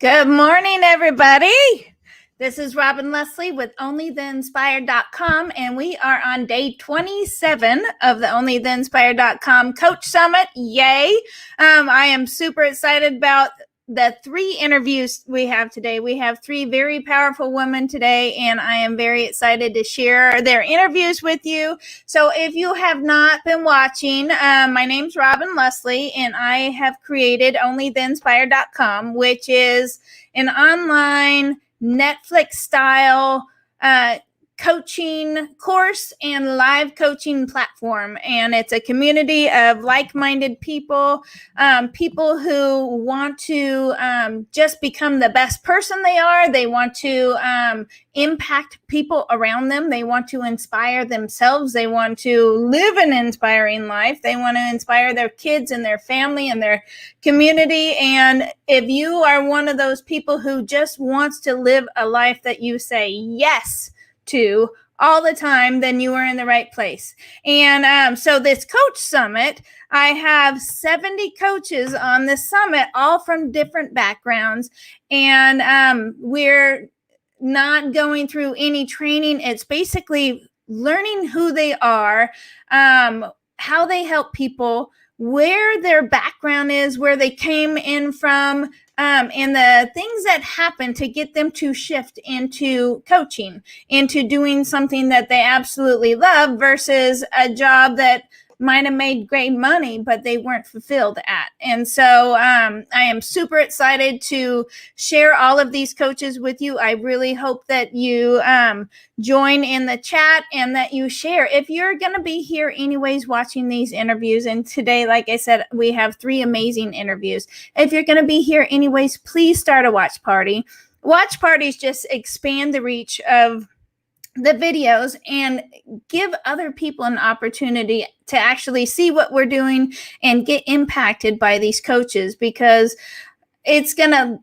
Good morning, everybody. This is Robin Leslie with OnlyTheInspired.com, and we are on day 27 of the OnlyTheInspired.com Coach Summit. Yay! I am super excited about the 3 interviews we have today. We have 3 very powerful women today, and I am very excited to share their interviews with you. So if you have not been watching, my name's Robin Leslie, and I have created OnlyTheInspired.com, which is an online Netflix style coaching course and live coaching platform. And it's a community of like-minded people, people who want to just become the best person they are. They want to impact people around them. They want to inspire themselves. They want to live an inspiring life. They want to inspire their kids and their family and their community. And if you are one of those people who just wants to live a life that you say yes to all the time, then you are in the right place. And so this coach summit, I have 70 coaches on this summit, all from different backgrounds. And we're not going through any training. It's basically learning who they are, how they help people, where their background is, where they came in from, and the things that happen to get them to shift into coaching, into doing something that they absolutely love versus a job that might have made great money, but they weren't fulfilled at. And so I am super excited to share all of these coaches with you. I really hope that you join in the chat and that you share. If you're going to be here anyways watching these interviews, and today, like I said, we have 3 amazing interviews. If you're going to be here anyways, please start a watch party. Watch parties just expand the reach of the videos and give other people an opportunity to actually see what we're doing and get impacted by these coaches, because it's going to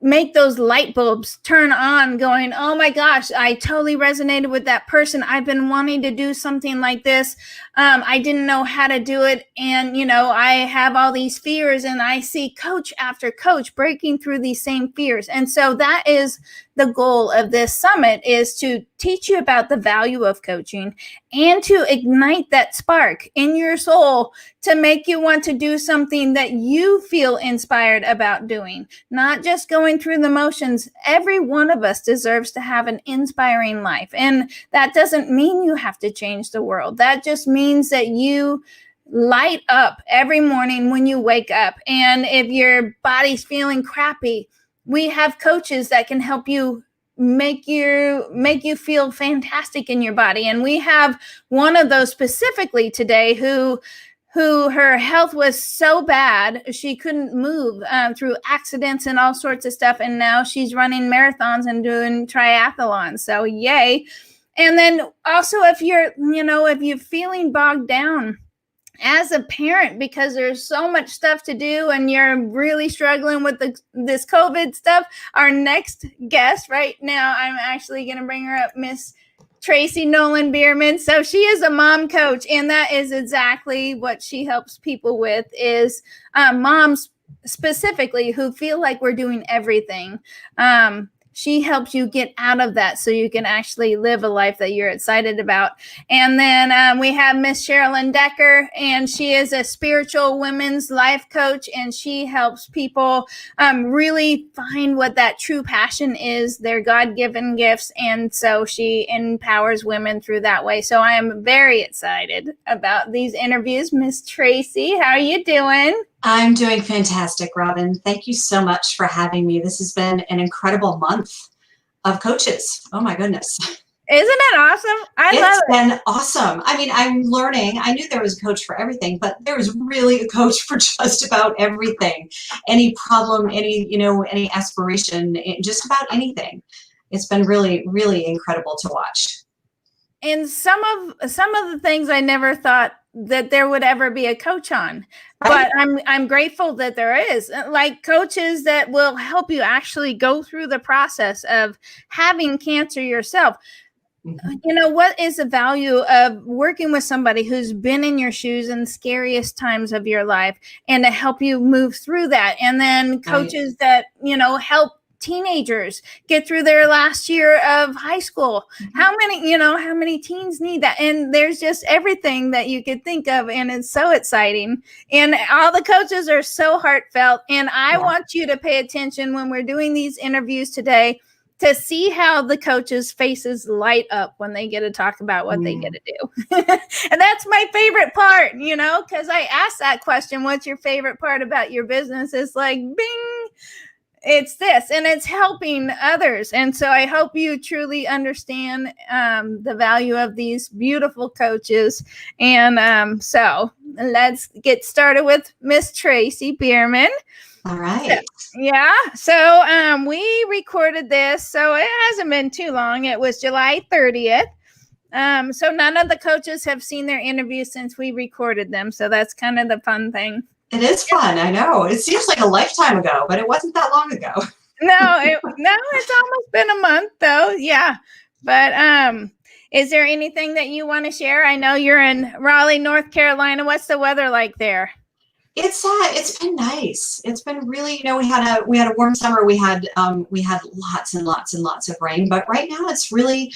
make those light bulbs turn on going, oh my gosh, I totally resonated with that person. I've been wanting to do something like this. I didn't know how to do it. And, I have all these fears, and I see coach after coach breaking through these same fears. And so that is the goal of this summit, is to teach you about the value of coaching and to ignite that spark in your soul to make you want to do something that you feel inspired about doing, not just going through the motions. Every one of us deserves to have an inspiring life. And that doesn't mean you have to change the world. That just means that you light up every morning when you wake up. And if your body's feeling crappy, we have coaches that can help you make you feel fantastic in your body. And we have one of those specifically today who her health was so bad she couldn't move through accidents and all sorts of stuff, and now she's running marathons and doing triathlons. So yay. And then also, if you're feeling bogged down as a parent because there's so much stuff to do and you're really struggling with this COVID stuff, our next guest right now, I'm actually going to bring her up, Miss Tracy Nolin Beerman. So she is a mom coach, and that is exactly what she helps people with, is moms specifically who feel like we're doing everything. She helps you get out of that so you can actually live a life that you're excited about. And then we have Miss Cherlyn Decker, and she is a spiritual women's life coach, and she helps people really find what that true passion is, their God-given gifts. And so she empowers women through that way. So I am very excited about these interviews. Miss Tracy, how are you doing? I'm doing fantastic, Robin. Thank you so much for having me. This has been an incredible month of coaches. Oh my goodness. Isn't it awesome? It's been awesome. I mean, I'm learning. I knew there was a coach for everything, but there is really a coach for just about everything. Any problem, any aspiration, just about anything. It's been really, really incredible to watch. And some of the things I never thought that there would ever be a coach on, but I'm grateful that there is, like coaches that will help you actually go through the process of having cancer yourself. Mhm. What is the value of working with somebody who's been in your shoes in the scariest times of your life and to help you move through that? And then Right. coaches that, help teenagers get through their last year of high school. Mhm. How many teens need that? And there's just everything that you could think of. And it's so exciting. And all the coaches are so heartfelt. And I Yeah. want you to pay attention when we're doing these interviews today to see how the coaches' faces light up when they get to talk about what they get to do. And that's my favorite part, because I asked that question, what's your favorite part about your business? It's like, bing, it's this, and it's helping others. And so I hope you truly understand the value of these beautiful coaches. And so let's get started with Miss Tracy Beerman. All right. Yeah. So we recorded this. So it hasn't been too long. It was July 30th. So none of the coaches have seen their interviews since we recorded them. So that's kind of the fun thing. It is fun. I know. It seems like a lifetime ago, but it wasn't that long ago. No, it's almost been a month though. Yeah. But is there anything that you want to share? I know you're in Raleigh, North Carolina. What's the weather like there? It's been nice. It's been really, we had a warm summer. We had lots and lots and lots of rain, but right now it's really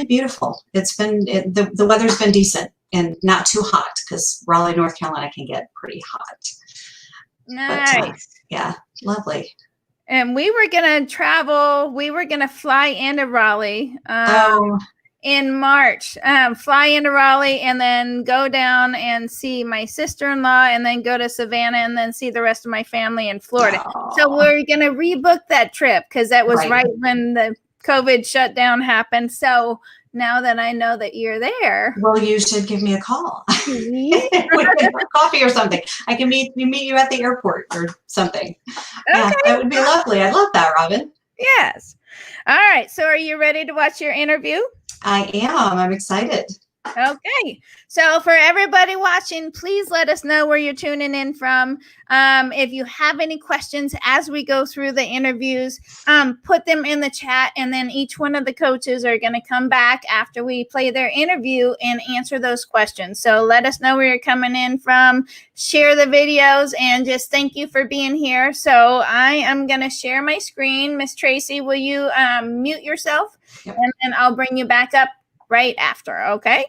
beautiful. The weather's been decent and not too hot because Raleigh, North Carolina can get pretty hot. Nice. But yeah, lovely. And we were going to travel. We were going to fly into Raleigh in March, fly into Raleigh and then go down and see my sister-in-law and then go to Savannah and then see the rest of my family in Florida. Aww. So we're going to rebook that trip because that was right when the COVID shutdown happened. So now that I know that you're there. Well, you should give me a call. We can have coffee or something. I can meet you at the airport or something. Okay. Yeah, that would be lovely. I love that, Robin. Yes. All right. So are you ready to watch your interview? I am. I'm excited. Okay. So for everybody watching, please let us know where you're tuning in from. If you have any questions as we go through the interviews, put them in the chat, and then each one of the coaches are going to come back after we play their interview and answer those questions. So let us know where you're coming in from, share the videos, and just thank you for being here. So I am going to share my screen. Miss Tracy, will you mute yourself? Yep. And then I'll bring you back up right after, okay?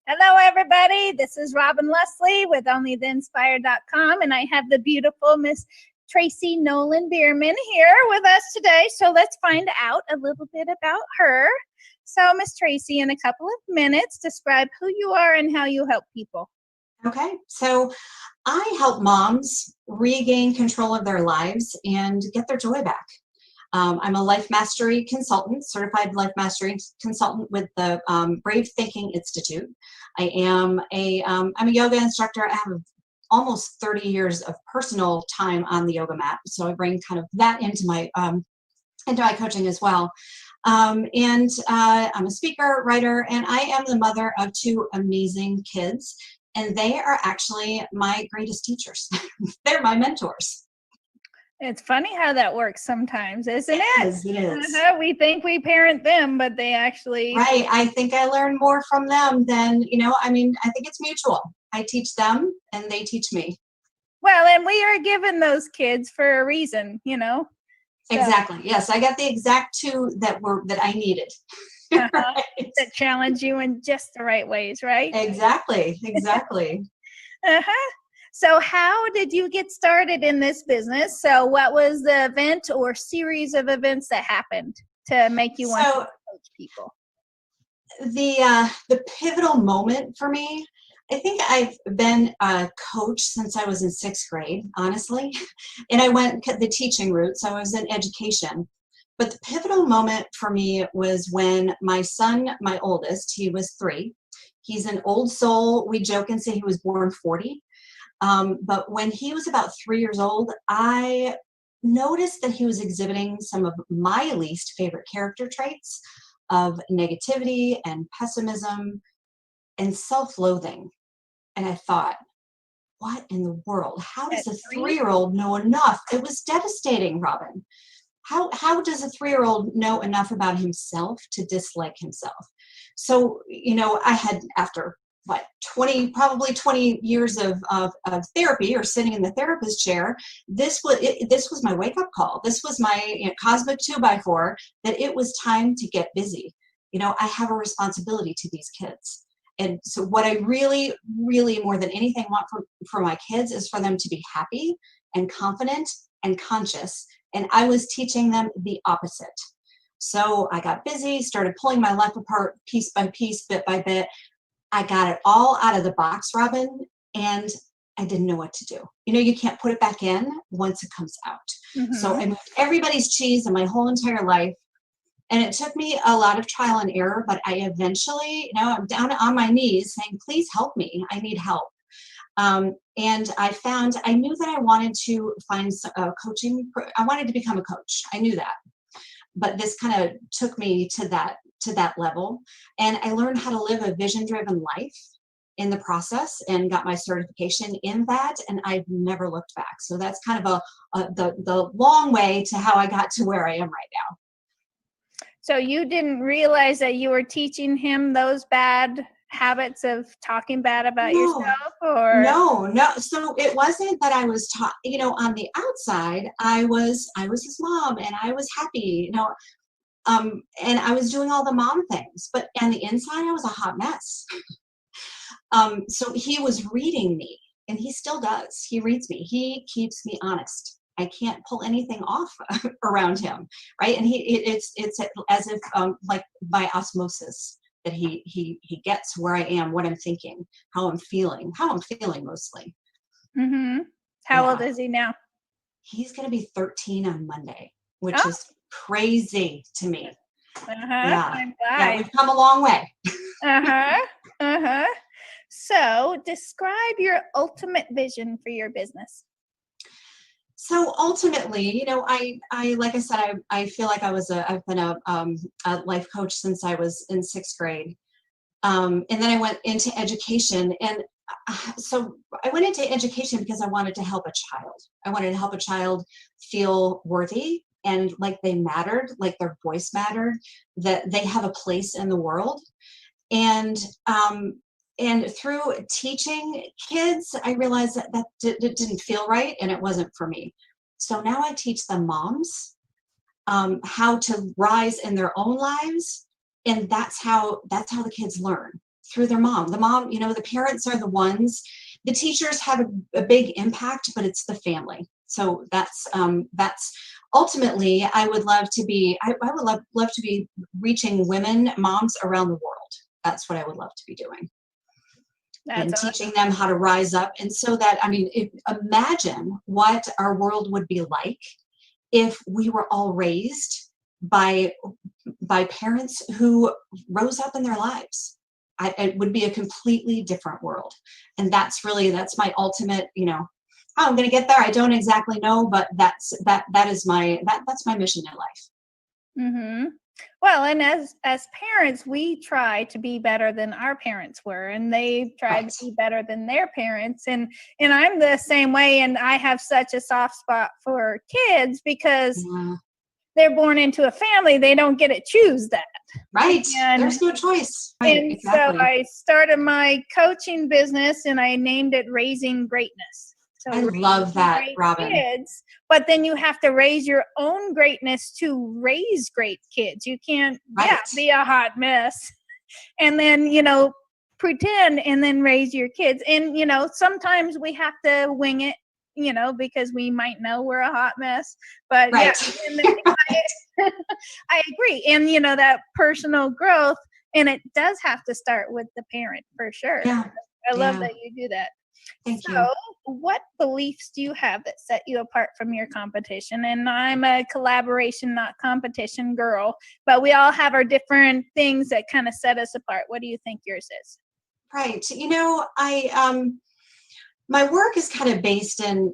Hello, everybody. This is Robin Leslie with OnlyTheInspired.com, and I have the beautiful Miss Tracy Nolin Beerman here with us today. So let's find out a little bit about her. So, Miss Tracy, in a couple of minutes, describe who you are and how you help people. Okay, so I help moms regain control of their lives and get their joy back. I'm a life mastery consultant, certified life mastery consultant with the Brave Thinking Institute. I'm a yoga instructor. I have almost 30 years of personal time on the yoga mat, so I bring kind of that into my coaching as well. And I'm a speaker, writer, and I am the mother of 2 amazing kids, and they are actually my greatest teachers. They're my mentors. It's funny how that works sometimes, isn't it? It is. We think we parent them, but they actually... Right. I think I learn more from them than, I think it's mutual. I teach them and they teach me. Well, and we are given those kids for a reason, So. Exactly. Yes. I got the exact 2 that I needed. Right. That challenge you in just the right ways, right? Exactly. Exactly. Uh-huh. So how did you get started in this business? So what was the event or series of events that happened to make you want to So coach people? the pivotal moment for me, I think I've been a coach since I was in sixth grade, honestly, and I went the teaching route, so I was in education. But the pivotal moment for me was when my son, my oldest, he was 3. He's an old soul. We joke and say he was born 40. But when he was about 3 years old, I noticed that he was exhibiting some of my least favorite character traits of negativity and pessimism and self-loathing. And I thought, what in the world? How At does a 3? 3-year-old know enough? It was devastating, Robin. How does a 3-year-old know enough about himself to dislike himself? So, I had, after what, 20, probably 20 years of therapy, or sitting in the therapist chair, this was my wake-up call. This was my cosmic 2x4, that it was time to get busy. I have a responsibility to these kids. And so what I really, really, more than anything, want for my kids is for them to be happy and confident and conscious. And I was teaching them the opposite. So I got busy, started pulling my life apart piece by piece, bit by bit. I got it all out of the box, Robin, and I didn't know what to do. You can't put it back in once it comes out. So Mm-hmm. I moved everybody's cheese in my whole entire life. And it took me a lot of trial and error, but I eventually, I'm down on my knees saying, please help me. I need help. And I knew that I wanted to find coaching. I wanted to become a coach. I knew that. But this kind of took me to that level. And I learned how to live a vision-driven life in the process, and got my certification in that. And I've never looked back. So that's kind of the long way to how I got to where I am right now. So you didn't realize that you were teaching him those bad habits of talking bad about No, yourself, or? no. So it wasn't that I was taught, on the outside, I was his mom, and I was happy, and I was doing all the mom things, but on the inside, I was a hot mess. So he was reading me, and he still does. He reads me. He keeps me honest. I can't pull anything off around him, right? And it's as if like by osmosis, that he gets where I am, what I'm thinking, how I'm feeling mostly. Mm-hmm. How old Yeah, is he now? he's gonna be 13 on Monday, which Oh, is crazy to me. Yeah, time yeah, flies. we've come a long way. Uh-huh. Uh-huh. So describe your ultimate vision for your business. So ultimately, I like I said, I feel like I've been a life coach since I was in sixth grade. And then I went into education. And so I went into education because I wanted to help a child. I wanted to help a child feel worthy and like they mattered, like their voice mattered, that they have a place in the world. And through teaching kids, I realized that it didn't feel right, and it wasn't for me. So now I teach the moms how to rise in their own lives, and that's how the kids learn, through their mom. The mom, the parents are the ones. The teachers have a big impact, but it's the family. So that's ultimately, I would love to be. I would love to be reaching women, moms around the world. That's what I would love to be doing, That's and awesome. teaching them how to rise up. And so that, imagine what our world would be like if we were all raised by parents who rose up in their lives. It would be a completely different world. And that's my ultimate, how I'm going to get there, I don't exactly know, but that's my mission in life. Mm-hmm. Well, and as parents, we try to be better than our parents were, and they tried Right. to be better than their parents. And I'm the same way, and I have such a soft spot for kids because Yeah. they're born into a family. They don't get to choose that. Right. And There's no choice. Right. so Exactly. I started my coaching business, and I named it Raising Greatness. So I raise love that, great Robin. kids, but then you have to raise your own greatness to raise great kids. You can't, Right. be a hot mess and then, pretend and then raise your kids. And, sometimes we have to wing it, because we might know we're a hot mess. But yeah, Right. and I agree. And, that personal growth, and it does have to start with the parent for sure. Yeah. I love Yeah. that you do that. Thank So, you. what beliefs do you have that set you apart from your competition? And I'm a collaboration, not competition girl, but we all have our different things that kind of set us apart. What do you think yours is? Right. My work is kind of based not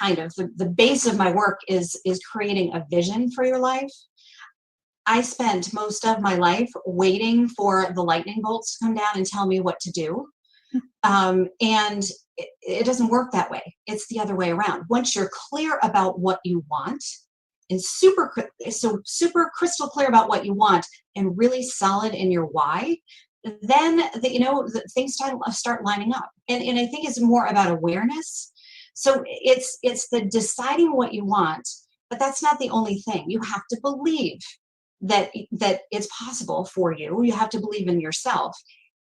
kind of, the base of my work is creating a vision for your life. I spent most of my life waiting for the lightning bolts to come down and tell me what to do. And it doesn't work that way. It's the other way around. Once you're clear about what you want and super crystal clear about what you want and really solid in your why, then the things start lining up. And I think it's more about awareness. So it's the deciding what you want, but that's not the only thing. You have to believe that it's possible for you. You have to believe in yourself,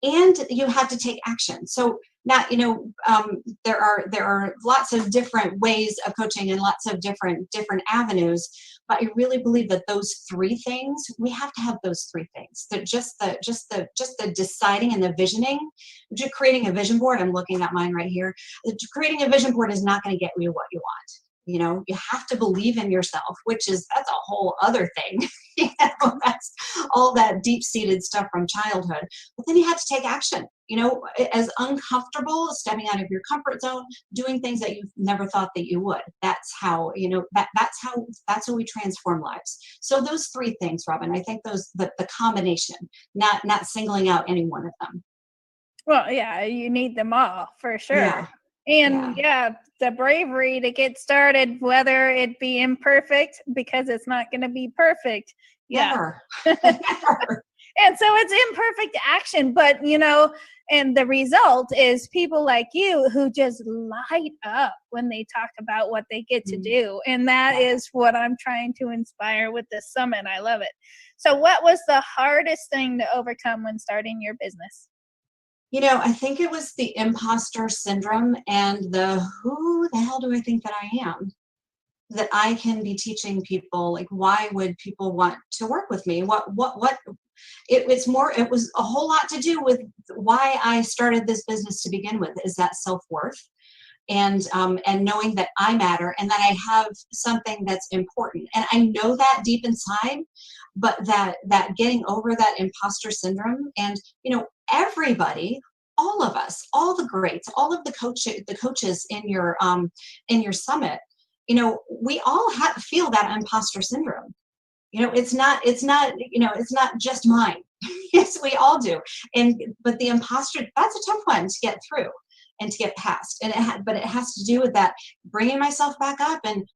and you have to take action. So now, there are lots of different ways of coaching and lots of different avenues, but I really believe that those three things, we have to have those three things. That just the deciding and the visioning. Just creating a vision board, I'm looking at mine right here. Creating a vision board is not going to get you what you want. You have to believe in yourself, that's a whole other thing. That's all that deep-seated stuff from childhood. But then you have to take action. As uncomfortable, stepping out of your comfort zone, doing things that you've never thought that you would. That's how, that's how we transform lives. So those three things, Robin, I think the combination, not singling out any one of them. Well, yeah, you need them all for sure. Yeah. And the bravery to get started, whether it be imperfect, because it's not going to be perfect. Yeah. Never. Never. And so it's imperfect action, but and the result is people like you who just light up when they talk about what they get to do. And that is what I'm trying to inspire with this summit. I love it. So what was the hardest thing to overcome when starting your business? I think it was the imposter syndrome and who the hell do I think that I am? That I can be teaching people, like, why would people want to work with me? It was a whole lot to do with why I started this business to begin with, is that self-worth and knowing that I matter and that I have something that's important. And I know that deep inside, but that getting over that imposter syndrome and, everybody, all of us, all the greats, all of the coaches in your summit, we all feel that imposter syndrome. It's not just mine. Yes, we all do. But the imposter, that's a tough one to get through and to get past. But it has to do with that, bringing myself back up and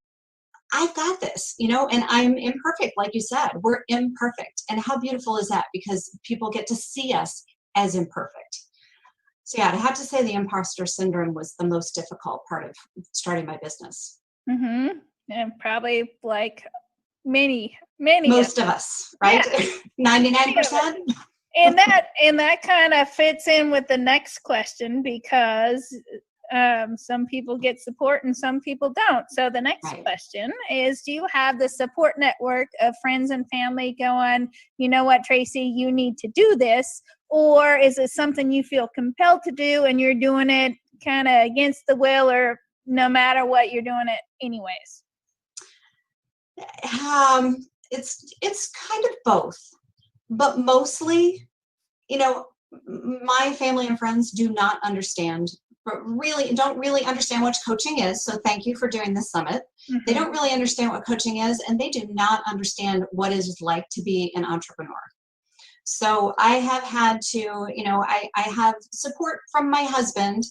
I've got this, and I'm imperfect. Like you said, we're imperfect. And how beautiful is that? Because people get to see us as imperfect. So yeah, I have to say the imposter syndrome was the most difficult part of starting my business. Mm-hmm. And probably like many Most of us, right? 99%. And that kind of fits in with the next question, because some people get support and some people don't. So the next question is, do you have the support network of friends and family going, you know what, Tracy, you need to do this? Or is it something you feel compelled to do and you're doing it kind of against the will, or no matter what, you're doing it anyways? It's kind of both, but mostly, my family and friends do not understand, but don't really understand what coaching is. So thank you for doing this summit. Mm-hmm. They don't really understand what coaching is, and they do not understand what it is like to be an entrepreneur. So I have had to, I have support from my husband.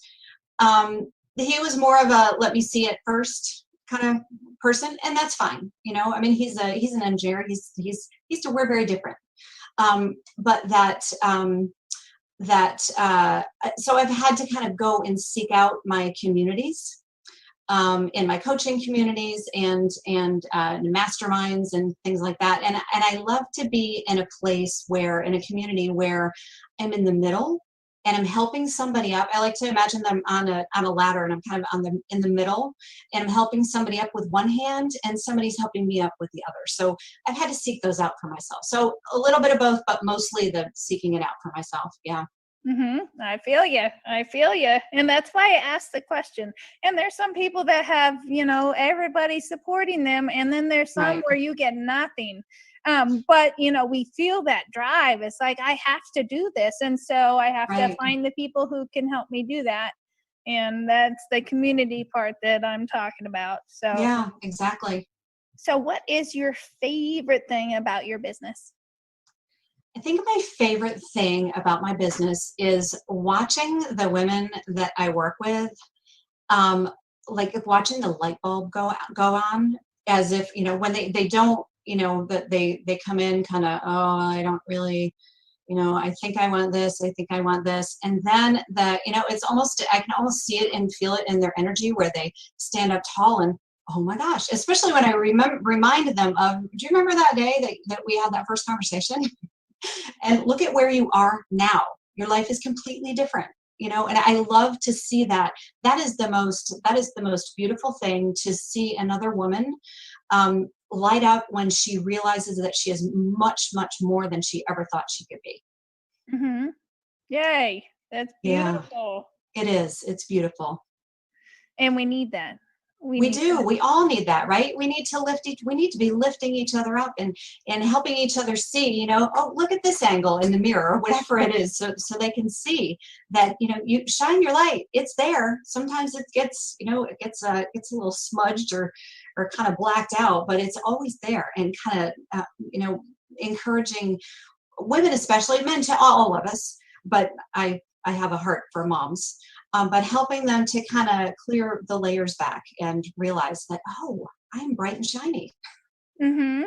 He was more of a let me see it first kind of person, and that's fine. He's an engineer. We're very different. But so I've had to kind of go and seek out my communities, in my coaching communities and masterminds and things like that. And I love to be in a place where, in a community where I'm in the middle and I'm helping somebody up. I like to imagine them on a ladder, and I'm kind of in the middle, and I'm helping somebody up with one hand and somebody's helping me up with the other. So I've had to seek those out for myself. So a little bit of both, but mostly the seeking it out for myself. Yeah. I feel you. I feel you. And that's why I asked the question. And there's some people that have, everybody supporting them. And then there's some Right. where you get nothing. But, we feel that drive. It's like, I have to do this. And so I have to Right. find the people who can help me do that. And that's the community part that I'm talking about. Yeah, exactly. So what is your favorite thing about your business? I think my favorite thing about my business is watching the women that I work with, um, like watching the light bulb go on, as if, when they don't, that they come in kind of, oh, I don't really, I think I want this, I think I want this. And then it's almost, I can almost see it and feel it in their energy where they stand up tall and, oh my gosh, especially when I reminded them of, do you remember that day that we had that first conversation? And look at where you are now. Your life is completely different, and I love to see that. That is the most beautiful thing, to see another woman light up when she realizes that she is much, much more than she ever thought she could be. Mm-hmm. Yay. That's Yeah, beautiful. it is. It's beautiful. And we need that. We do. We all need that, right? We need to we need to be lifting each other up and helping each other see, oh, look at this angle in the mirror or whatever it is, so they can see that, you shine your light. It's there. Sometimes it gets, gets a little smudged or kind of blacked out, but it's always there, and kind of, encouraging women, especially men, to all of us, but I have a heart for moms, but helping them to kind of clear the layers back and realize that, oh, I'm bright and shiny. Mm-hmm.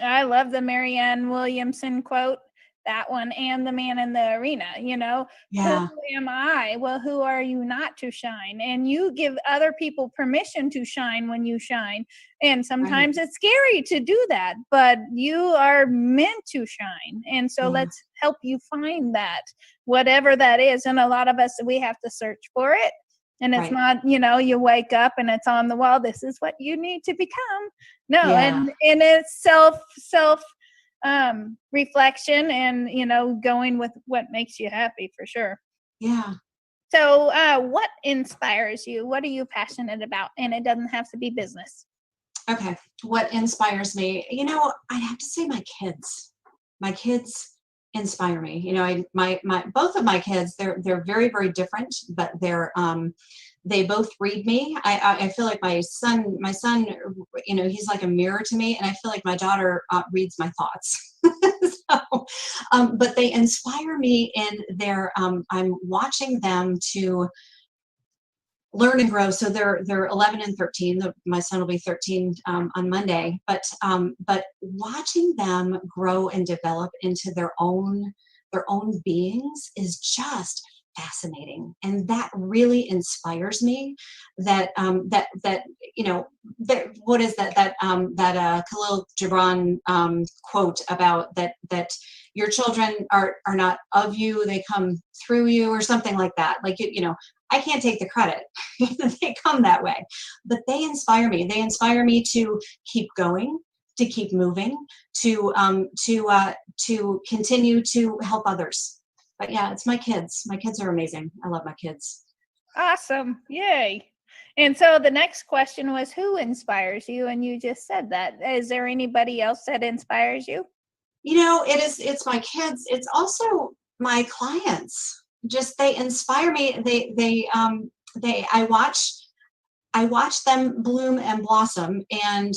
I love the Marianne Williamson quote, that one, and the man in the arena, who Yeah, am I? Well, who are you not to shine? And you give other people permission to shine when you shine. And right. sometimes it's scary to do that, but you are meant to shine. And so Yeah, let's help you find that, whatever that is. And a lot of us, we have to search for it. And it's right. not, you wake up and it's on the wall. This is what you need to become. No, Yeah, and it's self reflection and going with what makes you happy for sure. yeah. So what inspires you? What are you passionate about? And it doesn't have to be business. Okay. What inspires me? I have to say my kids. My kids inspire me. My both of my kids, they're very, very different, but they both read me. I feel like my son, he's like a mirror to me, and I feel like my daughter reads my thoughts. So, but they inspire me in their, I'm watching them to learn and grow. So they're 11 and 13. My son will be 13 on Monday. But watching them grow and develop into their own beings is just fascinating, and that really inspires me. That what is that Khalil Gibran quote about that your children are not of you, they come through you, or something like that. Like, I can't take the credit. They come that way, but they inspire me. They inspire me to keep going, to keep moving, to continue to help others. But yeah, it's my kids. My kids are amazing. I love my kids. Awesome. Yay. And so the next question was, who inspires you? And you just said that. Is there anybody else that inspires you? It's my kids. It's also my clients. Just, they inspire me. I watch them bloom and blossom, and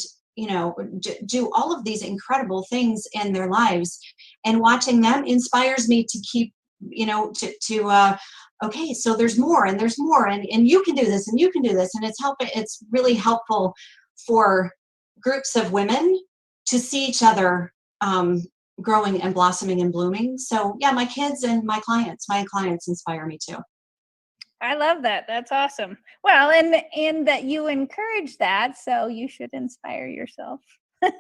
do all of these incredible things in their lives, and watching them inspires me to keep, okay, so there's more, and there's more, and you can do this, and you can do this, and it's really helpful for groups of women to see each other growing and blossoming and blooming. So yeah, my kids and my clients inspire me too. I love that. That's awesome. Well, and that you encourage that, so you should inspire yourself.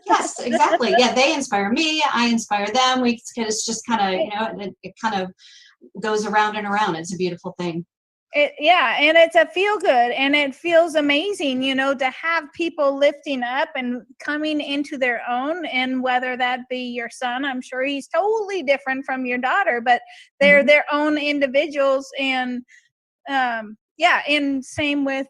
Yes, exactly. Yeah, they inspire me. I inspire them. It's just kind of, it kind of goes around and around. It's a beautiful thing. Yeah, and it's a feel good, and it feels amazing, to have people lifting up and coming into their own, and whether that be your son, I'm sure he's totally different from your daughter, but they're their own individuals. And yeah, and same with,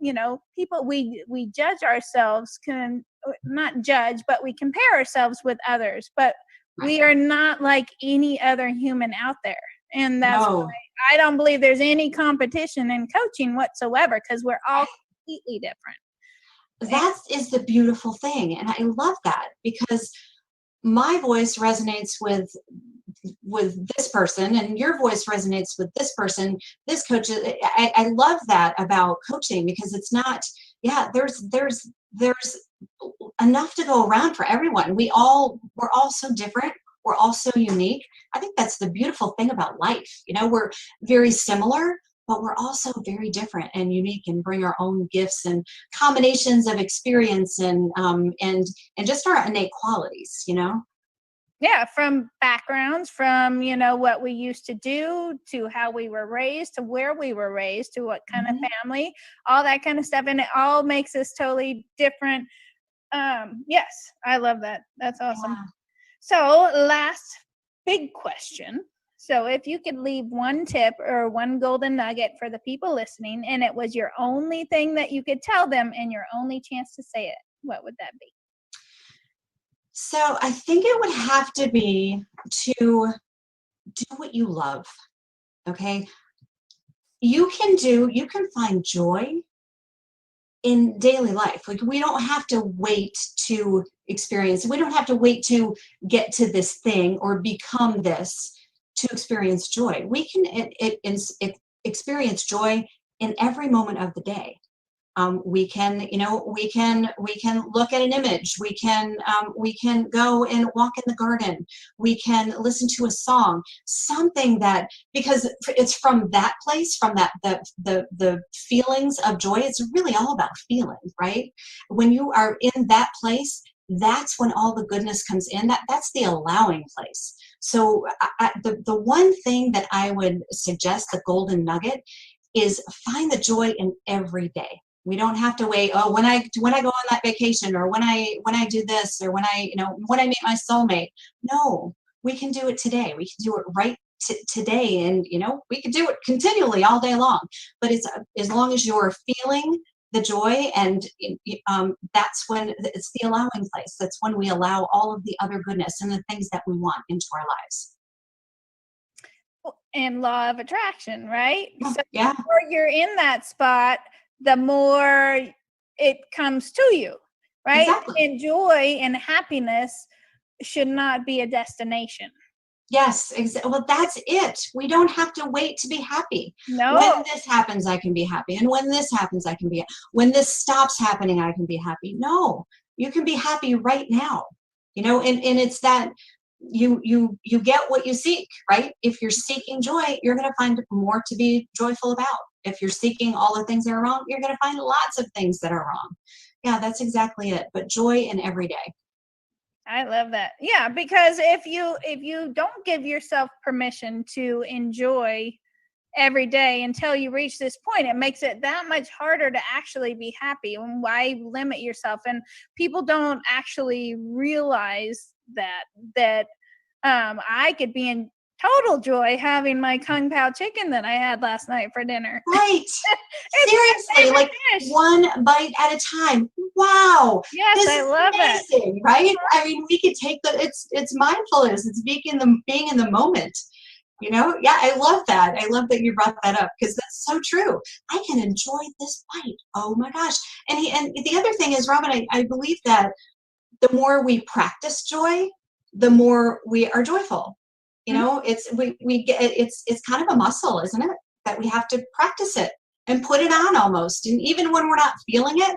people, we judge ourselves, can not judge, but we compare ourselves with others, but we are not like any other human out there. And that's why No, I don't believe there's any competition in coaching whatsoever, because we're all completely different. that is the beautiful thing. And I love that because my voice resonates with this person and your voice resonates with this person, this coach. I love that about coaching because it's not, yeah, there's enough to go around for everyone. We're all so different. We're all so unique. I think that's the beautiful thing about life. We're very similar, but we're also very different and unique and bring our own gifts and combinations of experience and just our innate qualities. Yeah, from backgrounds, from what we used to do, to how we were raised, to where we were raised, to what kind of family, all that kind of stuff, and it all makes us totally different. Yes, I love that. That's awesome. Yeah. So, last big question. So, if you could leave one tip or one golden nugget for the people listening, and it was your only thing that you could tell them and your only chance to say it, what would that be? So I think it would have to be to do what you love. Okay. You can find joy in daily life. Like we don't have to wait to experience, we don't have to wait to get to this thing or become this to experience joy. We can experience joy in every moment of the day. We can look at an image. We can go and walk in the garden. We can listen to a song, something that, because it's from that place, from that, the feelings of joy. It's really all about feeling, right? When you are in that place, that's when all the goodness comes in. That's the allowing place. So the one thing that I would suggest, the golden nugget, is find the joy in every day. We don't have to wait. Oh, when I go on that vacation, or when I do this, or when I meet my soulmate. No, we can do it today. We can do it right today, and we can do it continually all day long. But it's as long as you're feeling the joy, and that's when it's the allowing place. That's when we allow all of the other goodness and the things that we want into our lives. And law of attraction, right? So Yeah. the more you're in that spot, the more it comes to you, right? Exactly. And joy and happiness should not be a destination. Yes, well, that's it. We don't have to wait to be happy. No. When this happens, I can be happy. And when this happens, I can be, when this stops happening, I can be happy. No, you can be happy right now. And it's that you get what you seek, right? If you're seeking joy, you're going to find more to be joyful about. If you're seeking all the things that are wrong, you're going to find lots of things that are wrong. Yeah, that's exactly it. But joy in every day. I love that. Yeah, because if you don't give yourself permission to enjoy every day until you reach this point, it makes it that much harder to actually be happy. And why limit yourself? And people don't actually realize that I could be in total joy having my Kung Pao chicken that I had last night for dinner. Right. Seriously, like dish. One bite at a time. Wow. Yes, I love amazing, it. Right? I mean, we could take it's mindfulness. It's being in the moment. Yeah, I love that. I love that you brought that up because that's so true. I can enjoy this bite. Oh my gosh. And the other thing is, Robin, I believe that the more we practice joy, the more we are joyful. It's we get it's kind of a muscle, isn't it? That we have to practice it and put it on almost. And even when we're not feeling it,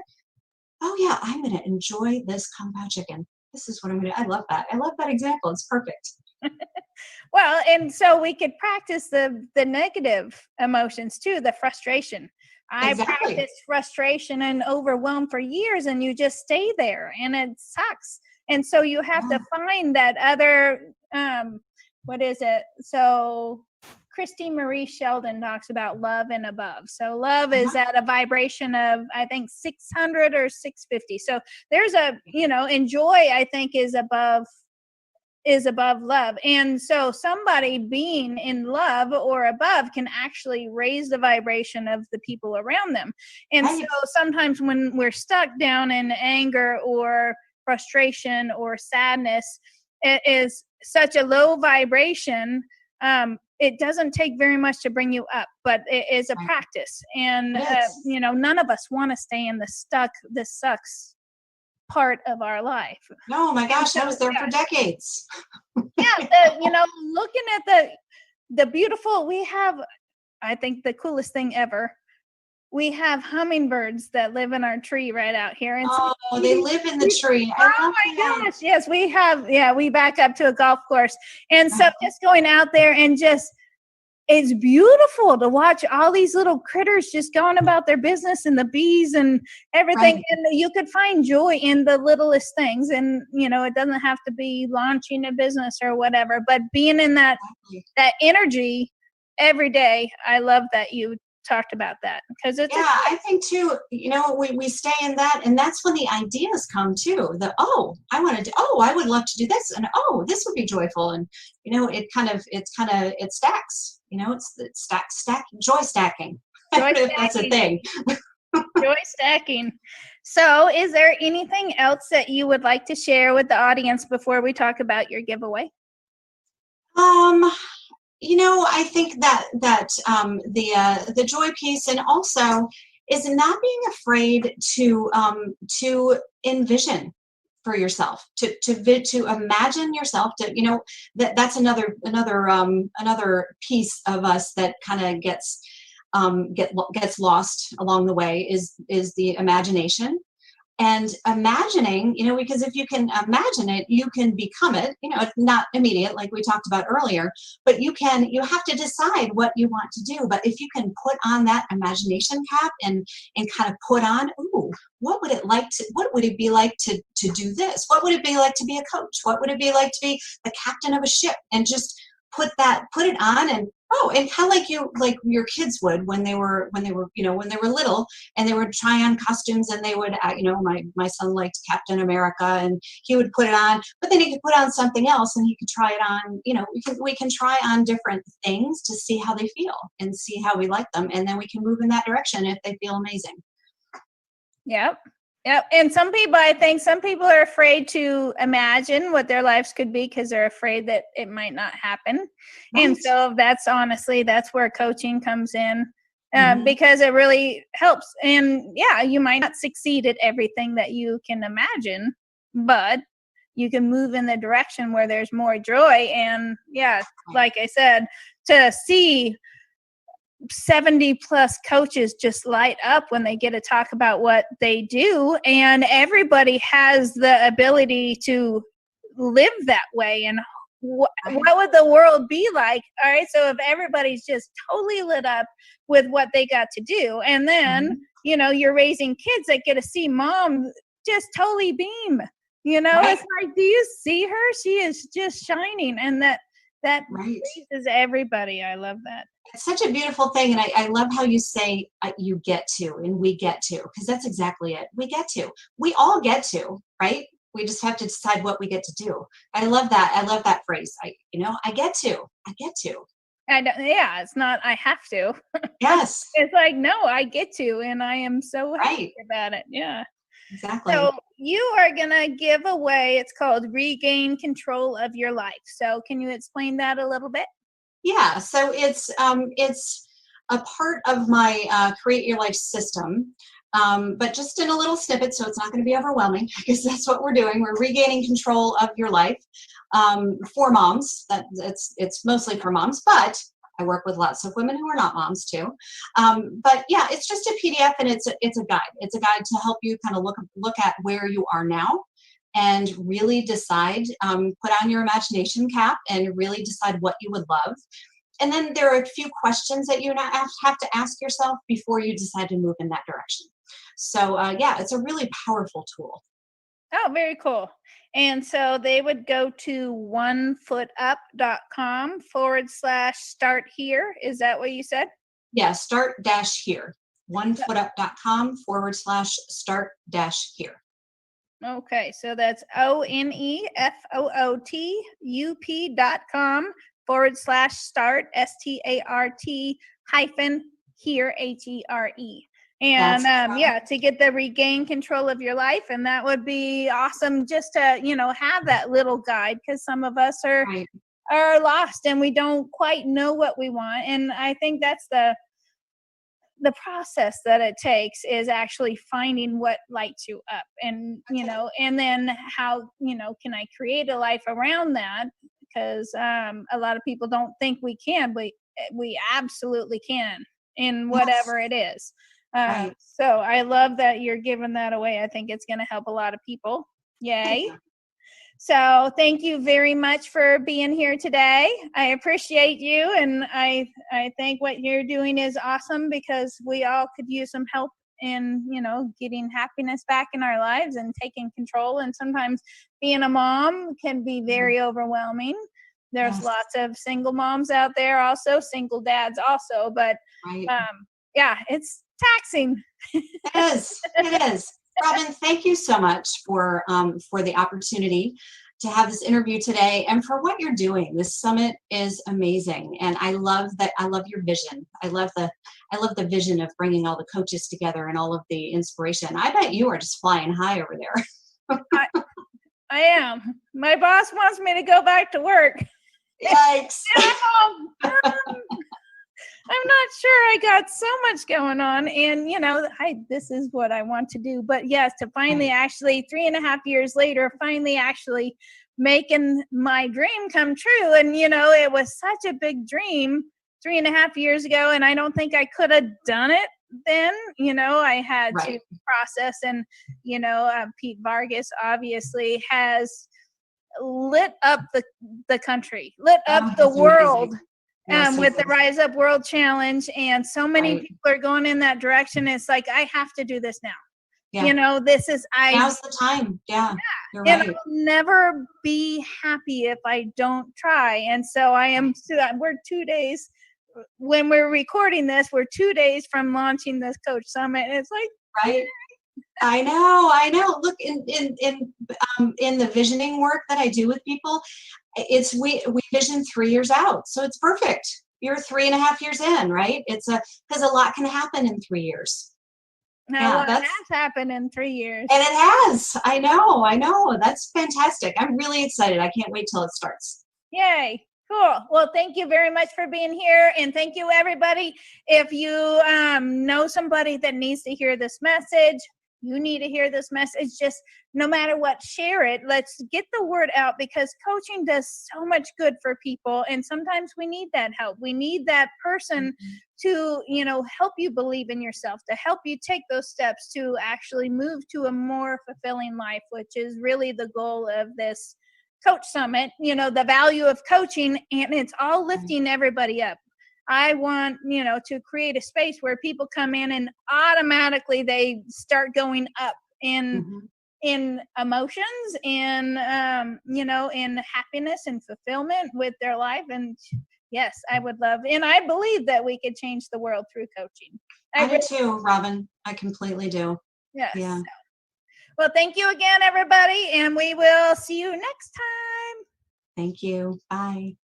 oh yeah, I'm going to enjoy this Kung Pao chicken. This is what I'm going to do. I love that. I love that example. It's perfect. Well, and so we could practice the negative emotions too, the frustration. I Exactly. practiced frustration and overwhelm for years, and you just stay there, and it sucks. And so you have Yeah. to find that other what is it? So Christy Marie Sheldon talks about love and above. So love is Uh-huh. at a vibration of, I think, 600 or 650. So there's a, and joy, I think, is above love. And so somebody being in love or above can actually raise the vibration of the people around them. And so Right. sometimes when we're stuck down in anger or frustration or sadness, it is such a low vibration. It doesn't take very much to bring you up, but it is a Right. practice. And, It is. none of us want to stay in this sucks part of our life. No, my And gosh, so, I was there yeah, for decades. looking at the beautiful, we have, I think, the coolest thing ever. We have hummingbirds that live in our tree right out here. And so, Oh, they live in the tree. I oh love my that. gosh, yes, we have. Yeah, we back up to a golf course, and so Uh-huh. just going out there and just, it's beautiful to watch all these little critters just going about their business, and the bees and everything. Right. And you could find joy in the littlest things. And, it doesn't have to be launching a business or whatever, but being in Exactly. that energy every day. I love that you talked about that, because it's Yeah, a I think too, we stay in that, and that's when the ideas come too. I would love to do this, and oh, this would be joyful. And it stacks, it's joy stacking. joy If that's a stacking. thing. Joy stacking. So, is there anything else that you would like to share with the audience before we talk about your giveaway? Um, I think the joy piece, and also is not being afraid to envision for yourself, to imagine yourself, that's another piece of us that kind of gets lost along the way, is the imagination. And imagining, because if you can imagine it, you can become it. It's not immediate, like we talked about earlier, but you have to decide what you want to do. But if you can put on that imagination cap, and kind of put on, ooh, what would it be like to do this? What would it be like to be a coach? What would it be like to be the captain of a ship? And just put it on. And and kind of like your kids would when they were little, and they would try on costumes, and they would, my son liked Captain America, and he would put it on, but then he could put on something else, and he could try it on. We can try on different things to see how they feel and see how we like them, and then we can move in that direction if they feel amazing. Yep. Yep. And I think some people are afraid to imagine what their lives could be because they're afraid that it might not happen. And Right. so that's where coaching comes in, Hmm. because it really helps. And yeah, you might not succeed at everything that you can imagine, but you can move in the direction where there's more joy. And yeah, Right. like I said, to see 70 plus coaches just light up when they get to talk about what they do, and everybody has the ability to live that way. And what Right. would the world be like? All right, so if everybody's just totally lit up with what they got to do, and then Hmm. you're raising kids that get to see mom just totally beam. Right. It's like, do you see her? She is just shining, and that Right. raises everybody. I love that. It's such a beautiful thing, and I love how you say, you get to, and we get to, because that's exactly it. We all get to, right? We just have to decide what we get to do. I love that phrase. I get to. I get to. I don't, yeah, it's not I have to. Yes. It's like, no, I get to, and I am so happy Right. about it. Yeah. So Exactly. you are gonna give away, it's called Regain Control of Your Life. So can you explain that a little bit? Yeah. So it's a part of my Create Your Life system, but just in a little snippet, so it's not going to be overwhelming, because that's what we're doing. We're regaining control of your life, for moms. It's mostly for moms, but I work with lots of women who are not moms too. But yeah, it's just a PDF, and it's a guide. It's a guide to help you kind of look at where you are now, and really decide, put on your imagination cap and really decide what you would love. And then there are a few questions that you have to ask yourself before you decide to move in that direction. So yeah, it's a really powerful tool. Oh, very cool. And so they would go to onefootup.com/start here. Is that what you said? Yeah, start dash here. onefootup.com/start dash here. Okay, so that's onefootup.com/start START -here. And yeah, to get the regain control of your life. And that would be awesome just to, have that little guide, because some of us are lost and we don't quite know what we want. And I think that's the process that it takes, is actually finding what lights you up, and and then how can I create a life around that, because a lot of people don't think we can, but we absolutely can, in whatever it is. So I love that you're giving that away. I think it's going to help a lot of people. Yay. So thank you very much for being here today. I appreciate you, and I think what you're doing is awesome, because we all could use some help in, getting happiness back in our lives and taking control. And sometimes being a mom can be very overwhelming. There's lots of single moms out there, also single dads also, but yeah, it's taxing. It is. It is. Robin, thank you so much for the opportunity to have this interview today, and for what you're doing. This summit is amazing, and I love that. I love your vision. I love the vision of bringing all the coaches together and all of the inspiration. I bet you are just flying high over there. I am. My boss wants me to go back to work. Yikes! I'm not sure. I got so much going on, and this is what I want to do. But yes, to finally actually 3.5 years later, finally actually making my dream come true. And it was such a big dream 3.5 years ago, and I don't think I could have done it then. I had to process, and Pete Vargas obviously has lit up the country, lit up the world. With the Rise Up World Challenge, and so many people are going in that direction. It's like, I have to do this now. This is now's the time. Yeah, you're and right. I'll never be happy if I don't try. And so we're 2 days, when we're recording this, we're 2 days from launching this Coach Summit. And it's like, I know. Look, in the visioning work that I do with people, we vision 3 years out, so it's perfect. You're 3.5 years in, right? It's because a lot can happen in 3 years. Now, that has happened in 3 years, and it has. I know. That's fantastic. I'm really excited. I can't wait till it starts. Yay! Cool. Well, thank you very much for being here, and thank you, everybody. If you know somebody that needs to hear this message, you need to hear this message. Just no matter what, share it. Let's get the word out, because coaching does so much good for people. And sometimes we need that help. We need that person to, help you believe in yourself, to help you take those steps to actually move to a more fulfilling life, which is really the goal of this Coach Summit. The value of coaching, and it's all lifting everybody up. I want, to create a space where people come in and automatically they start going up in emotions, and, in happiness and fulfillment with their life. And yes, I would love, and I believe that we could change the world through coaching. I do too, Robin. I completely do. Yes. Yeah. Well, thank you again, everybody, and we will see you next time. Thank you. Bye.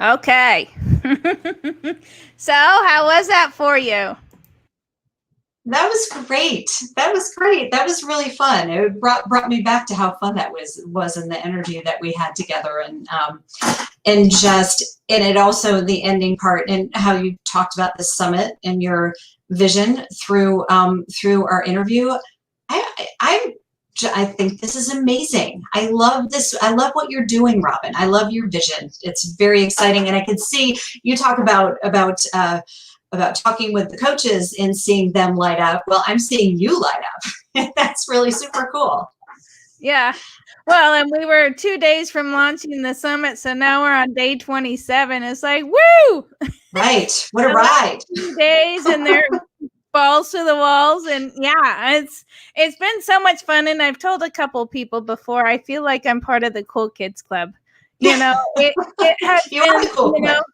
Okay. So, how was that for you? That was great. That was really fun. It brought me back to how fun that was and the energy that we had together, and it also, the ending part, and how you talked about the summit and your vision through our interview. I'm I think this is amazing. I love this. I love what you're doing, Robin. I love your vision. It's very exciting. And I can see you talk about talking with the coaches and seeing them light up. Well, I'm seeing you light up. That's really super cool. Yeah. Well, and we were 2 days from launching the summit, so now we're on day 27. It's like, woo! Right. What a ride. 2 days, and they're balls to the walls, and yeah, it's been so much fun. And I've told a couple people before, I feel like I'm part of the cool kids club. You know, it has been, cool, you know,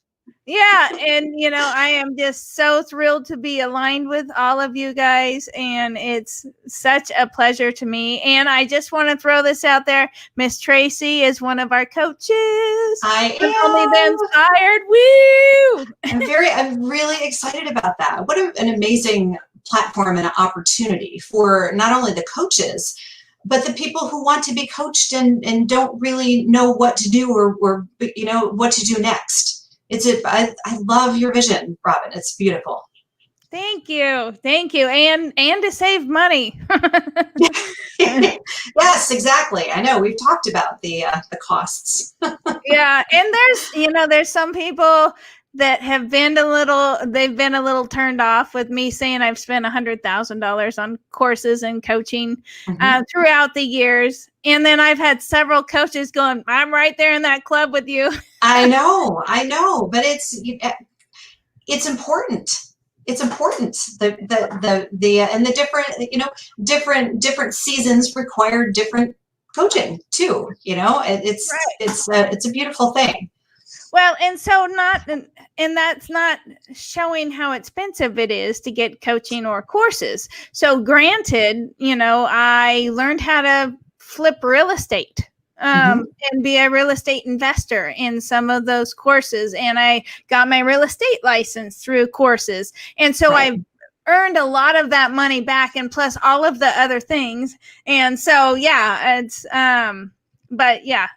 yeah, and you know, I am just so thrilled to be aligned with all of you guys, and it's such a pleasure to me. And I just want to throw this out there. Miss Tracy is one of our coaches. I am. Only Then Inspired. Woo! I'm really excited about that. What an amazing platform and an opportunity for not only the coaches, but the people who want to be coached and don't really know what to do or you know, what to do next. I love your vision, Robin. It's beautiful. Thank you. And to save money. Yes, exactly. I know we've talked about the costs. Yeah, and there's some people that have been they've been a little turned off with me saying I've spent $100,000 on courses and coaching throughout the years. And then I've had several coaches going, I'm right there in that club with you. I know, but it's important. It's important. And the different, you know, different seasons require different coaching too. You know, it's a beautiful thing. Well, and that's not showing how expensive it is to get coaching or courses. So granted, you know, I learned how to flip real estate and be a real estate investor in some of those courses. And I got my real estate license through courses. And so I've earned a lot of that money back, and plus all of the other things. And so, yeah, it's, but yeah.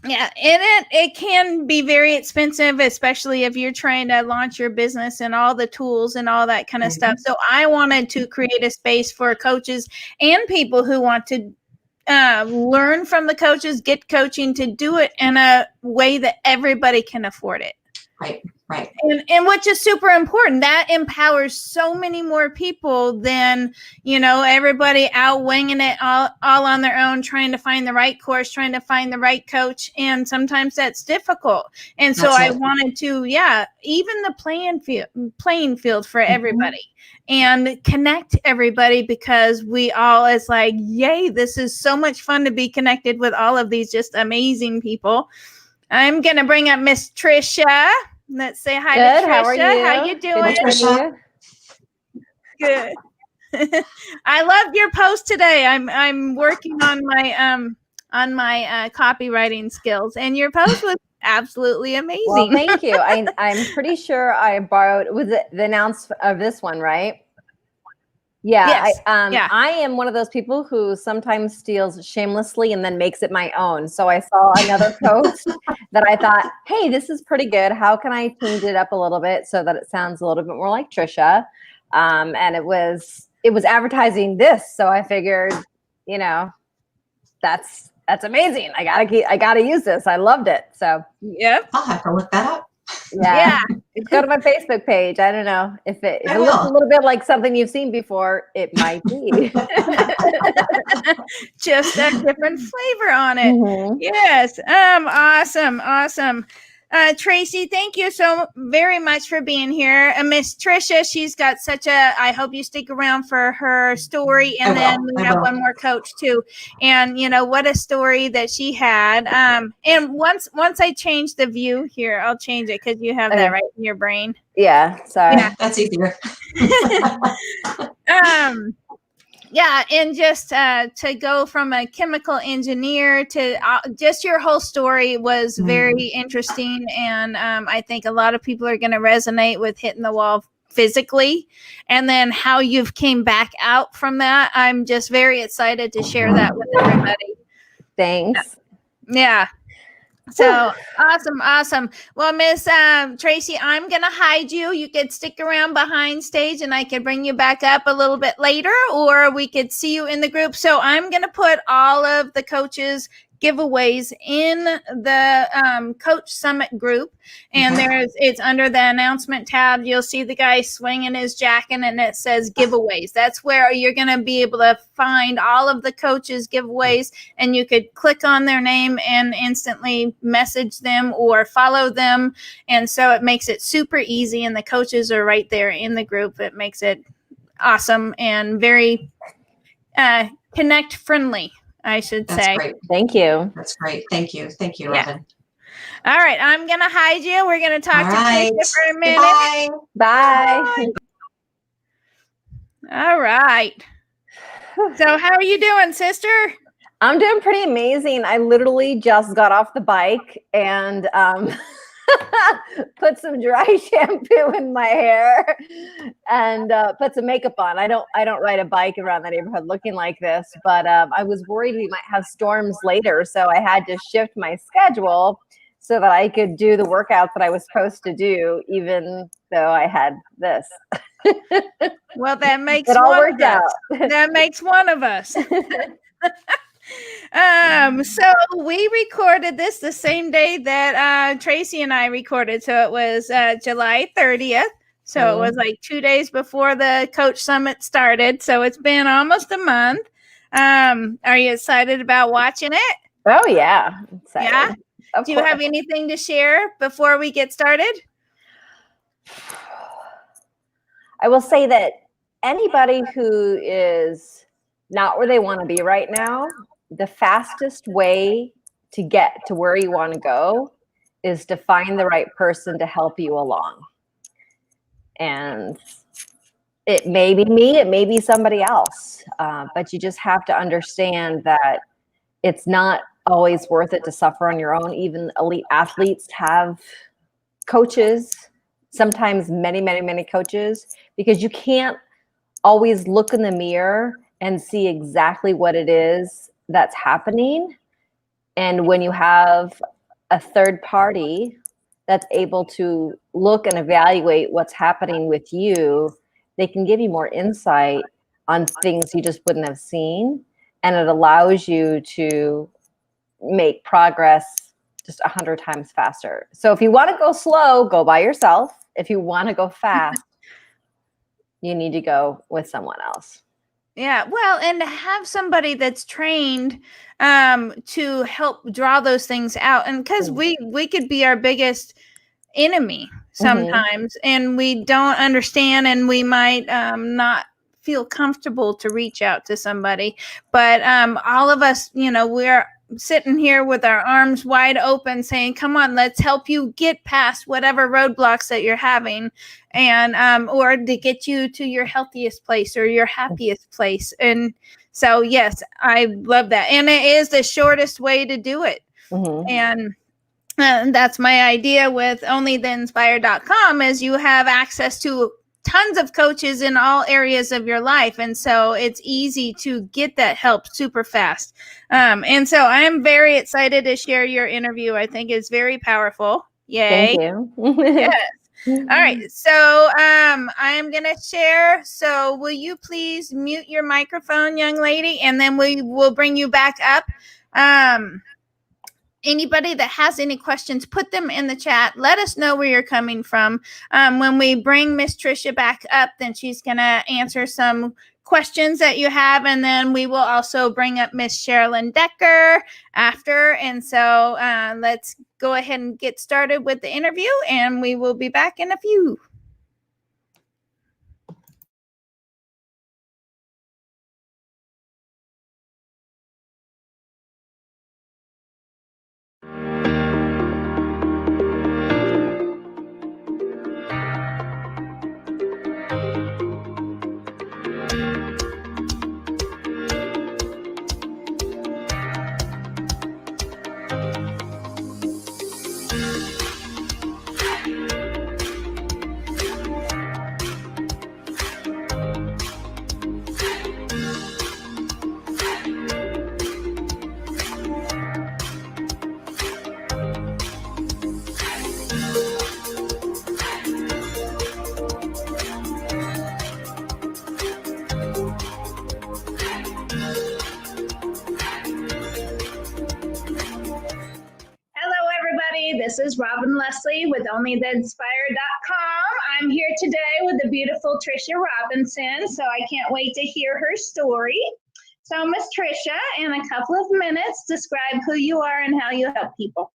Yeah, and it can be very expensive, especially if you're trying to launch your business and all the tools and all that kind of stuff. So I wanted to create a space for coaches and people who want to learn from the coaches, get coaching, to do it in a way that everybody can afford it. Right. And which is super important. That empowers so many more people than, you know, everybody out winging it all on their own, trying to find the right course, trying to find the right coach. And sometimes that's difficult. And so I wanted to, even the playing field for everybody and connect everybody, because we all, it's like, yay, this is so much fun to be connected with all of these just amazing people. I'm going to bring up Miss Tricia. Let's say hi to Tricia. How are you? How you doing? Good. Good. I loved your post today. I'm working on my copywriting skills, and your post was absolutely amazing. Well, thank you. I'm pretty sure I borrowed, was it the announce of this one, right? Yeah, yes. I am one of those people who sometimes steals shamelessly and then makes it my own. So I saw another post that I thought, hey, this is pretty good. How can I change it up a little bit so that it sounds a little bit more like Tricia? And it was advertising this. So I figured, you know, that's amazing. I gotta use this. I loved it. So yep. I'll have to look that up. Yeah. Go to my Facebook page. I don't know if it looks a little bit like something you've seen before. It might be just a different flavor on it. Yes. Awesome. Tracy, thank you so very much for being here. Miss Tricia, she's got I hope you stick around for her story. And then we have one more coach too. And you know, what a story that she had. And once I change the view here, I'll change it because you have that right in your brain. Yeah. Sorry. Yeah, that's easier. Yeah, and just to go from a chemical engineer to just your whole story was very interesting. And I think a lot of people are going to resonate with hitting the wall physically, and then how you've came back out from that. I'm just very excited to share that with everybody. Thanks. Yeah. So awesome. Well, Miss Tracy, I'm gonna hide you. You could stick around behind stage, and I could bring you back up a little bit later, or we could see you in the group. So I'm gonna put all of the coaches' giveaways in the Coach Summit group, and it's under the announcement tab. You'll see the guy swinging his jacket, and it says giveaways. That's where you're gonna be able to find all of the coaches' giveaways, and you could click on their name and instantly message them or follow them. And so it makes it super easy, and the coaches are right there in the group. It makes it awesome and very connect friendly, I should say. Great. Thank you. That's great. Thank you. Thank you, Yeah. Robin. All right, I'm gonna hide you. We're gonna talk to right. Tricia for a minute. Bye. All right. So how are you doing, sister? I'm doing pretty amazing. I literally just got off the bike and put some dry shampoo in my hair and put some makeup on. I don't ride a bike around the neighborhood looking like this, but I was worried we might have storms later, so I had to shift my schedule so that I could do the workouts that I was supposed to do, even though I had this. Well, that makes it all one worked of us. out. That makes one of us. So we recorded this the same day that Tracy and I recorded. So it was July 30th. So it was like 2 days before the Coach Summit started. So it's been almost a month. Are you excited about watching it? Oh, yeah. Excited. Yeah. Of Do you course. have anything to share before we get started? I will say that anybody who is not where they want to be right now, the fastest way to get to where you want to go is to find the right person to help you along. And it may be me, it may be somebody else, but you just have to understand that it's not always worth it to suffer on your own. Even elite athletes have coaches, sometimes many coaches, because you can't always look in the mirror and see exactly what it is that's happening. And when you have a third party that's able to look and evaluate what's happening with you, they can give you more insight on things you just wouldn't have seen. And it allows you to make progress just 100 times faster. So if you want to go slow, go by yourself. If you want to go fast, you need to go with someone else. Yeah, well, and to have somebody that's trained to help draw those things out, and because we could be our biggest enemy sometimes, and we don't understand, and we might not feel comfortable to reach out to somebody. But all of us, we're sitting here with our arms wide open saying, come on, let's help you get past whatever roadblocks that you're having, and or to get you to your healthiest place or your happiest place. And so, yes, I love that. And it is the shortest way to do it. And that's my idea with onlytheinspire.com, is you have access to tons of coaches in all areas of your life. And so it's easy to get that help super fast. And so I'm very excited to share your interview. I think it's very powerful. Yay. Thank you. Yes. All right. So I'm going to share. So will you please mute your microphone, young lady? And then we will bring you back up. Anybody that has any questions, put them in the chat. Let us know where you're coming from. When we bring Miss Tricia back up, then she's going to answer some questions that you have. And then we will also bring up Miss Cherlyn Decker after. And so let's go ahead and get started with the interview, and we will be back in a few. This is Robin Leslie with OnlyTheInspired.com. I'm here today with the beautiful Tricia Robinson, so I can't wait to hear her story. So, Miss Tricia, in a couple of minutes, describe who you are and how you help people.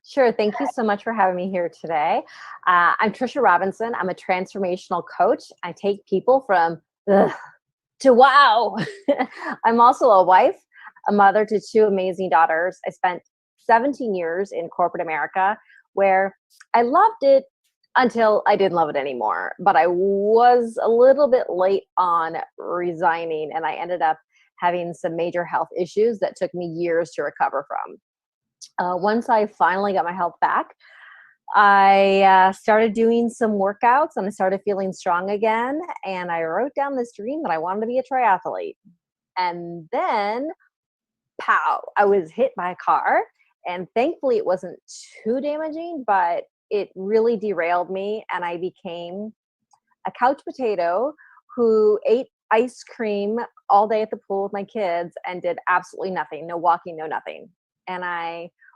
Sure. Thank you so much for having me here today. I'm Tricia Robinson. I'm a transformational coach. I take people from ugh to wow. I'm also a wife, a mother to two amazing daughters. I spent 17 years in corporate America where I loved it until I didn't love it anymore. But I was a little bit late on resigning, and I ended up having some major health issues that took me years to recover from. Once I finally got my health back, I started doing some workouts and I started feeling strong again. And I wrote down this dream that I wanted to be a triathlete. And then, pow, I was hit by a car. And thankfully, it wasn't too damaging, but it really derailed me. And I became a couch potato who ate ice cream all day at the pool with my kids and did absolutely nothing, no walking, no nothing. And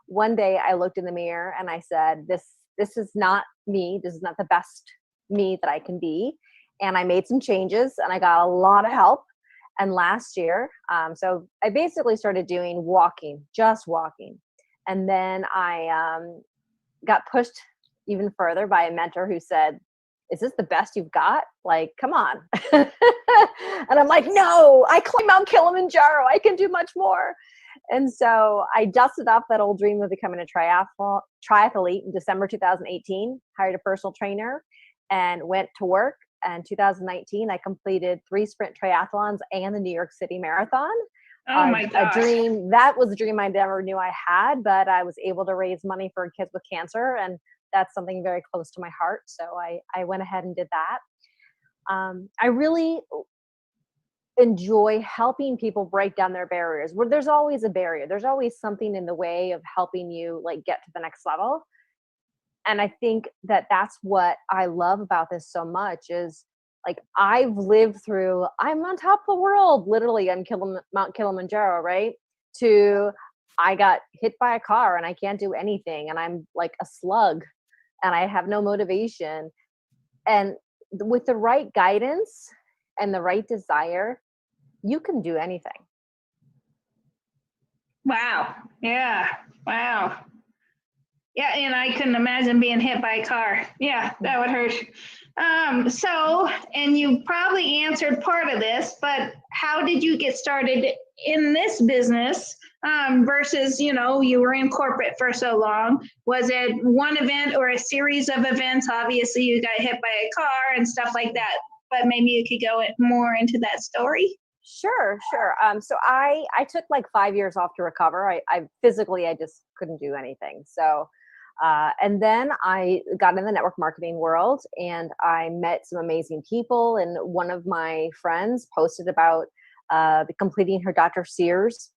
one day I looked in the mirror and I said, this is not me. This is not the best me that I can be. And I made some changes and I got a lot of help. And last year, so I basically started doing walking, just walking. And then I got pushed even further by a mentor who said, is this the best you've got? Like, come on. And I'm like, no, I climb Mount Kilimanjaro. I can do much more. And so I dusted off that old dream of becoming a triathlete in December 2018, hired a personal trainer and went to work. And 2019, I completed 3 sprint triathlons and the New York City Marathon. Oh my gosh. That was a dream I never knew I had, but I was able to raise money for kids with cancer. And that's something very close to my heart. So I went ahead and did that. I really enjoy helping people break down their barriers. Where there's always a barrier. There's always something in the way of helping you like get to the next level. And I think that that's what I love about this so much is like I'm on top of the world, literally on Mount Kilimanjaro, right? To I got hit by a car and I can't do anything and I'm like a slug and I have no motivation. And with the right guidance and the right desire, you can do anything. Wow. Yeah. Wow. Yeah, and I couldn't imagine being hit by a car. Yeah, that would hurt. And you probably answered part of this, but how did you get started in this business versus, you were in corporate for so long? Was it one event or a series of events? Obviously, you got hit by a car and stuff like that, but maybe you could go more into that story. Sure. So I took like 5 years off to recover. I physically, I just couldn't do anything. So, and then I got in the network marketing world and I met some amazing people. And one of my friends posted about completing her Dr. Sears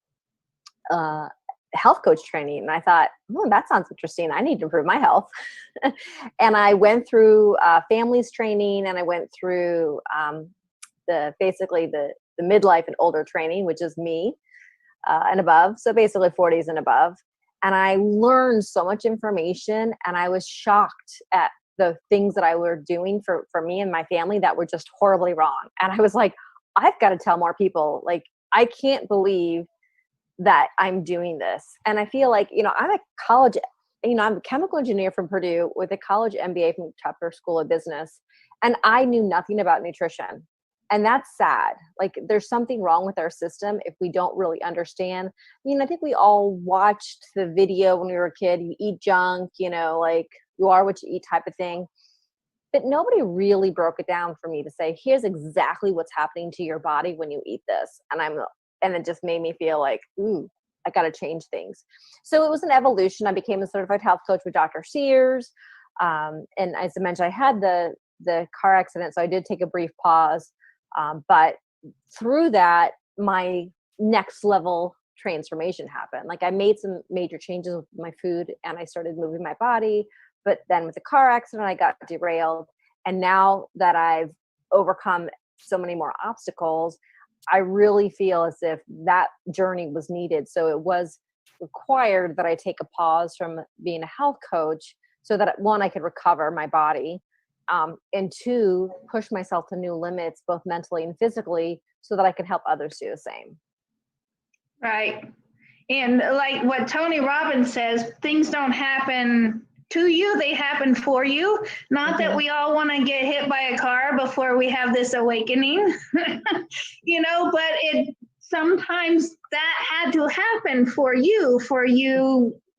health coach training. And I thought, that sounds interesting. I need to improve my health. And I went through families training and I went through the midlife and older training, which is me and above. So basically 40s and above. And I learned so much information and I was shocked at the things that I were doing for me and my family that were just horribly wrong. And I was like, I've got to tell more people, like, I can't believe that I'm doing this. And I feel like, I'm a chemical engineer from Purdue with a college MBA from Tufter School of Business. And I knew nothing about nutrition. And that's sad. Like there's something wrong with our system if we don't really understand. I think we all watched the video when we were a kid, you eat junk, like you are what you eat type of thing. But nobody really broke it down for me to say, here's exactly what's happening to your body when you eat this. And it just made me feel like, I got to change things. So it was an evolution. I became a certified health coach with Dr. Sears. And as I mentioned, I had the car accident. So I did take a brief pause. But through that, my next level transformation happened. Like I made some major changes with my food and I started moving my body. But then with the car accident, I got derailed. And now that I've overcome so many more obstacles, I really feel as if that journey was needed. So it was required that I take a pause from being a health coach so that, one, I could recover my body, and two, push myself to new limits, both mentally and physically, so that I could help others do the same. Right. And like what Tony Robbins says, things don't happen to you, they happen for you. Not that we all want to get hit by a car before we have this awakening, but it sometimes that had to happen for you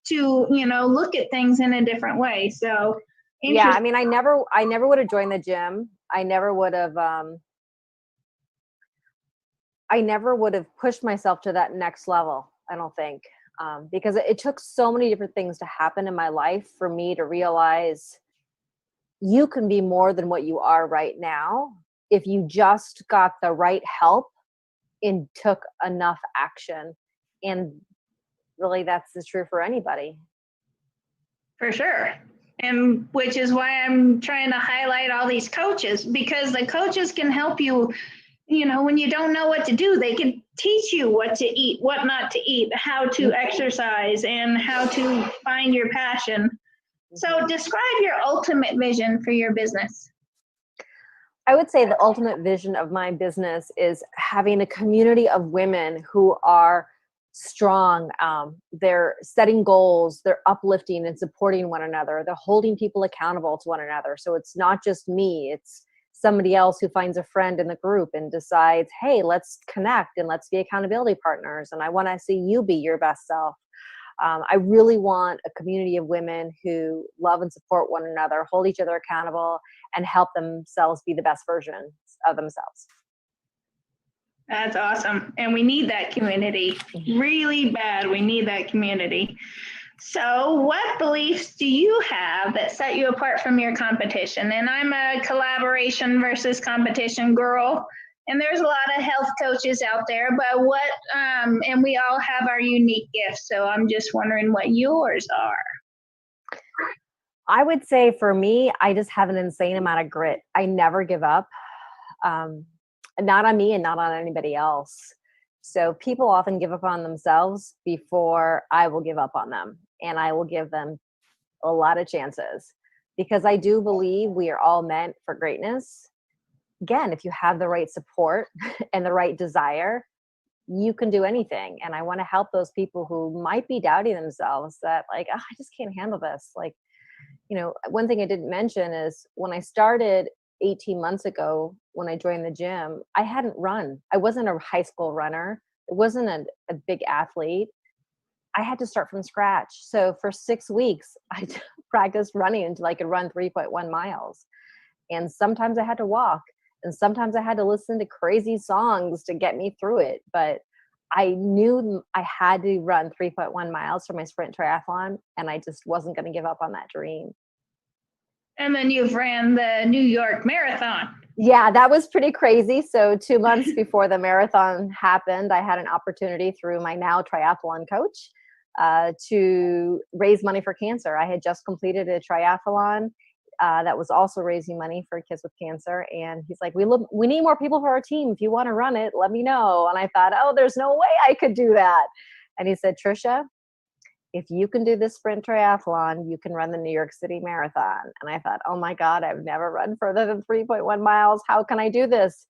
to, look at things in a different way. So yeah, I mean, I never would have joined the gym. I never would have pushed myself to that next level, I don't think. Because it took so many different things to happen in my life for me to realize you can be more than what you are right now if you just got the right help and took enough action. And really, that's true for anybody. For sure. And which is why I'm trying to highlight all these coaches, because the coaches can help you. When you don't know what to do, they can teach you what to eat, what not to eat, how to exercise, and how to find your passion. So describe your ultimate vision for your business. I would say the ultimate vision of my business is having a community of women who are strong. They're setting goals, they're uplifting and supporting one another. They're holding people accountable to one another. So it's not just me, it's somebody else who finds a friend in the group and decides, hey, let's connect and let's be accountability partners. And I want to see you be your best self. I really want a community of women who love and support one another, hold each other accountable, and help themselves be the best versions of themselves. That's awesome. And we need that community really bad. We need that community. So what beliefs do you have that set you apart from your competition? And I'm a collaboration versus competition girl. And there's a lot of health coaches out there, but and we all have our unique gifts. So I'm just wondering what yours are. I would say for me, I just have an insane amount of grit. I never give up. Not on me and not on anybody else. So people often give up on themselves before I will give up on them. And I will give them a lot of chances because I do believe we are all meant for greatness. Again, if you have the right support and the right desire, you can do anything. And I want to help those people who might be doubting themselves that I just can't handle this. One thing I didn't mention is when I started 18 months ago, when I joined the gym, I hadn't run. I wasn't a high school runner. It wasn't a big athlete. I had to start from scratch. So for 6 weeks, I practiced running until I could run 3.1 miles. And sometimes I had to walk. And sometimes I had to listen to crazy songs to get me through it. But I knew I had to run 3.1 miles for my sprint triathlon. And I just wasn't going to give up on that dream. And then you've ran the New York Marathon. Yeah, that was pretty crazy. So 2 months before the marathon happened, I had an opportunity through my now triathlon coach to raise money for cancer. I had just completed a triathlon that was also raising money for kids with cancer. And he's like, we need more people for our team. If you want to run it, let me know. And I thought, there's no way I could do that. And he said, Tricia, if you can do this sprint triathlon, you can run the New York City Marathon. And I thought, oh my God, I've never run further than 3.1 miles. How can I do this?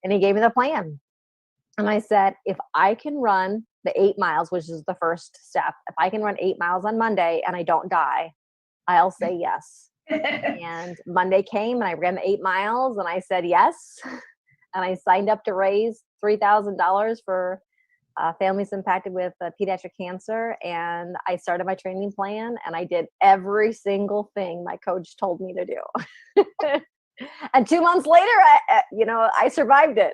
And he gave me the plan. And I said, if I can run the 8 miles, which is the first step, if I can run 8 miles on Monday and I don't die, I'll say yes. And Monday came and I ran the 8 miles and I said yes. And I signed up to raise $3,000 for families impacted with pediatric cancer. And I started my training plan and I did every single thing my coach told me to do. And 2 months later, I survived it.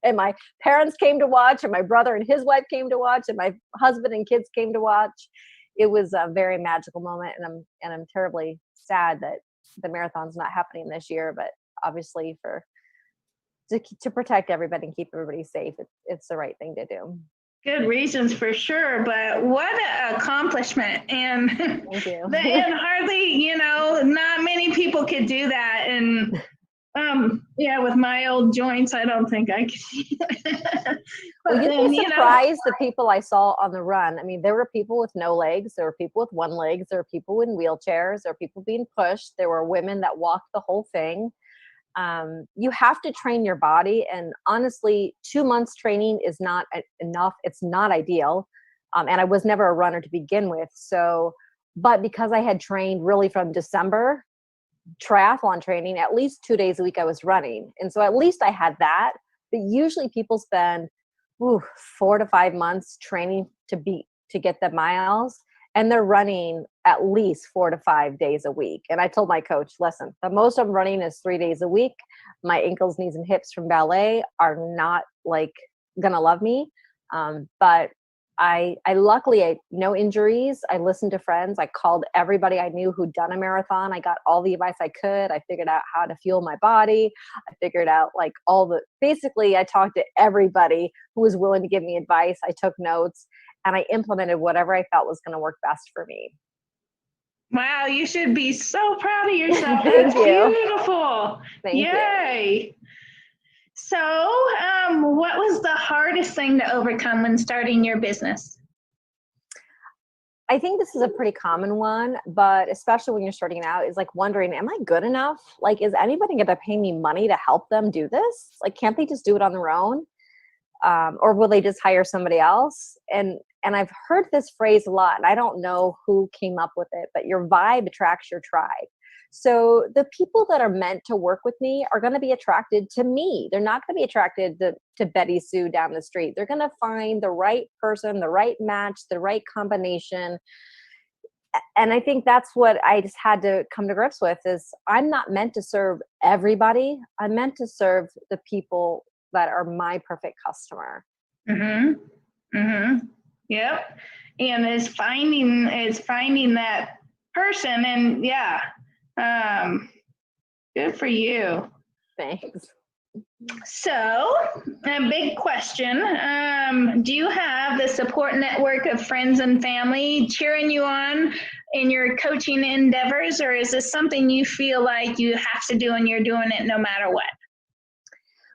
And my parents came to watch, and my brother and his wife came to watch, and my husband and kids came to watch. It was a very magical moment. And I'm terribly sad that the marathon's not happening this year, but obviously to protect everybody and keep everybody safe, it's the right thing to do. Good reasons for sure, but what an accomplishment. And Thank you. And hardly, not many people could do that. And with my old joints, I don't think I could. Well, But you'd then, be surprised the people I saw on the run. I mean, there were people with no legs. There were people with one leg. There were people in wheelchairs. There were people being pushed. There were women that walked the whole thing. You have to train your body. And honestly, 2 months training is not enough. It's not ideal. And I was never a runner to begin with. So, but because I had trained really from December, triathlon training, at least 2 days a week I was running. And so at least I had that. But usually people spend 4 to 5 months training to get the miles, and they're running at least 4 to 5 days a week. And I told my coach, listen, the most I'm running is 3 days a week. My ankles, knees, and hips from ballet are not like gonna love me. But I luckily, no injuries. I listened to friends. I called everybody I knew who'd done a marathon. I got all the advice I could. I figured out how to fuel my body. I figured out like basically I talked to everybody who was willing to give me advice. I took notes and I implemented whatever I felt was going to work best for me. Wow, you should be so proud of yourself. Thank That's you. beautiful. Thank you. Yay. So, what was the hardest thing to overcome when starting your business? I think this is a pretty common one, but especially when you're starting out, is like wondering, am I good enough? Like, is anybody going to pay me money to help them do this? Like, can't they just do it on their own? Or will they just hire somebody else? And I've heard this phrase a lot, and I don't know who came up with it, but your vibe attracts your tribe. So the people that are meant to work with me are going to be attracted to me. They're not going to be attracted to Betty Sue down the street. They're going to find the right person, the right match, the right combination. And I think that's what I just had to come to grips with is I'm not meant to serve everybody. I'm meant to serve the people that are my perfect customer. Mm-hmm. Mm-hmm. Yep. And it's finding that person, and yeah. Good for you. Thanks. So, a big question. Do you have the support network of friends and family cheering you on in your coaching endeavors, or is this something you feel like you have to do and you're doing it no matter what?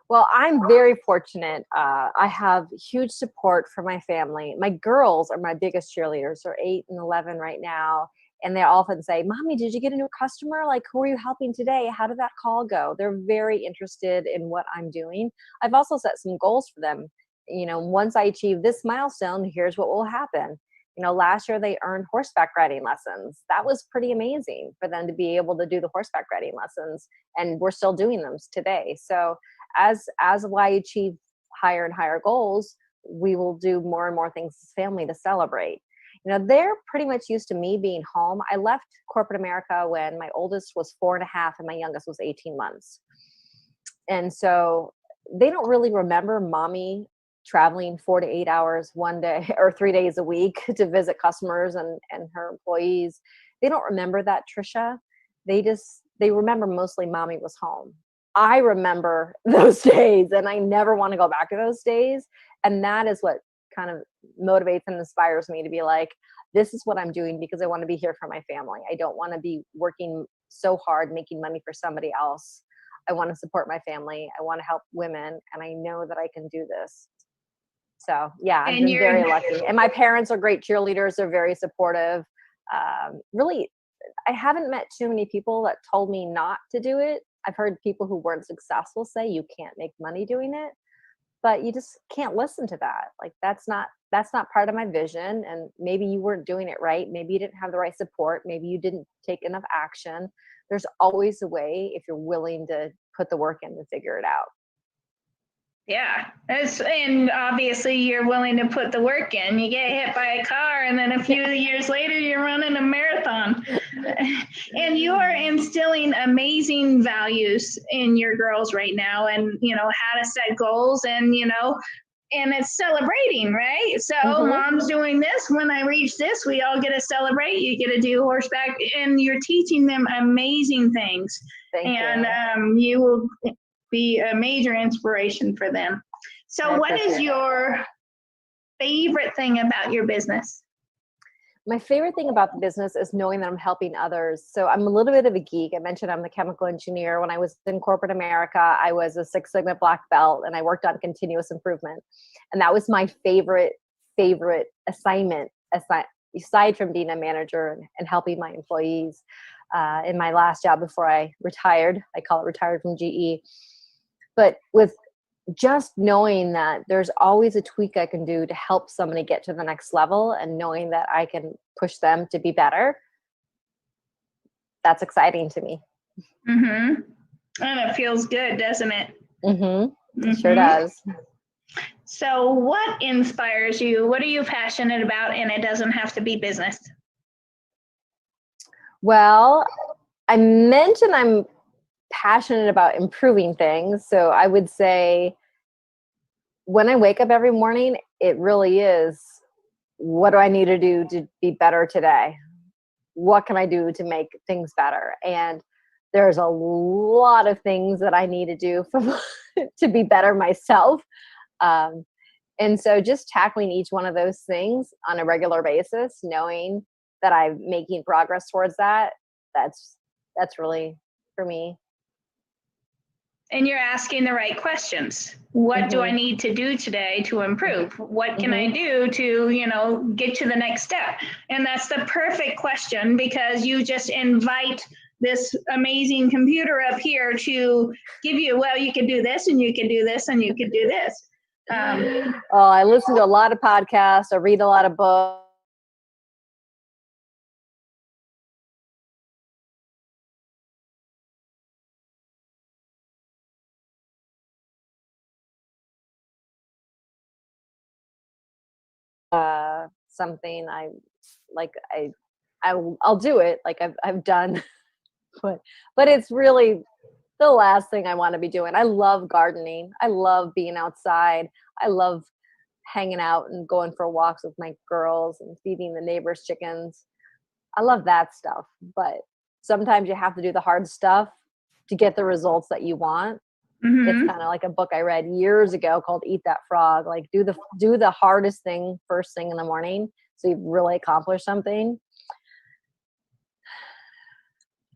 Well, I'm very fortunate. I have huge support from my family. My girls are my biggest cheerleaders. They're 8 and 11 right now. And they often say, Mommy, did you get a new customer? Like, who are you helping today? How did that call go? They're very interested in what I'm doing. I've also set some goals for them. You know, once I achieve this milestone, here's what will happen. You know, last year they earned horseback riding lessons. That was pretty amazing for them to be able to do the horseback riding lessons. And we're still doing them today. So as I achieve higher and higher goals, we will do more and more things as a family to celebrate. You know, they're pretty much used to me being home. I left corporate America when my oldest was 4.5 and my youngest was 18 months. And so they don't really remember mommy traveling 4 to 8 hours one day or 3 days a week to visit customers and her employees. They don't remember that, Tricia. They remember mostly mommy was home. I remember those days and I never want to go back to those days. And that is what kind of motivates and inspires me to be like, this is what I'm doing because I want to be here for my family. I don't want to be working so hard, making money for somebody else. I want to support my family. I want to help women. And I know that I can do this. So yeah, I've been very lucky. And my parents are great cheerleaders. They're very supportive. Really, I haven't met too many people that told me not to do it. I've heard people who weren't successful say you can't make money doing it. But you just can't listen to that. Like that's not part of my vision. And maybe you weren't doing it right. Maybe you didn't have the right support. Maybe you didn't take enough action. There's always a way if you're willing to put the work in to figure it out. Yeah, and obviously you're willing to put the work in. You get hit by a car and then a few years later you're running a marathon. And you are instilling amazing values in your girls right now, and you know how to set goals, and you know, and it's celebrating, right? So mom's doing this. When I reach this, we all get to celebrate. You get to do horseback, and you're teaching them amazing things. And you will be a major inspiration for them. So what is your favorite thing about your business? My favorite thing about the business is knowing that I'm helping others. So I'm a little bit of a geek. I mentioned I'm the chemical engineer. When I was in corporate America, I was a Six Sigma black belt, and I worked on continuous improvement. And that was my favorite assignment, aside from being a manager and helping my employees in my last job before I retired. I call it retired from GE. But with just knowing that there's always a tweak I can do to help somebody get to the next level, and knowing that I can push them to be better, that's exciting to me. Mm-hmm. And it feels good, doesn't it? Mm-hmm. It sure does. So what inspires you? What are you passionate about? And it doesn't have to be business. Well, I mentioned I'm passionate about improving things. So I would say when I wake up every morning, it really is, what do I need to do to be better today? What can I do to make things better? And there's a lot of things that I need to do to be better myself. And so just tackling each one of those things on a regular basis, knowing that I'm making progress towards that, that's really, for me. And you're asking the right questions. What do I need to do today to improve? What can I do to, get to the next step? And that's the perfect question, because you just invite this amazing computer up here to give you, well, you can do this, and you can do this, and you can do this. I listen to a lot of podcasts. I read a lot of books. Something I'll do it, like I've done, but it's really the last thing I want to be doing. I love gardening. I love being outside. I love hanging out and going for walks with my girls and feeding the neighbors' chickens. I love that stuff, but sometimes you have to do the hard stuff to get the results that you want. It's kind of like a book I read years ago called Eat That Frog. Like do the hardest thing first thing in the morning, so you've really accomplished something.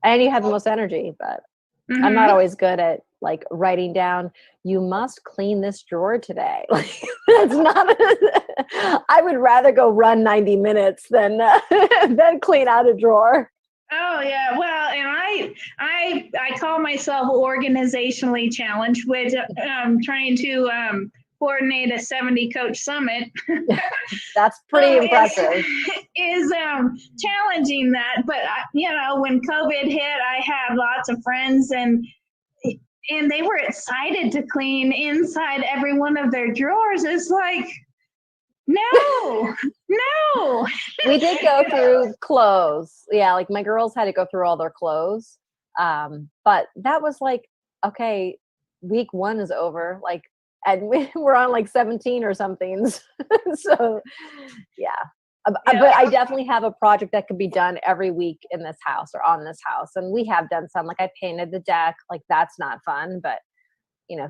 And you have the most energy, but I'm not always good at like writing down, you must clean this drawer today. Like that's not, I would rather go run 90 minutes than clean out a drawer. Oh yeah, well, and I call myself organizationally challenged with trying to coordinate a 70 coach summit. That's pretty impressive. Is challenging that, but when COVID hit, I had lots of friends and they were excited to clean inside every one of their drawers. It's like, no. We did go through clothes. Yeah, like my girls had to go through all their clothes. But that was like, okay, week 1 is over. Like, and we're on like 17 or something. So, yeah. But I definitely have a project that could be done every week in this house or on this house. And we have done some, like I painted the deck. Like that's not fun, but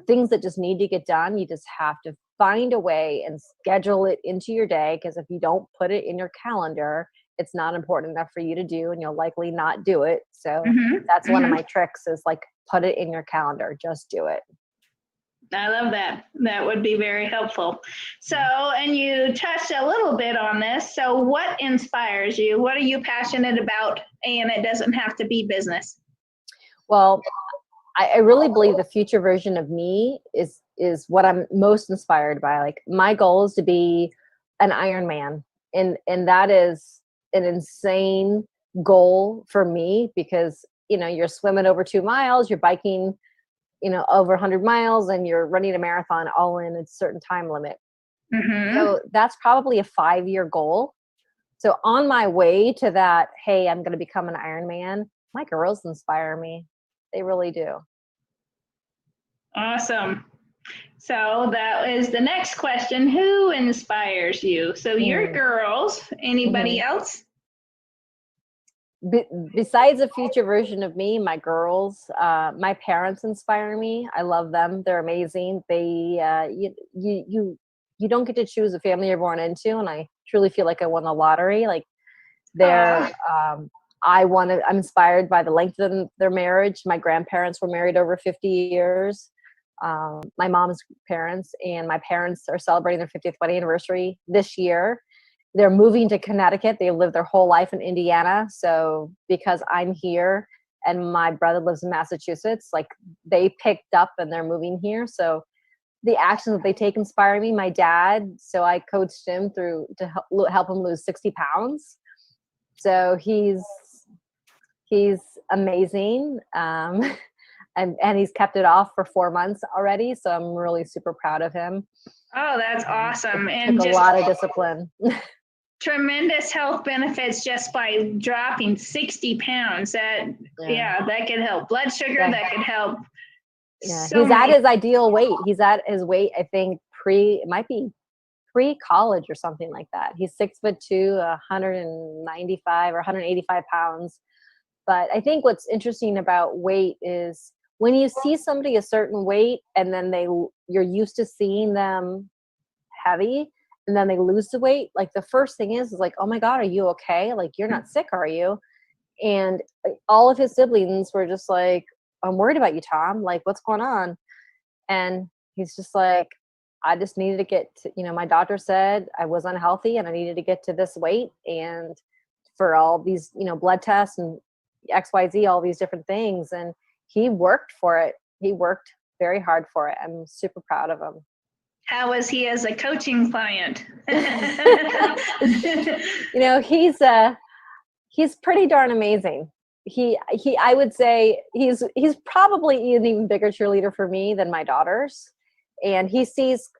things that just need to get done, you just have to find a way and schedule it into your day. Because if you don't put it in your calendar, it's not important enough for you to do, and you'll likely not do it. So that's one of my tricks, is like, put it in your calendar, just do it. I love that. That would be very helpful. So, and you touched a little bit on this. So what inspires you? What are you passionate about? And it doesn't have to be business. Well, I really believe the future version of me is what I'm most inspired by. Like my goal is to be an Ironman, and that is an insane goal for me, because you're swimming over 2 miles, you're biking over 100 miles, and you're running a marathon all in a certain time limit. So that's probably a 5-year goal. So on my way to that, hey, I'm going to become an Ironman, my girls inspire me. They really do. Awesome. So that is the next question. Who inspires you? So your girls, anybody else? Besides a future version of me, my girls, my parents inspire me. I love them. They're amazing. They, you don't get to choose a family you're born into. And I truly feel like I won the lottery. Like They're, I'm inspired by the length of their marriage. My grandparents were married over 50 years. My mom's parents and my parents are celebrating their 50th wedding anniversary this year. They're moving to Connecticut. They lived their whole life in Indiana. So because I'm here and my brother lives in Massachusetts, like they picked up and they're moving here. So the actions that they take inspire me. My dad, so I coached him to help him lose 60 pounds. So he's amazing. And he's kept it off for 4 months already. So I'm really super proud of him. Oh, that's awesome. And took a lot of discipline. Tremendous health benefits just by dropping 60 pounds. That could help blood sugar. That could help. Yeah, he's at his ideal weight. He's at his weight, I think, pre-college or something like that. He's 6'2", 195 or 185 pounds. But I think what's interesting about weight is when you see somebody a certain weight and then you're used to seeing them heavy and then they lose the weight, like the first thing is like, oh my God, are you okay? Like, you're not sick, are you? And all of his siblings were just like, I'm worried about you, Tom. Like, what's going on? And he's just like, I just needed to get to, my doctor said I was unhealthy and I needed to get to this weight. And for all these, blood tests and XYZ, all these different things. And he worked for it. He worked very hard for it. I'm super proud of him. How was he as a coaching client? He's pretty darn amazing. I would say he's probably an even bigger cheerleader for me than my daughters. And he sees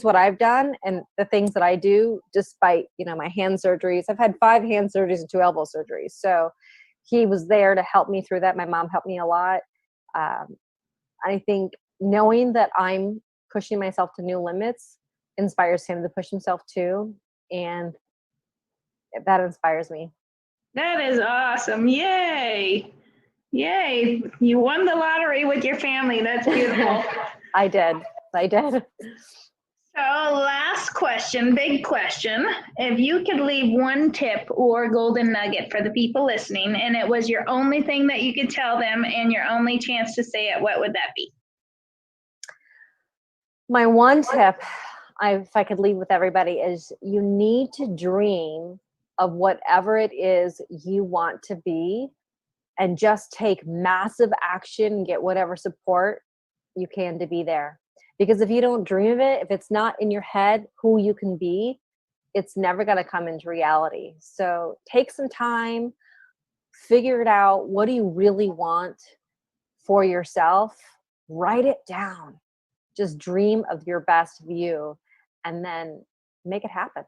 what I've done and the things that I do despite, my hand surgeries. I've had 5 hand surgeries and 2 elbow surgeries. So he was there to help me through that. My mom helped me a lot. I think knowing that I'm pushing myself to new limits inspires him to push himself too. And that inspires me. That is awesome. Yay. Yay. You won the lottery with your family. That's beautiful. I did. So last question, big question. If you could leave one tip or golden nugget for the people listening, and it was your only thing that you could tell them and your only chance to say it, what would that be? My one tip, if I could leave with everybody, is you need to dream of whatever it is you want to be and just take massive action and get whatever support you can to be there. Because if you don't dream of it, if it's not in your head who you can be, it's never going to come into reality. So take some time, figure it out. What do you really want for yourself? Write it down. Just dream of your best view and then make it happen.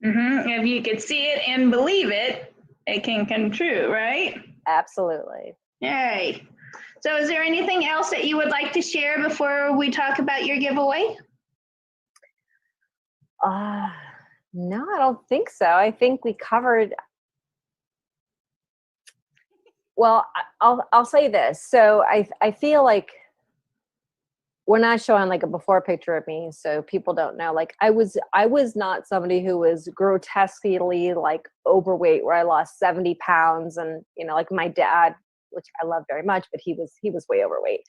Mm-hmm. If you could see it and believe it, it can come true, right? Absolutely. Yay. So is there anything else that you would like to share before we talk about your giveaway? No, I don't think so. I think we covered. Well, I'll say this. So I feel like we're not showing like a before picture of me, so people don't know. Like I was not somebody who was grotesquely like overweight, where I lost 70 pounds, and like my dad, which I love very much, but he was way overweight.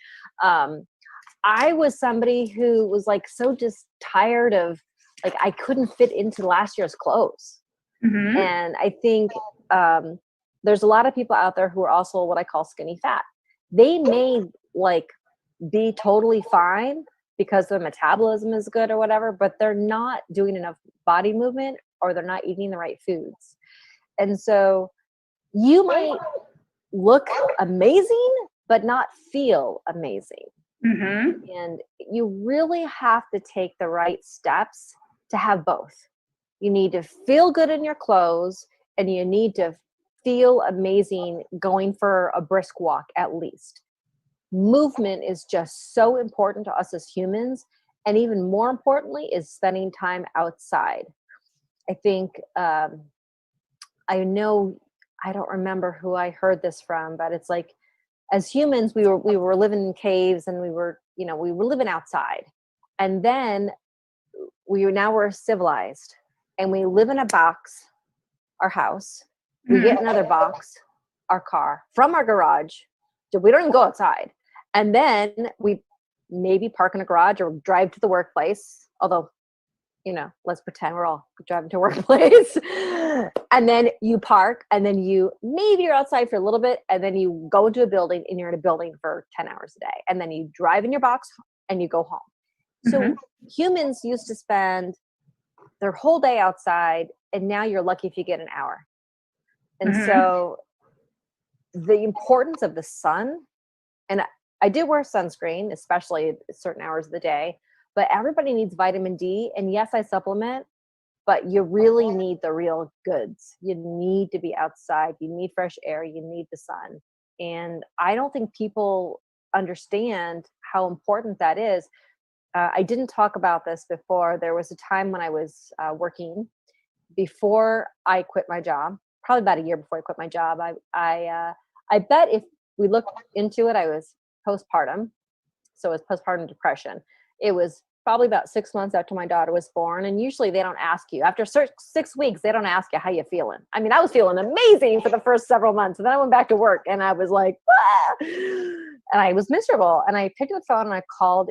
I was somebody who was like so just tired of, like, I couldn't fit into last year's clothes. Mm-hmm. And I think there's a lot of people out there who are also what I call skinny fat. They may like be totally fine because their metabolism is good or whatever, but they're not doing enough body movement or they're not eating the right foods. And so you might look amazing, but not feel amazing. Mm-hmm. And you really have to take the right steps to have both. You need to feel good in your clothes and you need to feel amazing going for a brisk walk at least. Movement is just so important to us as humans. And even more importantly is spending time outside. I think, I don't remember who I heard this from, but it's like, as humans, we were living in caves and we were living outside. And then we're civilized and we live in a box our house. We get another box, our car, from our garage. We don't even go outside. And then we maybe park in a garage or drive to the workplace. Although, you know, let's pretend we're all driving to workplace. And then you park, and then maybe you're outside for a little bit, and then you go into a building, and you're in a building for 10 hours a day. And then you drive in your box and you go home. So humans used to spend their whole day outside, and now you're lucky if you get an hour. And so the importance of the sun, and I do wear sunscreen, especially at certain hours of the day, but everybody needs vitamin D. And yes, I supplement, but you really need the real goods. You need to be outside. You need fresh air. You need the sun. And I don't think people understand how important that is. I didn't talk about this before. There was a time when I was working before I quit my job, probably about a year before I quit my job. I bet if we look into it, I was postpartum. So it was postpartum depression. It was probably about 6 months after my daughter was born. And usually they don't ask you. After 6 weeks, they don't ask you how you feeling. I mean, I was feeling amazing for the first several months. And then I went back to work and I was like, ah! And I was miserable. And I picked up the phone and I called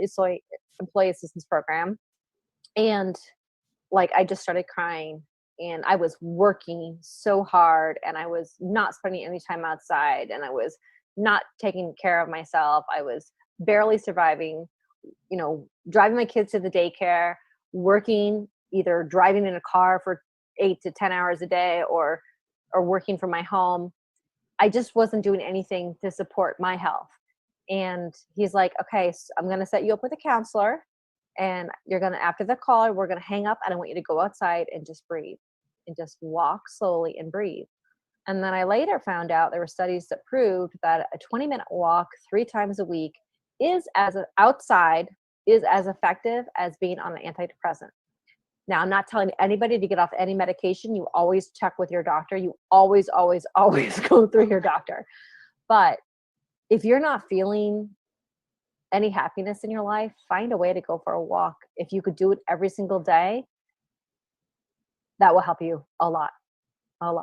Employee Assistance Program. And like, I just started crying. And I was working so hard, and I was not spending any time outside, and I was not taking care of myself. I was barely surviving, you know, driving my kids to the daycare, working, either driving in a car for 8 to 10 hours a day or working from my home. I just wasn't doing anything to support my health. And he's like, okay, so I'm going to set you up with a counselor, and you're going to, after the call, we're going to hang up, and I want you to go outside and just breathe. And just walk slowly and breathe. And then I later found out there were studies that proved that a 20-minute walk 3 times a week outside is as effective as being on an antidepressant. Now, I'm not telling anybody to get off any medication. You always check with your doctor. You always, always, always go through your doctor. But if you're not feeling any happiness in your life, find a way to go for a walk. If you could do it every single day, that will help you a lot. Help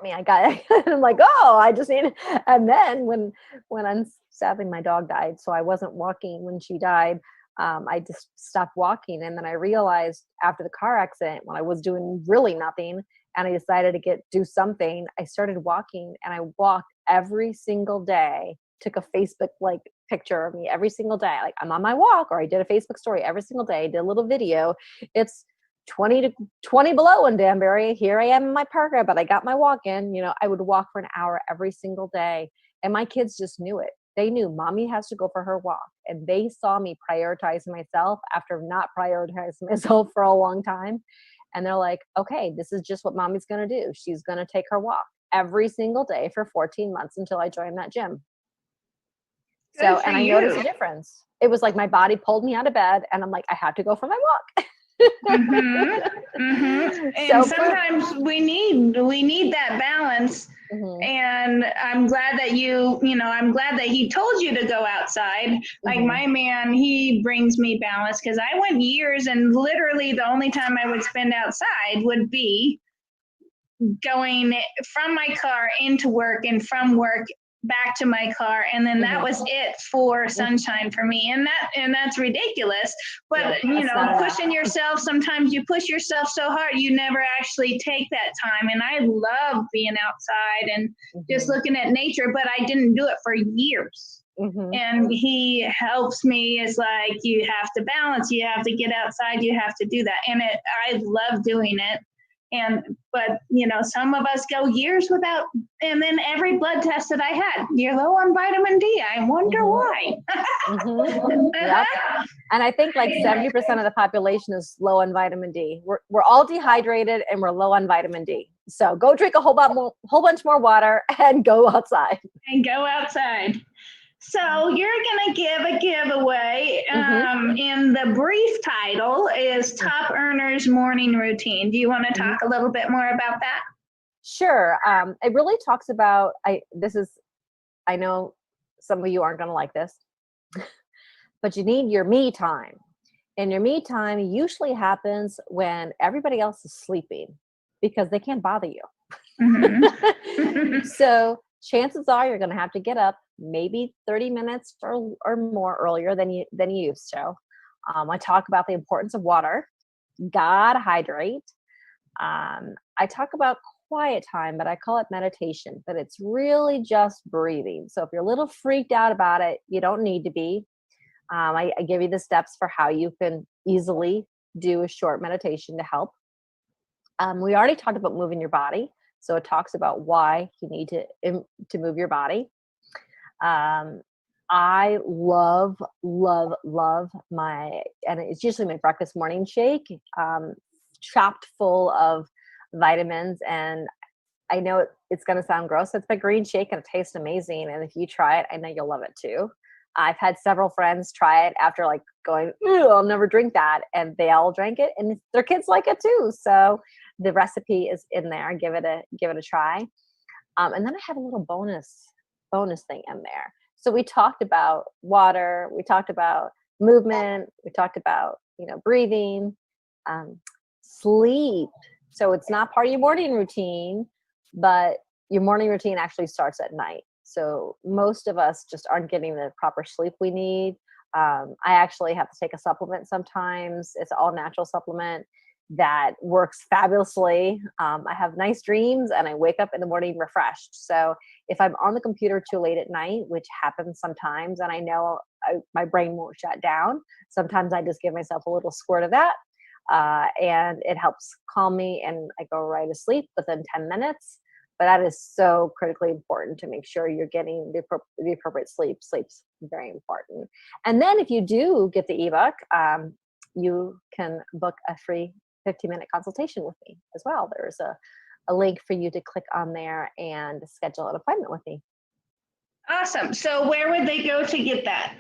me. I got it. I'm like, oh, I just need it. And then when sadly my dog died, so I wasn't walking when she died. I just stopped walking. And then I realized after the car accident, when I was doing really nothing and I decided to do something, I started walking, and I walked every single day, took a Facebook picture of me every single day. Like, I'm on my walk, or I did a Facebook story every single day, did a little video. It's 20 below in Danbury. Here I am in my parka, but I got my walk in. You know, I would walk for an hour every single day. And my kids just knew it. They knew mommy has to go for her walk. And they saw me prioritize myself after not prioritizing myself for a long time. And they're like, okay, this is just what mommy's going to do. She's going to take her walk every single day for 14 months until I joined that gym. So, and I noticed a difference. It was like my body pulled me out of bed, and I'm like, I have to go for my walk. And sometimes we need that balance. And I'm glad that I'm glad that he told you to go outside. Like my man, he brings me balance, because I went years and literally the only time I would spend outside would be going from my car into work and from work back to my car, and then that was it for sunshine for me. And that's ridiculous, but pushing yourself, sometimes you push yourself so hard you never actually take that time. And I love being outside and just looking at nature, but I didn't do it for years. And he helps me. Is like, you have to balance, you have to get outside, you have to do that. And I love doing it. But some of us go years without, and then every blood test that I had, you're low on vitamin D. I wonder why. Yep. And I think like 70% of the population is low on vitamin D. We're all dehydrated and we're low on vitamin D. So go drink a whole bunch more water and go outside. So you're going to give a giveaway, and the brief title is Top Earners Morning Routine. Do you want to talk a little bit more about that? Sure. It really talks about, I know some of you aren't going to like this, but you need your me time. And your me time usually happens when everybody else is sleeping. because they can't bother you. Mhm. So chances are you're going to have to get up maybe 30 minutes or more earlier than you used to. I talk about the importance of water. Gotta hydrate. I talk about quiet time, but I call it meditation, but it's really just breathing. So if you're a little freaked out about it, you don't need to be. I give you the steps for how you can easily do a short meditation to help. We already talked about moving your body. So it talks about why you need to move your body. I love and it's usually my breakfast morning shake, chopped full of vitamins. And I know it's going to sound gross. It's my green shake and it tastes amazing. And if you try it, I know you'll love it too. I've had several friends try it after like going, "Ooh, I'll never drink that." And they all drank it and their kids like it too. So the recipe is in there. Give it a try. And then I have a little bonus thing in there. So we talked about water, we talked about movement, we talked about, breathing, sleep. So it's not part of your morning routine, but your morning routine actually starts at night. So most of us just aren't getting the proper sleep we need. I actually have to take a supplement sometimes. It's an all natural supplement that works fabulously. I have nice dreams and I wake up in the morning refreshed. So if I'm on the computer too late at night, which happens sometimes, and I know my brain won't shut down, sometimes I just give myself a little squirt of that. And it helps calm me and I go right to sleep within 10 minutes. But that is so critically important to make sure you're getting the appropriate sleep. Sleep's very important. And then if you do get the ebook, you can book a free 15-minute consultation with me as well. There's a link for you to click on there and schedule an appointment with me. Awesome. So where would they go to get that?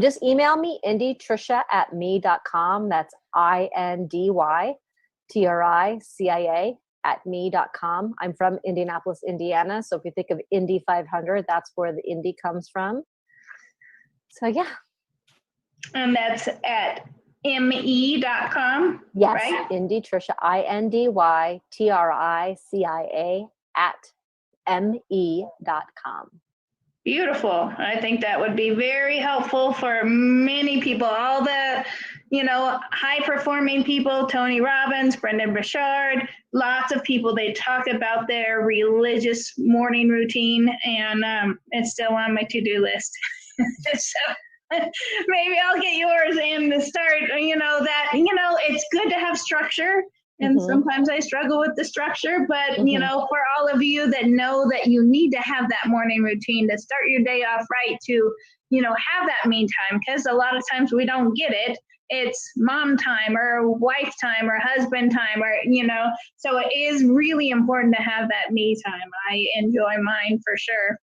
Just email me, indytricia@me.com. That's INDYTRICIA@me.com. I'm from Indianapolis, Indiana. So if you think of Indy 500, that's where the Indy comes from. So yeah. And that's at me.com. Yes, right? Indy Tricia, INDYTRICIA@me.com. Beautiful. I think that would be very helpful for many people. All the, high performing people, Tony Robbins, Brendan Burchard, lots of people, they talk about their religious morning routine, and it's still on my to-do list. So maybe I'll get yours and start, it's good to have structure. And sometimes I struggle with the structure, but, for all of you that know that you need to have that morning routine to start your day off right, to, have that me time, because a lot of times we don't get it. It's mom time or wife time or husband time or, so it is really important to have that me time. I enjoy mine for sure.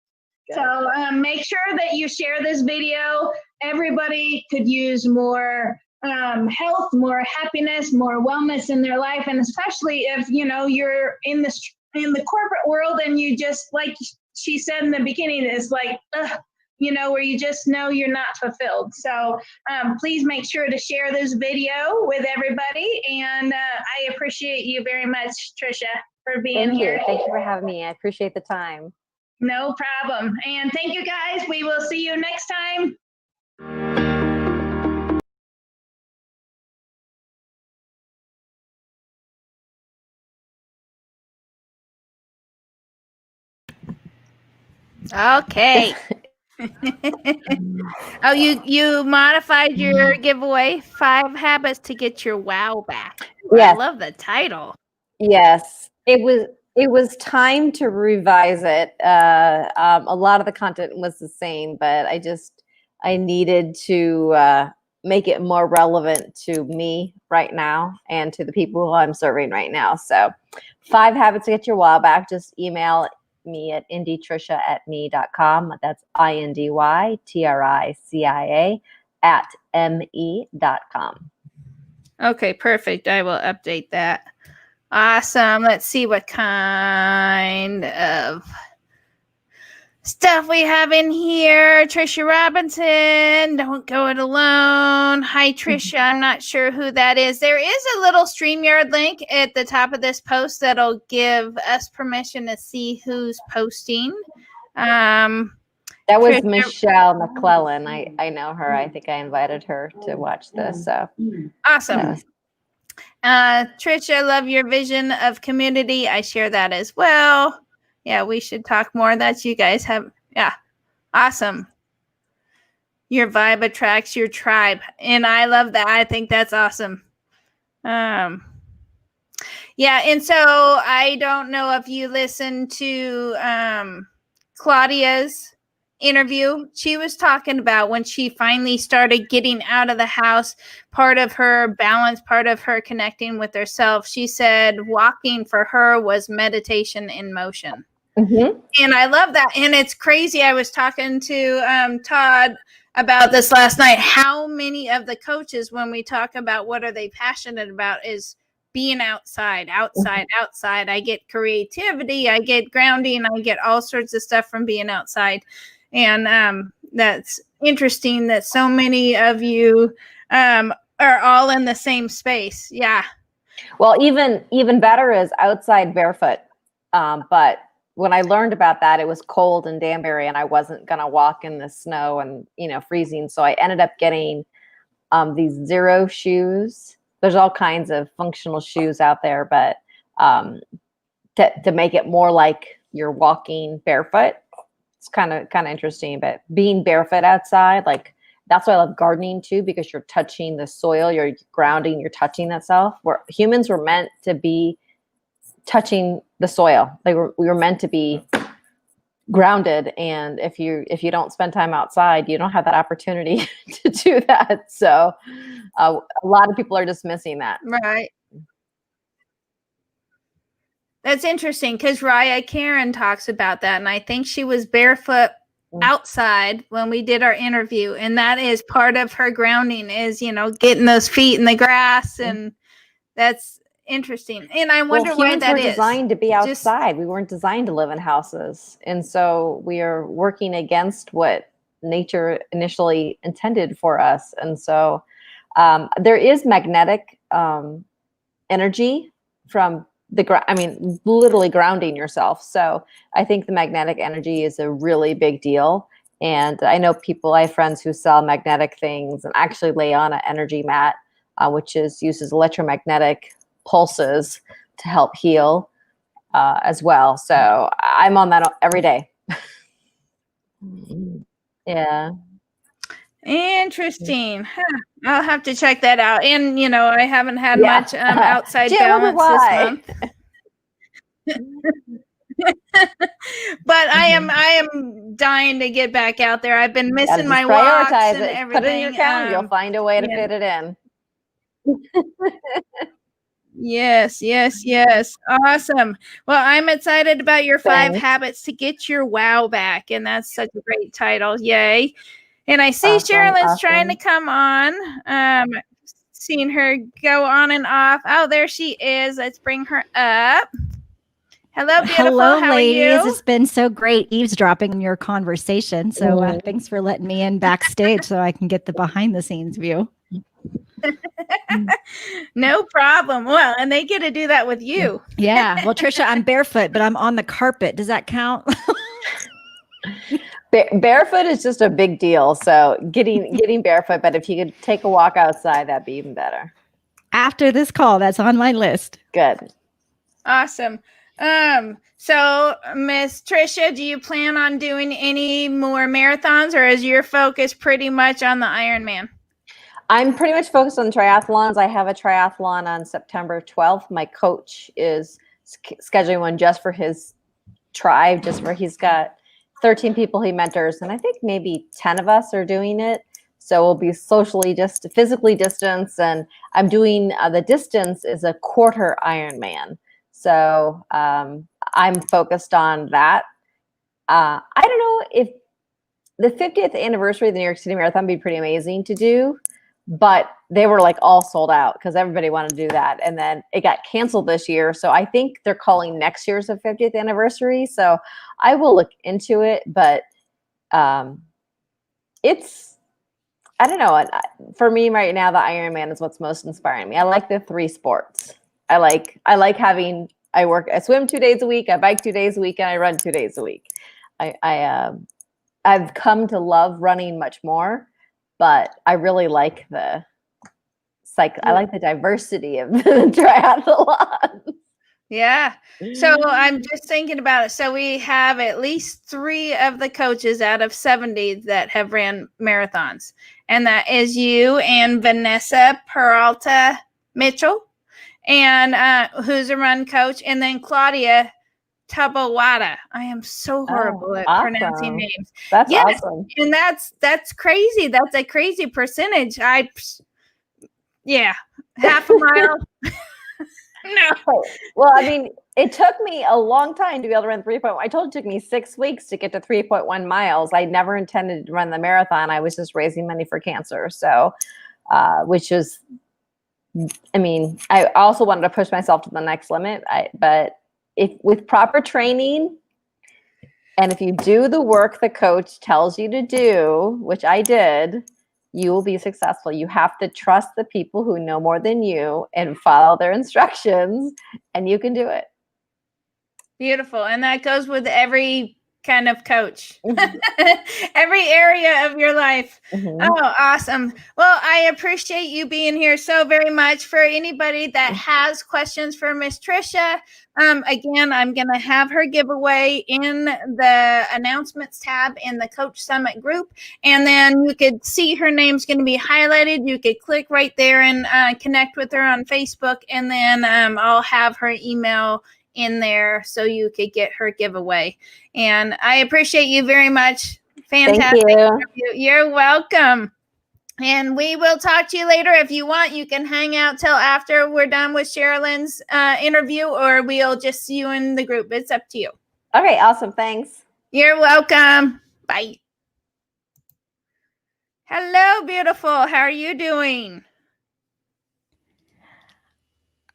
Good. So make sure that you share this video. Everybody could use more health, more happiness, more wellness in their life, and especially if you're in the corporate world and you just, like she said in the beginning, is like where you just know you're not fulfilled. So please make sure to share this video with everybody, and I appreciate you very much, Tricia, for being here. Thank you for having me. I appreciate the time. No problem. And thank you guys. We will see you next time. Okay. Oh, you modified your giveaway, 5 habits to get your wow back. Yes. I love the title. Yes, it was time to revise it. A lot of the content was the same, but I needed to make it more relevant to me right now and to the people who I'm serving right now. So 5 habits to get your wow back. Just email me at indytricia@me.com. That's INDYTRICIA@me.com. Okay, perfect. I will update that. Awesome. Let's see what kind of stuff we have in here. Tricia Robinson, don't go it alone. Hi, Tricia. I'm not sure who that is. There is a little StreamYard link at the top of this post that'll give us permission to see who's posting. That was Tricia- Michelle McClellan. I know her. I think I invited her to watch this. So Awesome. Tricia, I love your vision of community. I share that as well. Yeah, we should talk more. That you guys have. Yeah, awesome. Your vibe attracts your tribe, and I love that. I think that's awesome. Yeah, and so I don't know if you listened to Claudia's interview. She was talking about when she finally started getting out of the house, part of her balance, part of her connecting with herself. She said walking for her was meditation in motion. Mm-hmm. And I love that. And it's crazy. I was talking to Todd about this last night. How many of the coaches, when we talk about what are they passionate about, is being outside. I get creativity, I get grounding, I get all sorts of stuff from being outside. And that's interesting that so many of you are all in the same space. Yeah. Well, even better is outside barefoot. But when I learned about that, it was cold in Danbury and I wasn't going to walk in the snow and, freezing. So I ended up getting these Zero shoes. There's all kinds of functional shoes out there, but to make it more like you're walking barefoot, it's kind of interesting. But being barefoot outside, like that's why I love gardening too, because you're touching the soil, you're grounding, you're touching that self. Where humans were meant to be touching the soil. Like we were meant to be grounded, and if you don't spend time outside, you don't have that opportunity to do that. So a lot of people are just missing that. Right. That's interesting because Raya Karen talks about that, and I think she was barefoot outside when we did our interview, and that is part of her grounding is getting those feet in the grass, and that's interesting. And I wonder why that is. Humans were designed to be outside. We weren't designed to live in houses, and so we are working against what nature initially intended for us. And so there is magnetic energy from literally grounding yourself. So I think the magnetic energy is a really big deal. And I know I have friends who sell magnetic things and actually lay on an energy mat, which uses electromagnetic pulses to help heal as well. So I'm on that every day. Yeah. Interesting. I'll have to check that out. And I haven't had much outside balance this month. But I am dying to get back out there. I've been missing my walks and everything. Put it in your calendar. You'll find a way to fit it in. Yes. Awesome. Well, I'm excited about your 5 habits to get your wow back. And that's such a great title. Yay. And I see Cherlyn's trying to come on. Seeing her go on and off. Oh, there she is. Let's bring her up. Hello, beautiful. Hello, How ladies. are you? It's been so great eavesdropping in your conversation. So thanks for letting me in backstage so I can get the behind the scenes view. No problem. Well, and they get to do that with you. Yeah. Well, Tricia, I'm barefoot, but I'm on the carpet. Does that count? Barefoot is just a big deal. So getting barefoot, but if you could take a walk outside, that'd be even better. After this call, that's on my list. Good. Awesome. So Miss Tricia, do you plan on doing any more marathons, or is your focus pretty much on the Ironman? I'm pretty much focused on triathlons. I have a triathlon on September 12th. My coach is scheduling one just for his tribe, he's got 13 people he mentors, and I think maybe 10 of us are doing it. So we'll be physically distanced, and I'm doing the distance is a quarter Ironman. So I'm focused on that. I don't know if the 50th anniversary of the New York City Marathon would be pretty amazing to do, but they were like all sold out because everybody wanted to do that. And then it got canceled this year. So I think they're calling next year's a 50th anniversary. So I will look into it, but it's, I don't know. For me right now, the Ironman is what's most inspiring me. I like the 3 sports. I like having, I swim 2 days a week, I bike 2 days a week, and I run 2 days a week. I've come to love running much more, but I really like the I like the diversity of the triathlon. Yeah. So I'm just thinking about it. So we have at least 3 of the coaches out of 70 that have ran marathons. And that is you and Vanessa Peralta Mitchell, and who's a run coach, and then Claudia Tabawada. I am so horrible at pronouncing names. That's awesome. And that's crazy. That's a crazy percentage. Half a mile. No. Well, I mean, it took me a long time to be able to run 3.1. I told you it took me 6 weeks to get to 3.1 miles. I never intended to run the marathon. I was just raising money for cancer. So, which is, I mean, I also wanted to push myself to the next limit. But if with proper training, and if you do the work the coach tells you to do, which I did, you will be successful. You have to trust the people who know more than you and follow their instructions, and you can do it. Beautiful. And that goes with every kind of coach, every area of your life. Oh, awesome. Well, I appreciate you being here so very much. For anybody that has questions for Miss Tricia, again, I'm going to have her giveaway in the announcements tab in the Coach Summit group. And then you could see her name's going to be highlighted. You could click right there and connect with her on Facebook. And then I'll have her email in there so you could get her giveaway. And I appreciate you very much. Fantastic. Thank you. You're welcome. And we will talk to you later. If you want, you can hang out till after we're done with Cherlyn's interview, or we'll just see you in the group. It's up to you. Okay, awesome. Thanks. You're welcome. Bye. Hello, beautiful. How are you doing?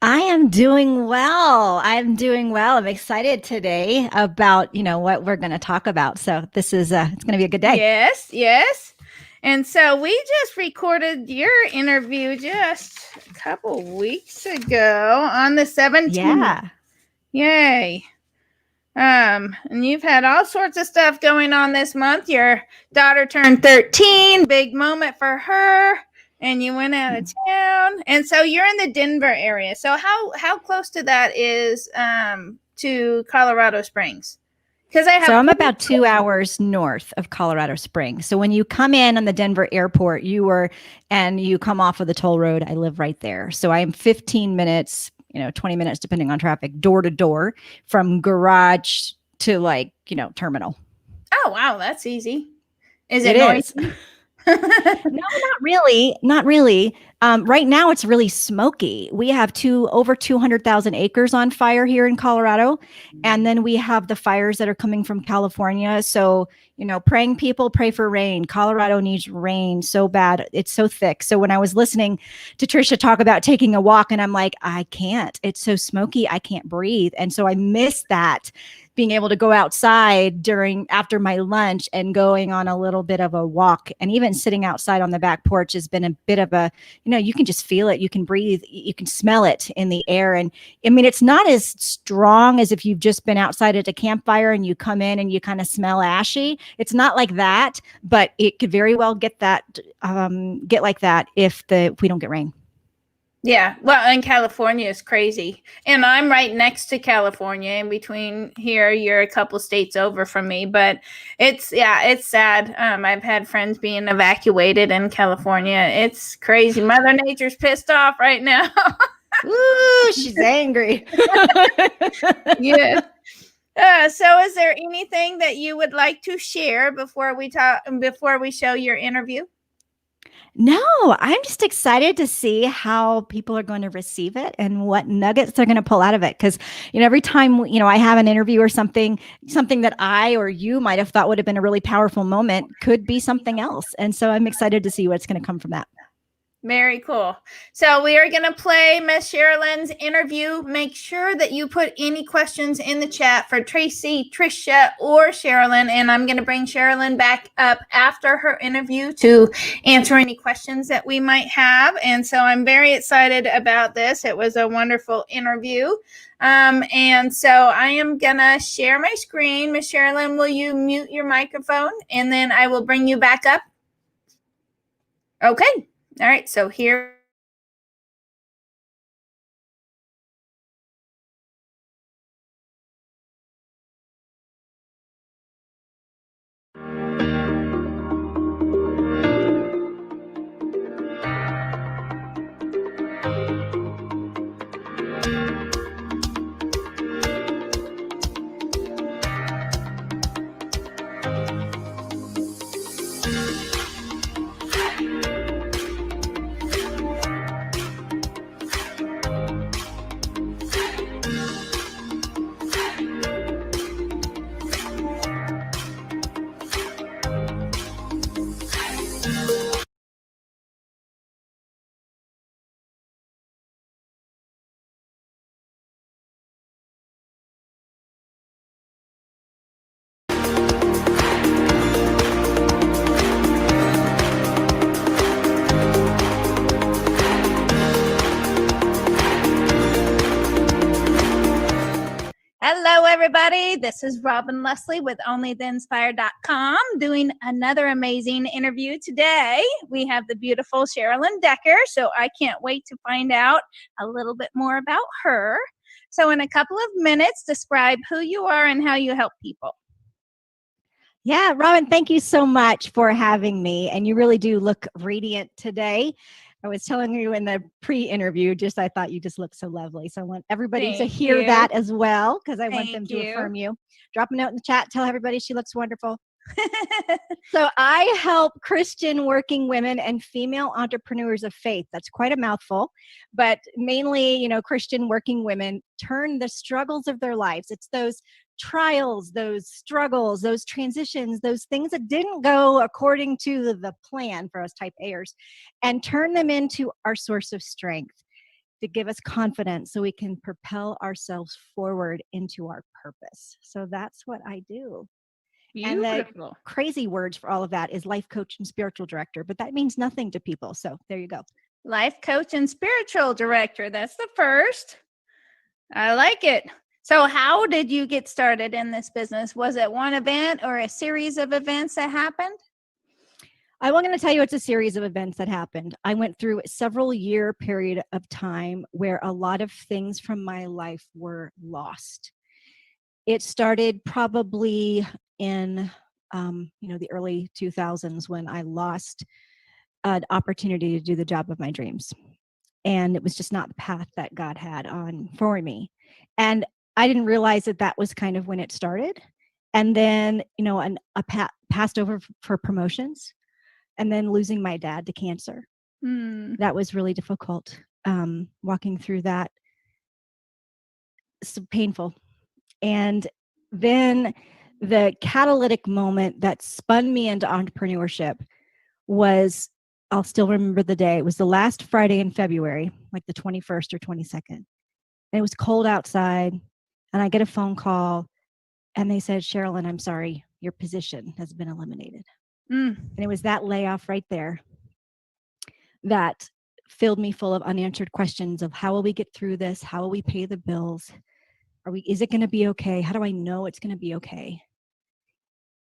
I am doing well. I'm excited today about, what we're going to talk about. So this is, it's going to be a good day. Yes. And so we just recorded your interview just a couple weeks ago on the 17th. Yeah. Yay. And you've had all sorts of stuff going on this month. Your daughter turned 13, big moment for her. And you went out of town. And so you're in the Denver area. So how close to that is to Colorado Springs? Because I'm about 2 hours north of Colorado Springs. So when you come in on the Denver airport, and you come off of the toll road, I live right there. So I am 15 minutes, 20 minutes, depending on traffic, door to door from garage to terminal. Oh, wow. That's easy. Is it noisy? No, not really. Not really. Right now, it's really smoky. We have over 200,000 acres on fire here in Colorado. And then we have the fires that are coming from California. So, praying people, pray for rain. Colorado needs rain so bad. It's so thick. So when I was listening to Tricia talk about taking a walk, and I'm like, I can't. It's so smoky. I can't breathe. And so I miss that, being able to go outside after my lunch and going on a little bit of a walk, and even sitting outside on the back porch has been a bit of a, you can just feel it. You can breathe, you can smell it in the air. And I mean, it's not as strong as if you've just been outside at a campfire and you come in and you kind of smell ashy. It's not like that, but it could very well get like that if we don't get rain. Yeah. Well, and California is crazy. And I'm right next to California. In between here, you're a couple states over from me. But it's sad. I've had friends being evacuated in California. It's crazy. Mother Nature's pissed off right now. Ooh, she's angry. Yeah. So is there anything that you would like to share before we show your interview? No, I'm just excited to see how people are going to receive it and what nuggets they're going to pull out of it. Because, every time, I have an interview or something that I or you might have thought would have been a really powerful moment could be something else. And so I'm excited to see what's going to come from that. Very cool. So we are going to play Miss Cherlyn's interview. Make sure that you put any questions in the chat for Tracy, Tricia, or Cherlyn, and I'm going to bring Cherlyn back up after her interview to answer any questions that we might have. And so I'm very excited about this. It was a wonderful interview. And so I am going to share my screen. Miss Cherlyn, will you mute your microphone? And then I will bring you back up. Okay. All right, so here. Hello, everybody. This is Robin Leslie with OnlyTheInspired.com doing another amazing interview today. We have the beautiful Cherlyn Decker, so I can't wait to find out a little bit more about her. So in a couple of minutes, describe who you are and how you help people. Yeah, Robin, thank you so much for having me. And you really do look radiant today. I was telling you in the pre-interview, I thought you just look so lovely. So I want everybody to Thank hear you. that as well, because I want Thank them to you. affirm you. Drop a note in the chat. Tell everybody she looks wonderful. So I help Christian working women and female entrepreneurs of faith. That's quite a mouthful, but mainly, Christian working women turn the struggles of their lives. It's those trials, those struggles, those transitions, those things that didn't go according to the plan for us type A'ers, and turn them into our source of strength to give us confidence so we can propel ourselves forward into our purpose. So that's what I do. And the Beautiful. crazy words for all of that is life coach and spiritual director, but that means nothing to people. So there you go. Life coach and spiritual director. That's the first. I like it. So how did you get started in this business? Was it one event or a series of events that happened? I'm going to tell you it's a series of events that happened. I went through a several year period of time where a lot of things from my life were lost. It started probably in the early 2000s when I lost an opportunity to do the job of my dreams. And it was just not the path that God had on for me. And I didn't realize that was kind of when it started. And then, passed over for promotions, and then losing my dad to cancer. That was really difficult. Walking through that, it's painful. And then the catalytic moment that spun me into entrepreneurship was, I'll still remember the day. It was the last Friday in February, like the 21st or 22nd. And it was cold outside, and I get a phone call, and they said, Cherlyn, I'm sorry, your position has been eliminated. And it was that layoff right there that filled me full of unanswered questions of how will we get through this? How will we pay the bills? Is it going to be okay? How do I know it's going to be okay?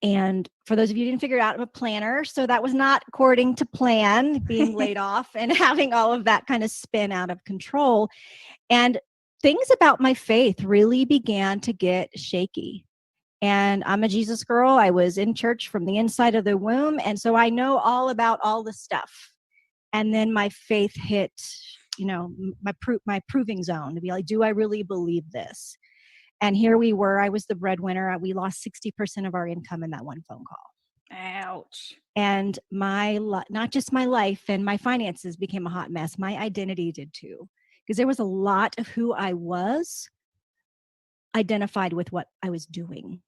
And for those of you who didn't figure it out, I'm a planner. So that was not according to plan, being laid off and having all of that kind of spin out of control. And things about my faith really began to get shaky. And I'm a Jesus girl. I was in church from the inside of the womb. And so I know all about all the stuff. And then my faith hit, my proving zone to be like, do I really believe this? And here we were. I was the breadwinner. We lost 60% of our income in that one phone call. Ouch. And not just my life and my finances became a hot mess. My identity did too. Because there was a lot of who I was identified with what I was doing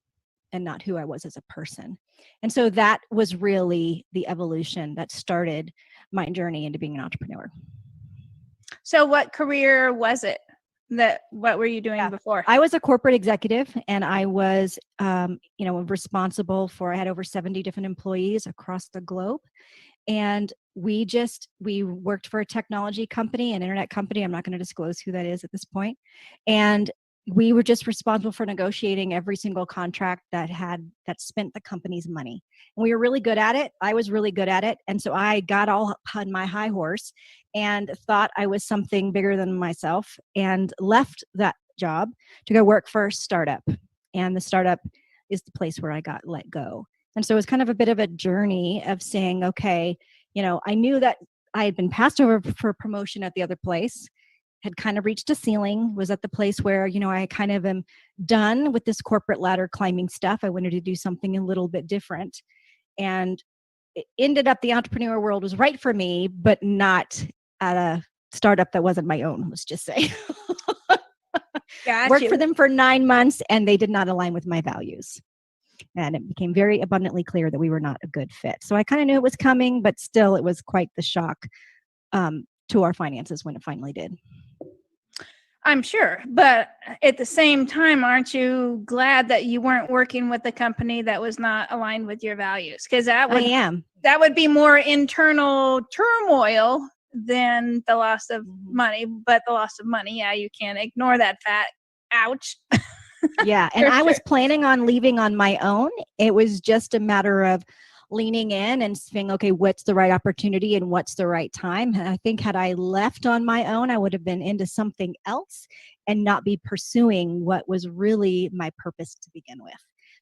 and not who I was as a person. And so that was really the evolution that started my journey into being an entrepreneur. So what career was it? What were you doing before? I was a corporate executive, and I was, responsible for, I had over 70 different employees across the globe. And we worked for a technology company, an internet company. I'm not going to disclose who that is at this point. And we were just responsible for negotiating every single contract that spent the company's money. And we were really good at it. I was really good at it. And so I got all up on my high horse and thought I was something bigger than myself, and left that job to go work for a startup. And the startup is the place where I got let go. And so it was kind of a bit of a journey of saying, okay, I knew that I had been passed over for promotion at the other place, had kind of reached a ceiling, was at the place where, I kind of am done with this corporate ladder climbing stuff. I wanted to do something a little bit different. And it ended up the entrepreneur world was right for me, but not at a startup that wasn't my own, let's just say. Worked for them for 9 months, and they did not align with my values. And it became very abundantly clear that we were not a good fit. So I kind of knew it was coming, but still it was quite the shock to our finances when it finally did. I'm sure. But at the same time, aren't you glad that you weren't working with a company that was not aligned with your values? Because that would be more internal turmoil than the loss of money. But the loss of money, you can't ignore that fact. Ouch. Yeah. And I was planning on leaving on my own. It was just a matter of leaning in and saying, okay, what's the right opportunity and what's the right time? And I think had I left on my own, I would have been into something else and not be pursuing what was really my purpose to begin with.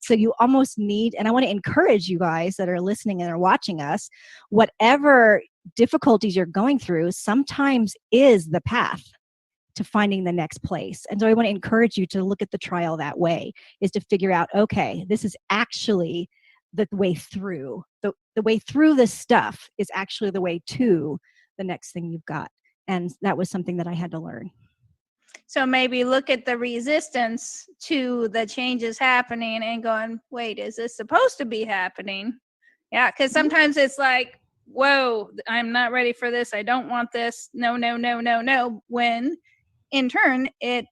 So you almost need, and I want to encourage you guys that are listening and are watching us, whatever difficulties you're going through, sometimes is the path to finding the next place. And so I want to encourage you to look at the trial that way, is to figure out, okay, this is actually the way through. The way through this stuff is actually the way to the next thing you've got. And that was something that I had to learn. So maybe look at the resistance to the changes happening and going, wait, is this supposed to be happening? Yeah, because sometimes it's like, whoa, I'm not ready for this. I don't want this. No, no, no, no, no. When in turn, it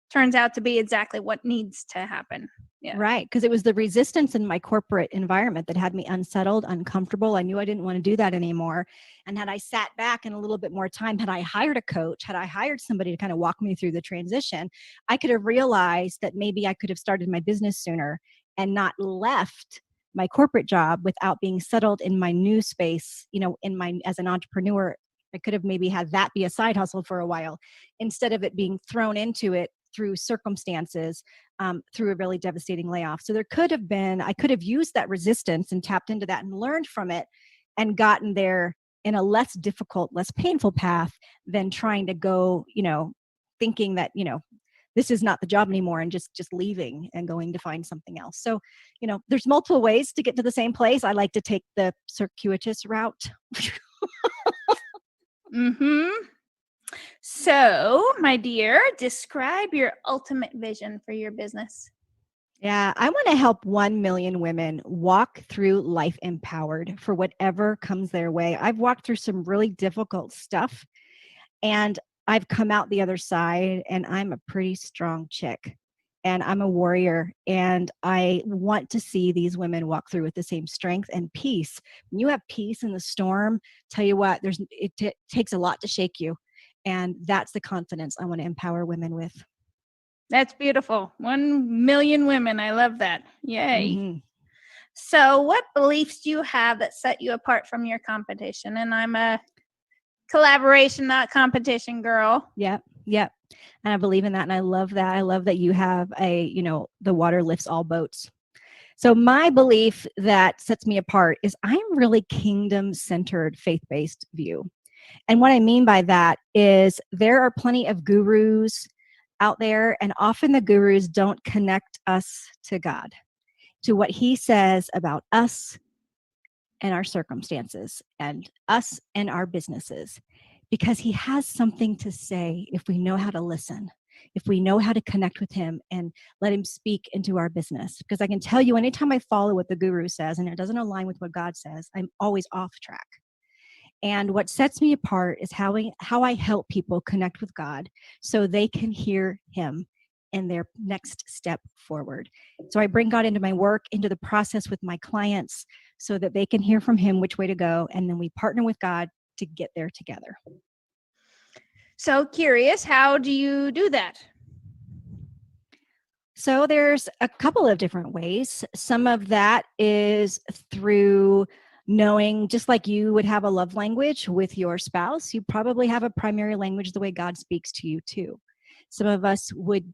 turns out to be exactly what needs to happen. Yeah. Right. Because it was the resistance in my corporate environment that had me unsettled, uncomfortable. I knew I didn't want to do that anymore. And had I sat back in a little bit more time, had I hired a coach, had I hired somebody to kind of walk me through the transition, I could have realized that maybe I could have started my business sooner and not left my corporate job without being settled in my new space, as an entrepreneur. I could have maybe had that be a side hustle for a while instead of it being thrown into it through circumstances, through a really devastating layoff. So I could have used that resistance and tapped into that and learned from it and gotten there in a less difficult, less painful path than trying to go, thinking that, this is not the job anymore and just leaving and going to find something else. So, there's multiple ways to get to the same place. I like to take the circuitous route. Mm-hmm. So, my dear, describe your ultimate vision for your business. Yeah, I want to help 1 million women walk through life empowered for whatever comes their way. I've walked through some really difficult stuff, and I've come out the other side, and I'm a pretty strong chick, and I'm a warrior, and I want to see these women walk through with the same strength and peace. When you have peace in the storm, tell you what, it takes a lot to shake you. And that's the confidence I want to empower women with. That's beautiful. 1 million women. I love that. Yay. Mm-hmm. So what beliefs do you have that set you apart from your competition? And I'm a collaboration, not competition girl. Yep. And I believe in that. And I love that. I love that you have the water lifts all boats. So my belief that sets me apart is I'm really kingdom-centered, faith-based view. And what I mean by that is there are plenty of gurus out there, and often the gurus don't connect us to God, to what He says about us and our circumstances and us and our businesses, because He has something to say if we know how to listen, if we know how to connect with Him and let Him speak into our business. Because I can tell you, anytime I follow what the guru says and it doesn't align with what God says, I'm always off track. And what sets me apart is how I help people connect with God so they can hear him in their next step forward. So I bring God into my work, into the process with my clients so that they can hear from him which way to go. And then we partner with God to get there together. So curious, how do you do that? So there's a couple of different ways. Some of that is through knowing, just like you would have a love language with your spouse, you probably have a primary language the way God speaks to you too. Some of us would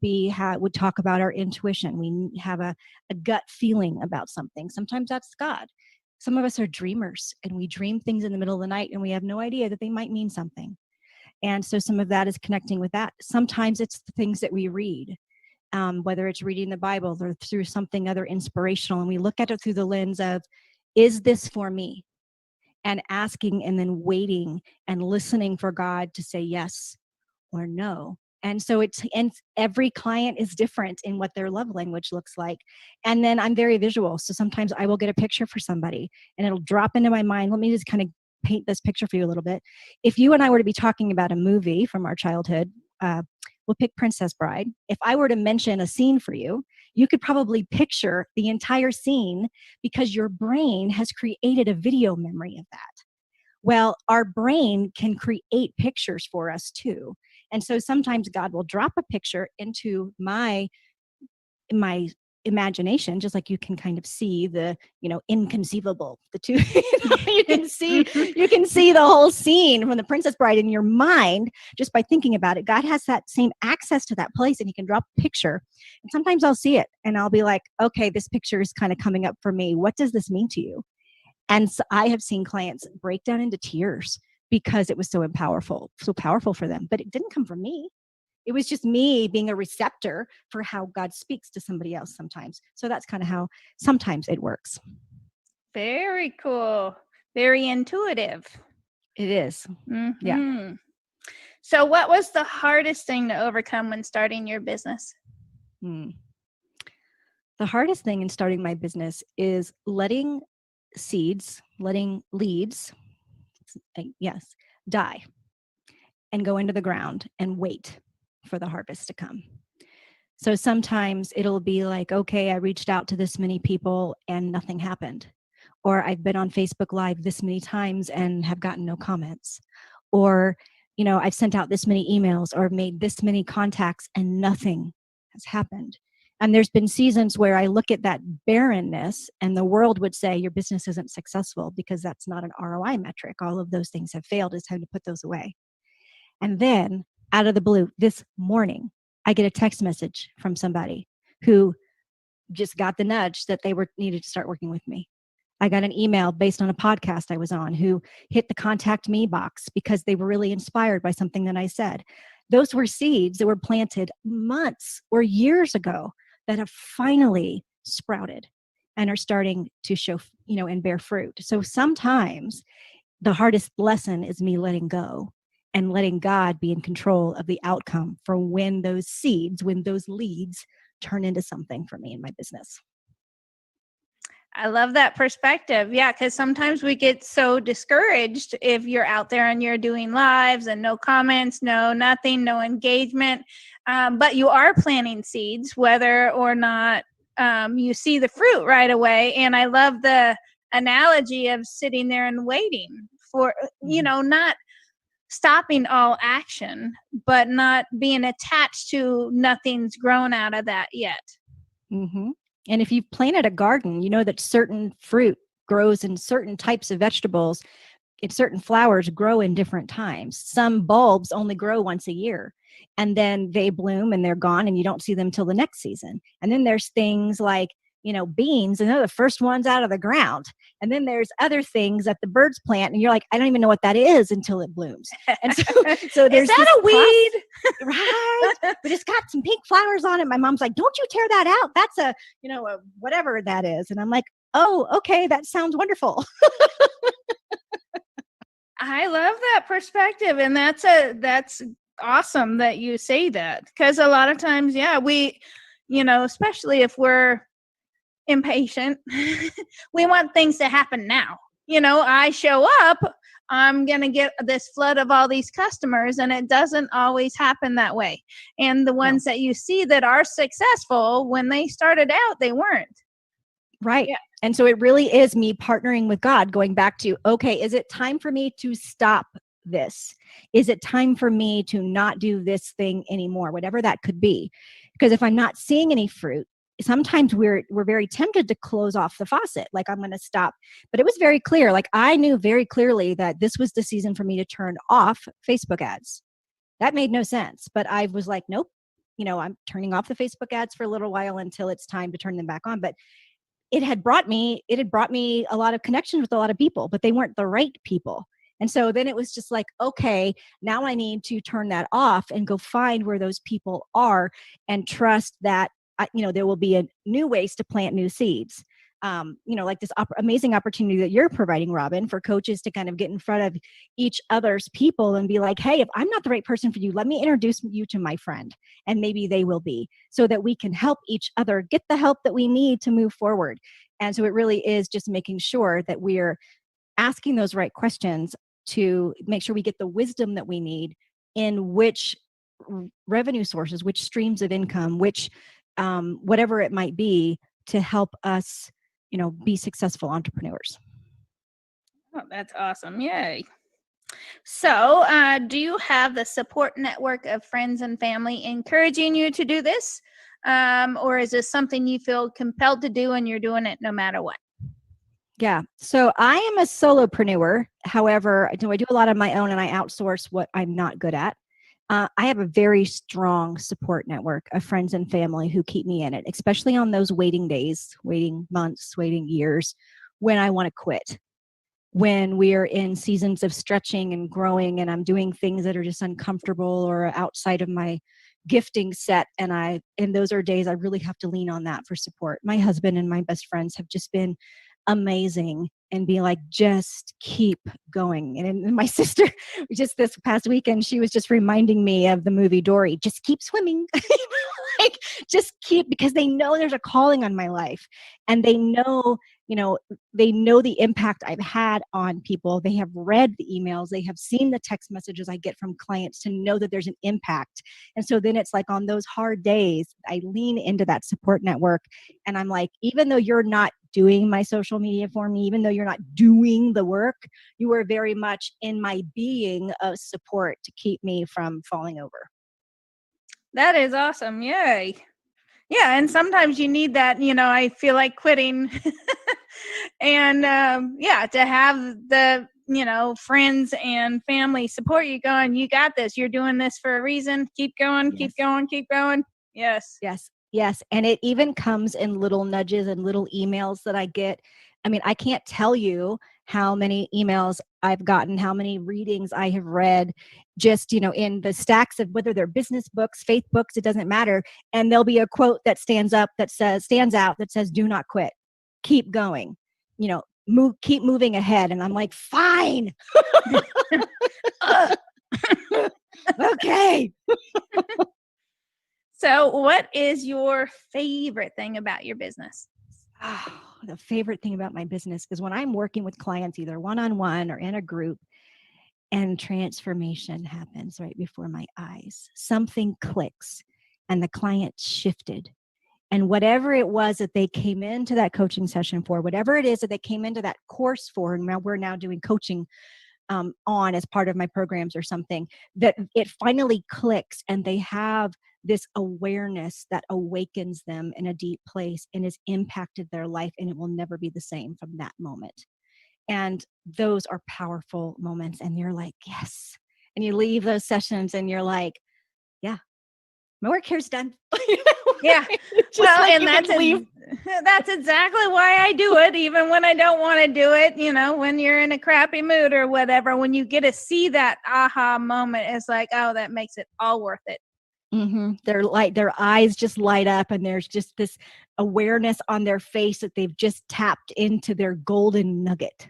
talk about our intuition. We have a gut feeling about something. Sometimes that's God. Some of us are dreamers, and we dream things in the middle of the night and we have no idea that they might mean something. And so some of that is connecting with that. Sometimes it's the things that we read, whether it's reading the Bible or through something other inspirational. And we look at it through the lens of, is this for me? And asking and then waiting and listening for God to say yes or no. And so every client is different in what their love language looks like. And then I'm very visual. So sometimes I will get a picture for somebody and it'll drop into my mind. Let me just kind of paint this picture for you a little bit. If you and I were to be talking about a movie from our childhood, we'll pick Princess Bride. If I were to mention a scene for you, you could probably picture the entire scene because your brain has created a video memory of that. Well, our brain can create pictures for us too. And so sometimes God will drop a picture into my imagination, just like you can kind of see the, inconceivable, the two, you can see the whole scene from the Princess Bride in your mind just by thinking about it. God has that same access to that place, and he can drop a picture. And sometimes I'll see it and I'll be like, okay, this picture is kind of coming up for me. What does this mean to you? And so I have seen clients break down into tears because it was so powerful for them. But it didn't come from me. It was just me being a receptor for how God speaks to somebody else sometimes. So that's kind of how sometimes it works. Very cool. Very intuitive. It is. Mm-hmm. Yeah. So what was the hardest thing to overcome when starting your business? The hardest thing in starting my business is letting leads, die and go into the ground and wait for the harvest to come. So sometimes it'll be like, okay, I reached out to this many people and nothing happened. Or I've been on Facebook Live this many times and have gotten no comments. Or, I've sent out this many emails or made this many contacts and nothing has happened. And there's been seasons where I look at that barrenness and the world would say your business isn't successful because that's not an ROI metric. All of those things have failed. It's time to put those away. And then out of the blue, this morning, I get a text message from somebody who just got the nudge that they needed to start working with me. I got an email based on a podcast I was on who hit the contact me box because they were really inspired by something that I said. Those were seeds that were planted months or years ago that have finally sprouted and are starting to show, and bear fruit. So sometimes the hardest lesson is me letting go and letting God be in control of the outcome for when those leads turn into something for me in my business. I love that perspective. Yeah, because sometimes we get so discouraged if you're out there and you're doing lives and no comments, no nothing, no engagement. But you are planting seeds, whether or not you see the fruit right away. And I love the analogy of sitting there and waiting for, not stopping all action, but not being attached to nothing's grown out of that yet. Mm-hmm. And if you've planted a garden, you know that certain fruit grows in certain types of vegetables. Certain flowers grow in different times. Some bulbs only grow once a year, and then they bloom and they're gone and you don't see them till the next season. And then there's things like, beans, and they're the first ones out of the ground. And then there's other things that the birds plant and you're like, I don't even know what that is until it blooms. And so there's is that a weed? Right. But it's got some pink flowers on it. My mom's like, don't you tear that out. That's a whatever that is. And I'm like, oh, okay. That sounds wonderful. I love that perspective. And that's awesome that you say that. Because a lot of times, we, especially if we're impatient, we want things to happen now. I show up, I'm going to get this flood of all these customers. And it doesn't always happen that way. And the ones that you see that are successful, when they started out, they weren't. Right. Yeah. And so it really is me partnering with God, going back to, okay, is it time for me to stop this? Is it time for me to not do this thing anymore? Whatever that could be. Because if I'm not seeing any fruit, sometimes we're very tempted to close off the faucet. Like, I'm going to stop. But it was very clear. Like, I knew very clearly that this was the season for me to turn off Facebook ads. That made no sense. But I was like, nope, I'm turning off the Facebook ads for a little while until it's time to turn them back on. But it had brought me a lot of connections with a lot of people, but they weren't the right people. And so then it was just like, okay, now I need to turn that off and go find where those people are and trust that, there will be new ways to plant new seeds. Like this amazing opportunity that you're providing, Robin, for coaches to kind of get in front of each other's people and be like, hey, if I'm not the right person for you, let me introduce you to my friend, and maybe they will be, so that we can help each other get the help that we need to move forward. And so it really is just making sure that we're asking those right questions to make sure we get the wisdom that we need in which revenue sources, which streams of income, which whatever it might be, to help us be successful entrepreneurs. Oh, that's awesome. Yay. So, do you have the support network of friends and family encouraging you to do this? Or is this something you feel compelled to do and you're doing it no matter what? Yeah. So I am a solopreneur. However, I do a lot of my own, and I outsource what I'm not good at. I have a very strong support network of friends and family who keep me in it, especially on those waiting days, waiting months, waiting years, when I want to quit, when we're in seasons of stretching and growing and I'm doing things that are just uncomfortable or outside of my gifting set. And those are days I really have to lean on that for support. My husband and my best friends have just been amazing and be like, just keep going. And my sister, just this past weekend, she was just reminding me of the movie Dory, just keep swimming. Like, just keep, because they know there's a calling on my life, and they know the impact I've had on people. They have read the emails, they have seen the text messages I get from clients to know that there's an impact. And so then it's like, on those hard days, I lean into that support network. And I'm like, even though you're not doing my social media for me, even though you're not doing the work, you are very much in my being of support to keep me from falling over. That is awesome. Yay. Yeah. And sometimes you need that, I feel like quitting. And to have the, friends and family support you, going, you got this. You're doing this for a reason. Keep going, keep going, keep going. Yes. Yes. And it even comes in little nudges and little emails that I get. I mean, I can't tell you how many emails I've gotten, how many readings I have read, just, in the stacks of, whether they're business books, faith books, it doesn't matter. And there'll be a quote that stands out that says, do not quit, keep going, keep moving ahead. And I'm like, fine. Okay. So what is your favorite thing about your business? Oh, the favorite thing about my business is when I'm working with clients, either one-on-one or in a group, and transformation happens right before my eyes. Something clicks and the client shifted. And whatever it was that they came into that coaching session for, whatever it is that they came into that course for, and now we're now doing coaching on as part of my programs or something, that it finally clicks and they have this awareness that awakens them in a deep place and has impacted their life, and it will never be the same from that moment. And those are powerful moments, and you're like, yes. And you leave those sessions and you're like, yeah, my work here's done. Yeah. Well, and that's exactly why I do it, even when I don't want to do it, when you're in a crappy mood or whatever, when you get to see that aha moment, it's like, oh, that makes it all worth it. Mm-hmm. Their eyes just light up, and there's just this awareness on their face that they've just tapped into their golden nugget.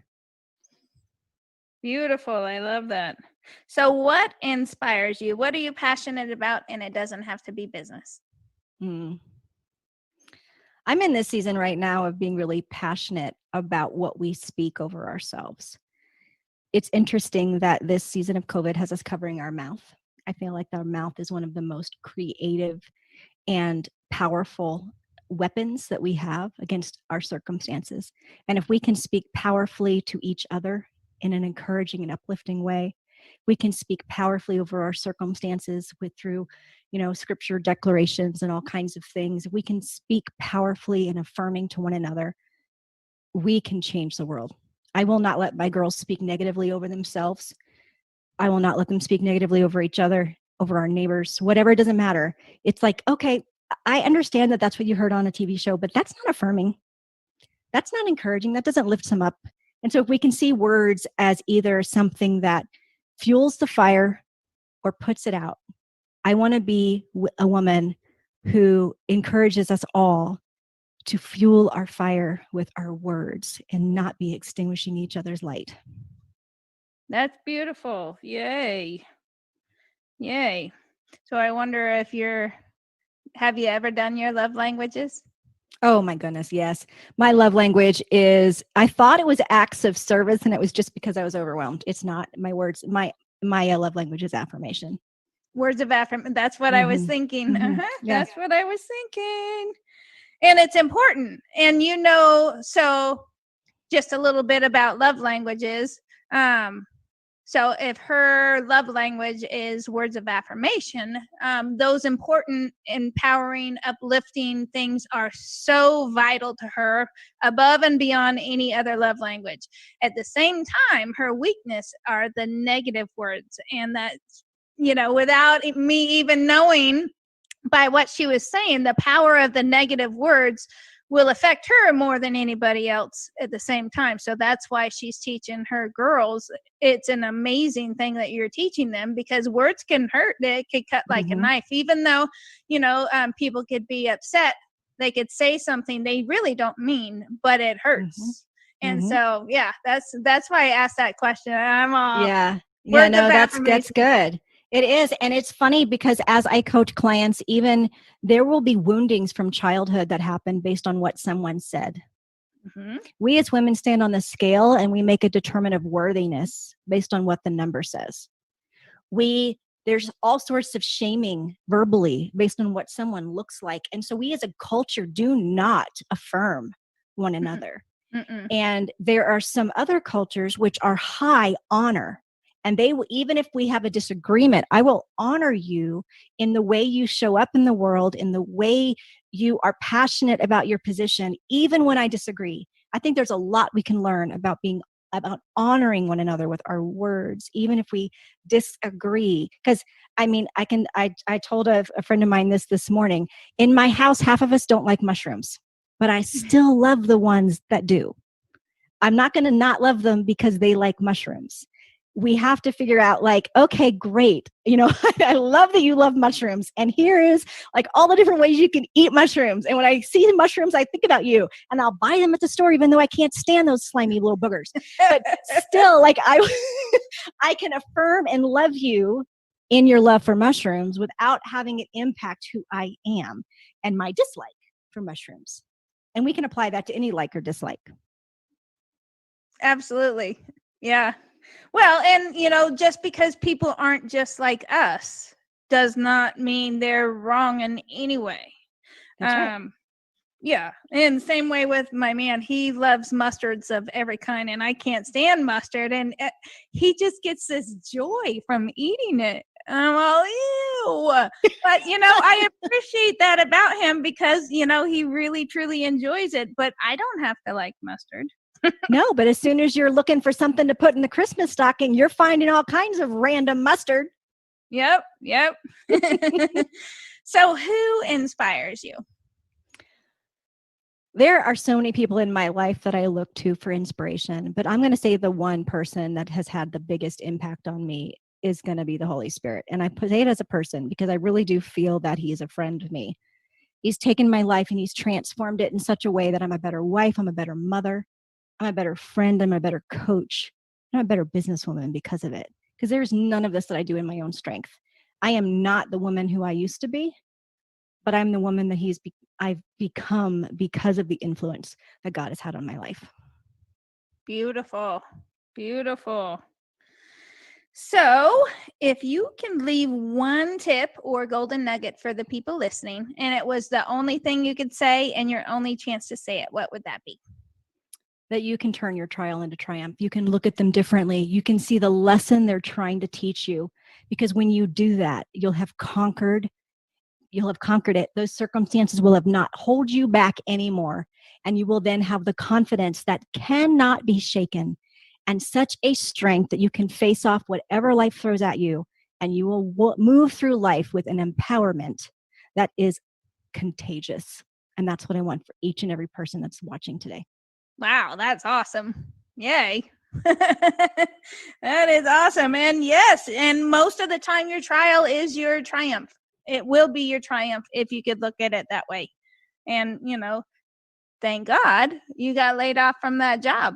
Beautiful. I love that. So what inspires you? What are you passionate about? And it doesn't have to be business. I'm in this season right now of being really passionate about what we speak over ourselves. it's interesting that this season of COVID has us covering our mouth. I feel like our mouth is one of the most creative and powerful weapons that we have against our circumstances. And if we can speak powerfully to each other in an encouraging and uplifting way, we can speak powerfully over our circumstances through, scripture declarations and all kinds of things. We can speak powerfully and affirming to one another. We can change the world. I will not let my girls speak negatively over themselves. I will not let them speak negatively over each other, over our neighbors, whatever. It doesn't matter. It's like, okay, I understand that that's what you heard on a TV show, but that's not affirming. That's not encouraging. That doesn't lift them up. And so if we can see words as either something that fuels the fire or puts it out, I want to be a woman who encourages us all to fuel our fire with our words and not be extinguishing each other's light. That's beautiful. Yay. Yay. So I wonder if have you ever done your love languages? Oh my goodness, yes. My love language is, I thought it was acts of service, and it was just because I was overwhelmed. It's not. My words, my love language is affirmation. Words of affirmation. That's what I was thinking. Yeah. That's what I was thinking. And it's important. And so just a little bit about love languages. So if her love language is words of affirmation, those important, empowering, uplifting things are so vital to her, above and beyond any other love language. At the same time, her weakness are the negative words, and that, without me even knowing by what she was saying, the power of the negative words will affect her more than anybody else at the same time. So that's why she's teaching her girls. It's an amazing thing that you're teaching them, because words can hurt. It could cut like a knife, even though, people could be upset. They could say something they really don't mean, but it hurts. And so, yeah, that's why I asked that question. I'm all, that's good. It is. And it's funny because as I coach clients, even there will be woundings from childhood that happen based on what someone said. We as women stand on the scale and we make a determinant of worthiness based on what the number says. There's all sorts of shaming verbally based on what someone looks like. And so we as a culture do not affirm one another. And there are some other cultures which are high honor. And they will, even if we have a disagreement, I will honor you in the way you show up in the world, in the way you are passionate about your position, even when I disagree. I think there's a lot we can learn about honoring one another with our words, even if we disagree. Because I told a friend of mine this morning. In my house, half of us don't like mushrooms, but I still love the ones that do. I'm not going to not love them because they like mushrooms. We have to figure out okay, great. I love that you love mushrooms. And here is all the different ways you can eat mushrooms. And when I see mushrooms, I think about you, and I'll buy them at the store, even though I can't stand those slimy little boogers. But still, I can affirm and love you in your love for mushrooms without having it impact who I am and my dislike for mushrooms. And we can apply that to any like or dislike. Absolutely. Yeah. Well, and, just because people aren't just like us does not mean they're wrong in any way. That's right. Yeah. And same way with my man, he loves mustards of every kind, and I can't stand mustard. And he just gets this joy from eating it. I'm all, ew. But, I appreciate that about him because, he really, truly enjoys it. But I don't have to like mustard. No, but as soon as you're looking for something to put in the Christmas stocking, you're finding all kinds of random mustard. Yep. So who inspires you? There are so many people in my life that I look to for inspiration, but I'm going to say the one person that has had the biggest impact on me is going to be the Holy Spirit. And I say it as a person because I really do feel that he is a friend of me. He's taken my life and he's transformed it in such a way that I'm a better wife, I'm a better mother, I'm a better friend, I'm a better coach, I'm a better businesswoman because of it. Because there's none of this that I do in my own strength. I am not the woman who I used to be, but I'm the woman that I've become because of the influence that God has had on my life. Beautiful. So, if you can leave one tip or golden nugget for the people listening, and it was the only thing you could say and your only chance to say it, what would that be? That you can turn your trial into triumph. You can look at them differently. You can see the lesson they're trying to teach you. Because when you do that, you'll have conquered it. Those circumstances will have not hold you back anymore. And you will then have the confidence that cannot be shaken and such a strength that you can face off whatever life throws at you. And you will move through life with an empowerment that is contagious. And that's what I want for each and every person that's watching today. Wow, that's awesome. Yay. That is awesome. And yes, and most of the time your trial is your triumph. It will be your triumph if you could look at it that way. And, thank God you got laid off from that job.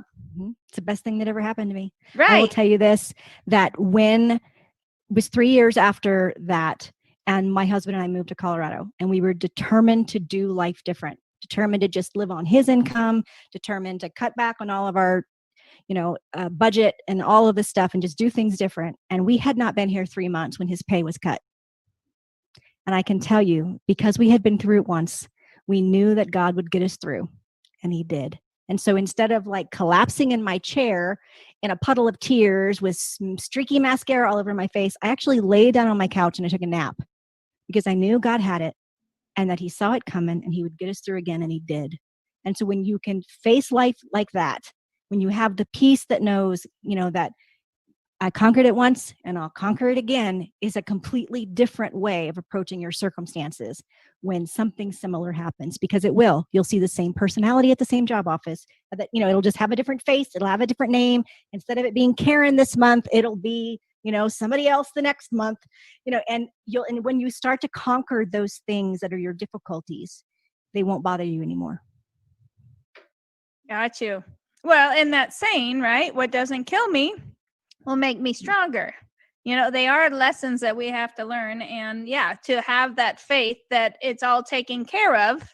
It's the best thing that ever happened to me. Right. I will tell you this, that when it was 3 years after that, and my husband and I moved to Colorado, and we were determined to do life different, determined to just live on his income, determined to cut back on all of our, budget and all of this stuff and just do things different. And we had not been here 3 months when his pay was cut. And I can tell you, because we had been through it once, we knew that God would get us through, and he did. And so instead of like collapsing in my chair in a puddle of tears with some streaky mascara all over my face, I actually laid down on my couch and I took a nap because I knew God had it and that he saw it coming and he would get us through again, and he did. And so when you can face life like that, when you have the peace that knows, that I conquered it once and I'll conquer it again, is a completely different way of approaching your circumstances when something similar happens, because it will. You'll see the same personality at the same job office. That it'll just have a different face. It'll have a different name. Instead of it being Karen this month, it'll be, somebody else the next month. And when you start to conquer those things that are your difficulties, they won't bother you anymore. Got you. Well, and that saying, right? What doesn't kill me will make me stronger. They are lessons that we have to learn. And to have that faith that it's all taken care of.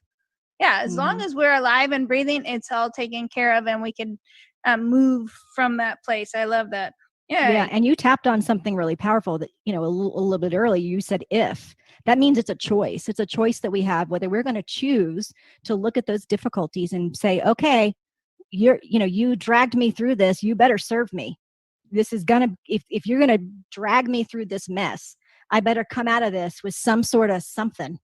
Yeah, as long as we're alive and breathing, it's all taken care of, and we can move from that place. I love that. Yeah. And you tapped on something really powerful that, a little bit earlier, you said if. That means it's a choice. It's a choice that we have, whether we're going to choose to look at those difficulties and say, okay, you dragged me through this. You better serve me. This is going to, if you're going to drag me through this mess, I better come out of this with some sort of something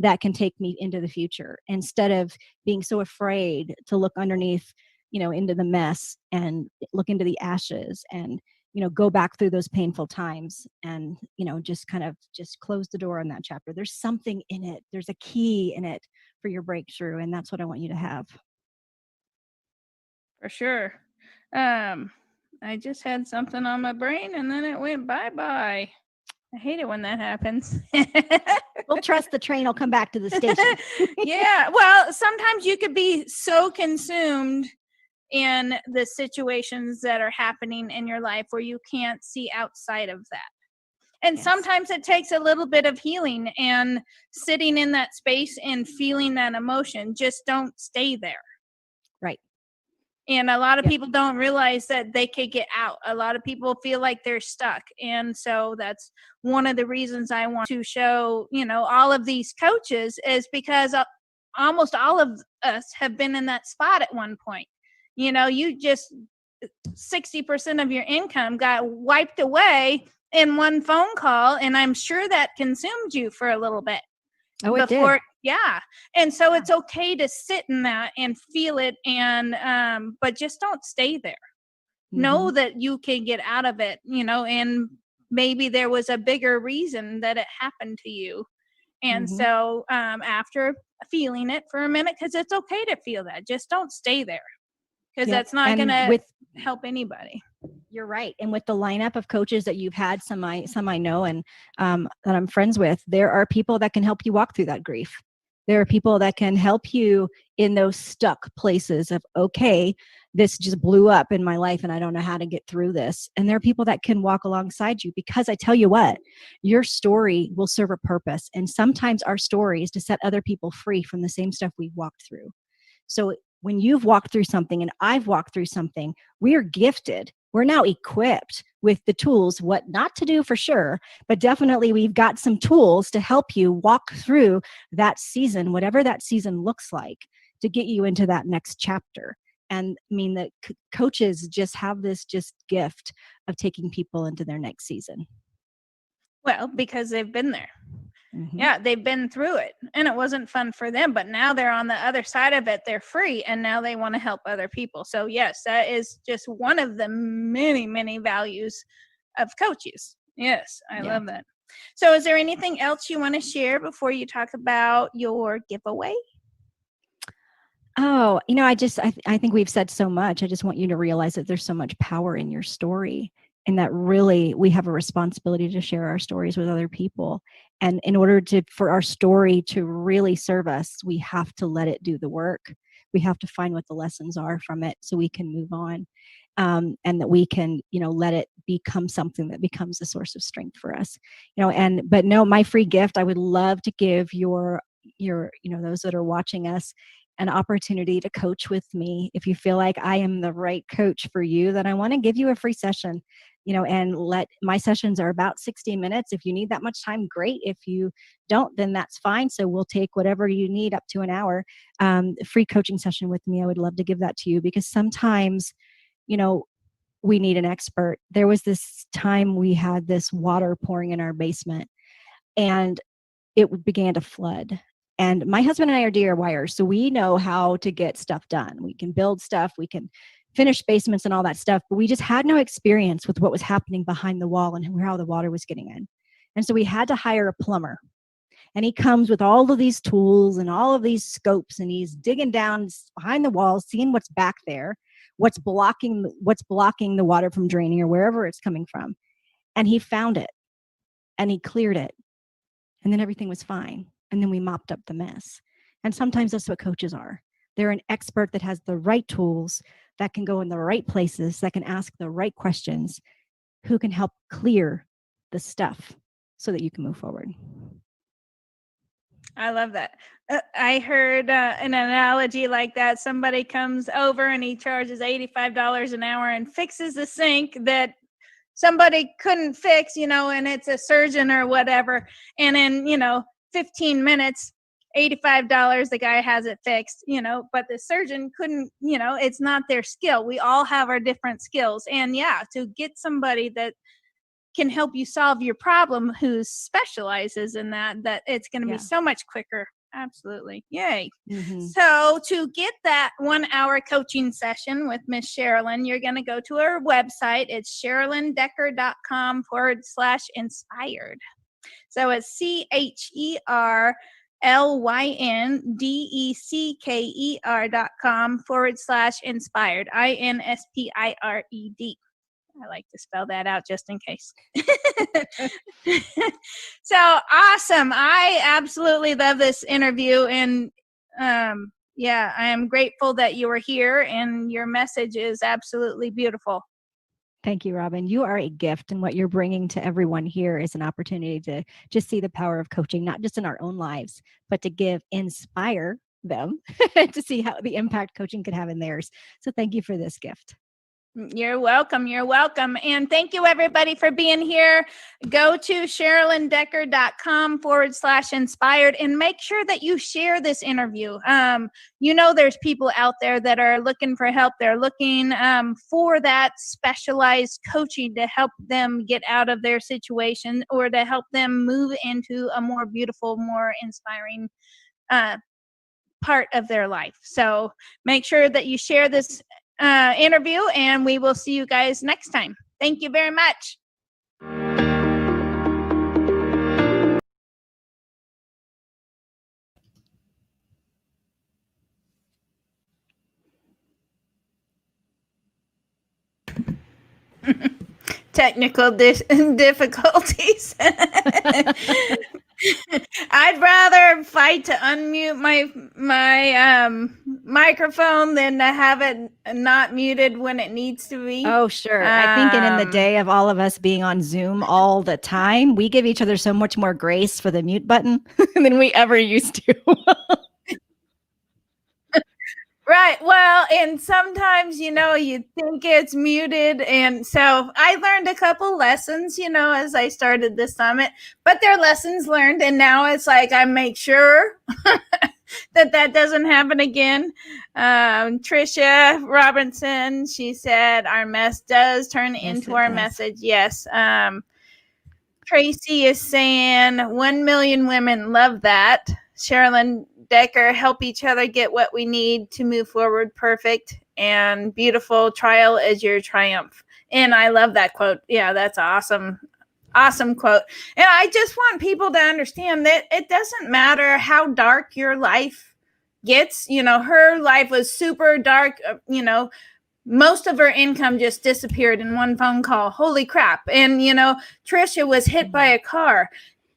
that can take me into the future, instead of being so afraid to look underneath, into the mess and look into the ashes and, go back through those painful times and, just kind of just close the door on that chapter. There's something in it. There's a key in it for your breakthrough. And that's what I want you to have. For sure. I just had something on my brain and then it went bye-bye. I hate it when that happens. We'll trust the train will come back to the station. Yeah. Well, sometimes you could be so consumed in the situations that are happening in your life where you can't see outside of that. And sometimes it takes a little bit of healing and sitting in that space and feeling that emotion. Just don't stay there. Right. And a lot of people don't realize that they could get out. A lot of people feel like they're stuck. And so that's one of the reasons I want to show, all of these coaches, is because almost all of us have been in that spot at one point. You just 60% of your income got wiped away in one phone call. And I'm sure that consumed you for a little bit. Oh, it did. Yeah. And so it's okay to sit in that and feel it. And, but just don't stay there. Know that you can get out of it, and maybe there was a bigger reason that it happened to you. And so, after feeling it for a minute, cause it's okay to feel that, just don't stay there. Cause that's not going to help anybody. You're right. And with the lineup of coaches that you've had, some I know and that I'm friends with, there are people that can help you walk through that grief. There are people that can help you in those stuck places of, okay, this just blew up in my life and I don't know how to get through this. And there are people that can walk alongside you, because I tell you what, your story will serve a purpose. And sometimes our story is to set other people free from the same stuff we walked through. So when you've walked through something and I've walked through something, we are gifted we're now equipped with the tools, what not to do for sure, but definitely we've got some tools to help you walk through that season, whatever that season looks like, to get you into that next chapter. And I mean, the coaches just have this just gift of taking people into their next season. Well, because they've been there. Mm-hmm. Yeah, they've been through it and it wasn't fun for them, but now they're on the other side of it. They're free and now they want to help other people. So yes, that is just one of the many, many values of coaches. Yes, I love that. So is there anything else you want to share before you talk about your giveaway? Oh, I think we've said so much. I just want you to realize that there's so much power in your story, and that really we have a responsibility to share our stories with other people. And in order for our story to really serve us, we have to let it do the work. We have to find what the lessons are from it so we can move on. And that we can, let it become something that becomes a source of strength for us. But no, my free gift, I would love to give your those that are watching us an opportunity to coach with me. If you feel like I am the right coach for you, then I want to give you a free session, and my sessions are about 60 minutes. If you need that much time, great. If you don't, then that's fine. So we'll take whatever you need up to an hour, free coaching session with me. I would love to give that to you because sometimes, we need an expert. There was this time we had this water pouring in our basement and it began to flood. And my husband and I are DIYers, so we know how to get stuff done. We can build stuff, we can finish basements and all that stuff, but we just had no experience with what was happening behind the wall and how the water was getting in. And so we had to hire a plumber. And he comes with all of these tools and all of these scopes, and he's digging down behind the wall, seeing what's back there, what's blocking the water from draining or wherever it's coming from. And he found it and he cleared it. And then everything was fine. And then we mopped up the mess. And sometimes that's what coaches are. They're an expert that has the right tools, that can go in the right places, that can ask the right questions, who can help clear the stuff so that you can move forward. I love that. I heard an analogy like that. Somebody comes over and he charges $85 an hour and fixes the sink that somebody couldn't fix, and it's a surgeon or whatever. And in, 15 minutes, $85, the guy has it fixed, but the surgeon couldn't, it's not their skill. We all have our different skills. And to get somebody that can help you solve your problem who specializes in that it's going to be so much quicker. Absolutely. Yay. Mm-hmm. So to get that 1 hour coaching session with Miss Cherlyn, you're going to go to her website. It's cherlyndecker.com/inspired. So it's CHERLYNDECKER.com/inspired. INSPIRED. I like to spell that out just in case. So awesome. I absolutely love this interview. And I am grateful that you were here and your message is absolutely beautiful. Thank you, Robin. You are a gift, and what you're bringing to everyone here is an opportunity to just see the power of coaching, not just in our own lives, but to inspire them to see how the impact coaching could have in theirs. So thank you for this gift. You're welcome. You're welcome. And thank you, everybody, for being here. Go to cherlyndecker.com/inspired and make sure that you share this interview. There's people out there that are looking for help. They're looking for that specialized coaching to help them get out of their situation or to help them move into a more beautiful, more inspiring part of their life. So make sure that you share this interview, and we will see you guys next time. Thank you very much. Technical difficulties. I'd rather fight to unmute my microphone than to have it not muted when it needs to be. Oh, sure. I think in the day of all of us being on Zoom all the time, we give each other so much more grace for the mute button than we ever used to. Right. Well, and sometimes, you think it's muted. And so I learned a couple lessons, as I started the summit, but they're lessons learned. And now it's like I make sure that doesn't happen again. Tricia Robinson, she said, our mess does turn into our message. Yes. Tracy is saying 1 million women love that. Cherlyn Decker, help each other get what we need to move forward. Perfect and beautiful. Trial is your triumph. And I love that quote. Yeah, that's awesome. Awesome quote. And I just want people to understand that it doesn't matter how dark your life gets. Her life was super dark, most of her income just disappeared in one phone call. Holy crap. And, Tricia was hit by a car.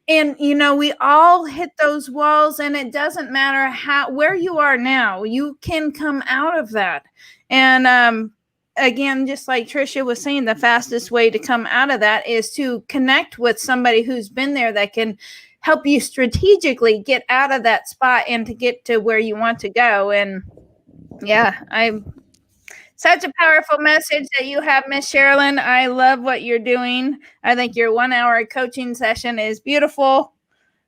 And, we all hit those walls, and it doesn't matter where you are now, you can come out of that. And, again, just like Tricia was saying, the fastest way to come out of that is to connect with somebody who's been there that can help you strategically get out of that spot and to get to where you want to go. And yeah, such a powerful message that you have, Miss Cherlyn. I love what you're doing. I think your 1 hour coaching session is beautiful.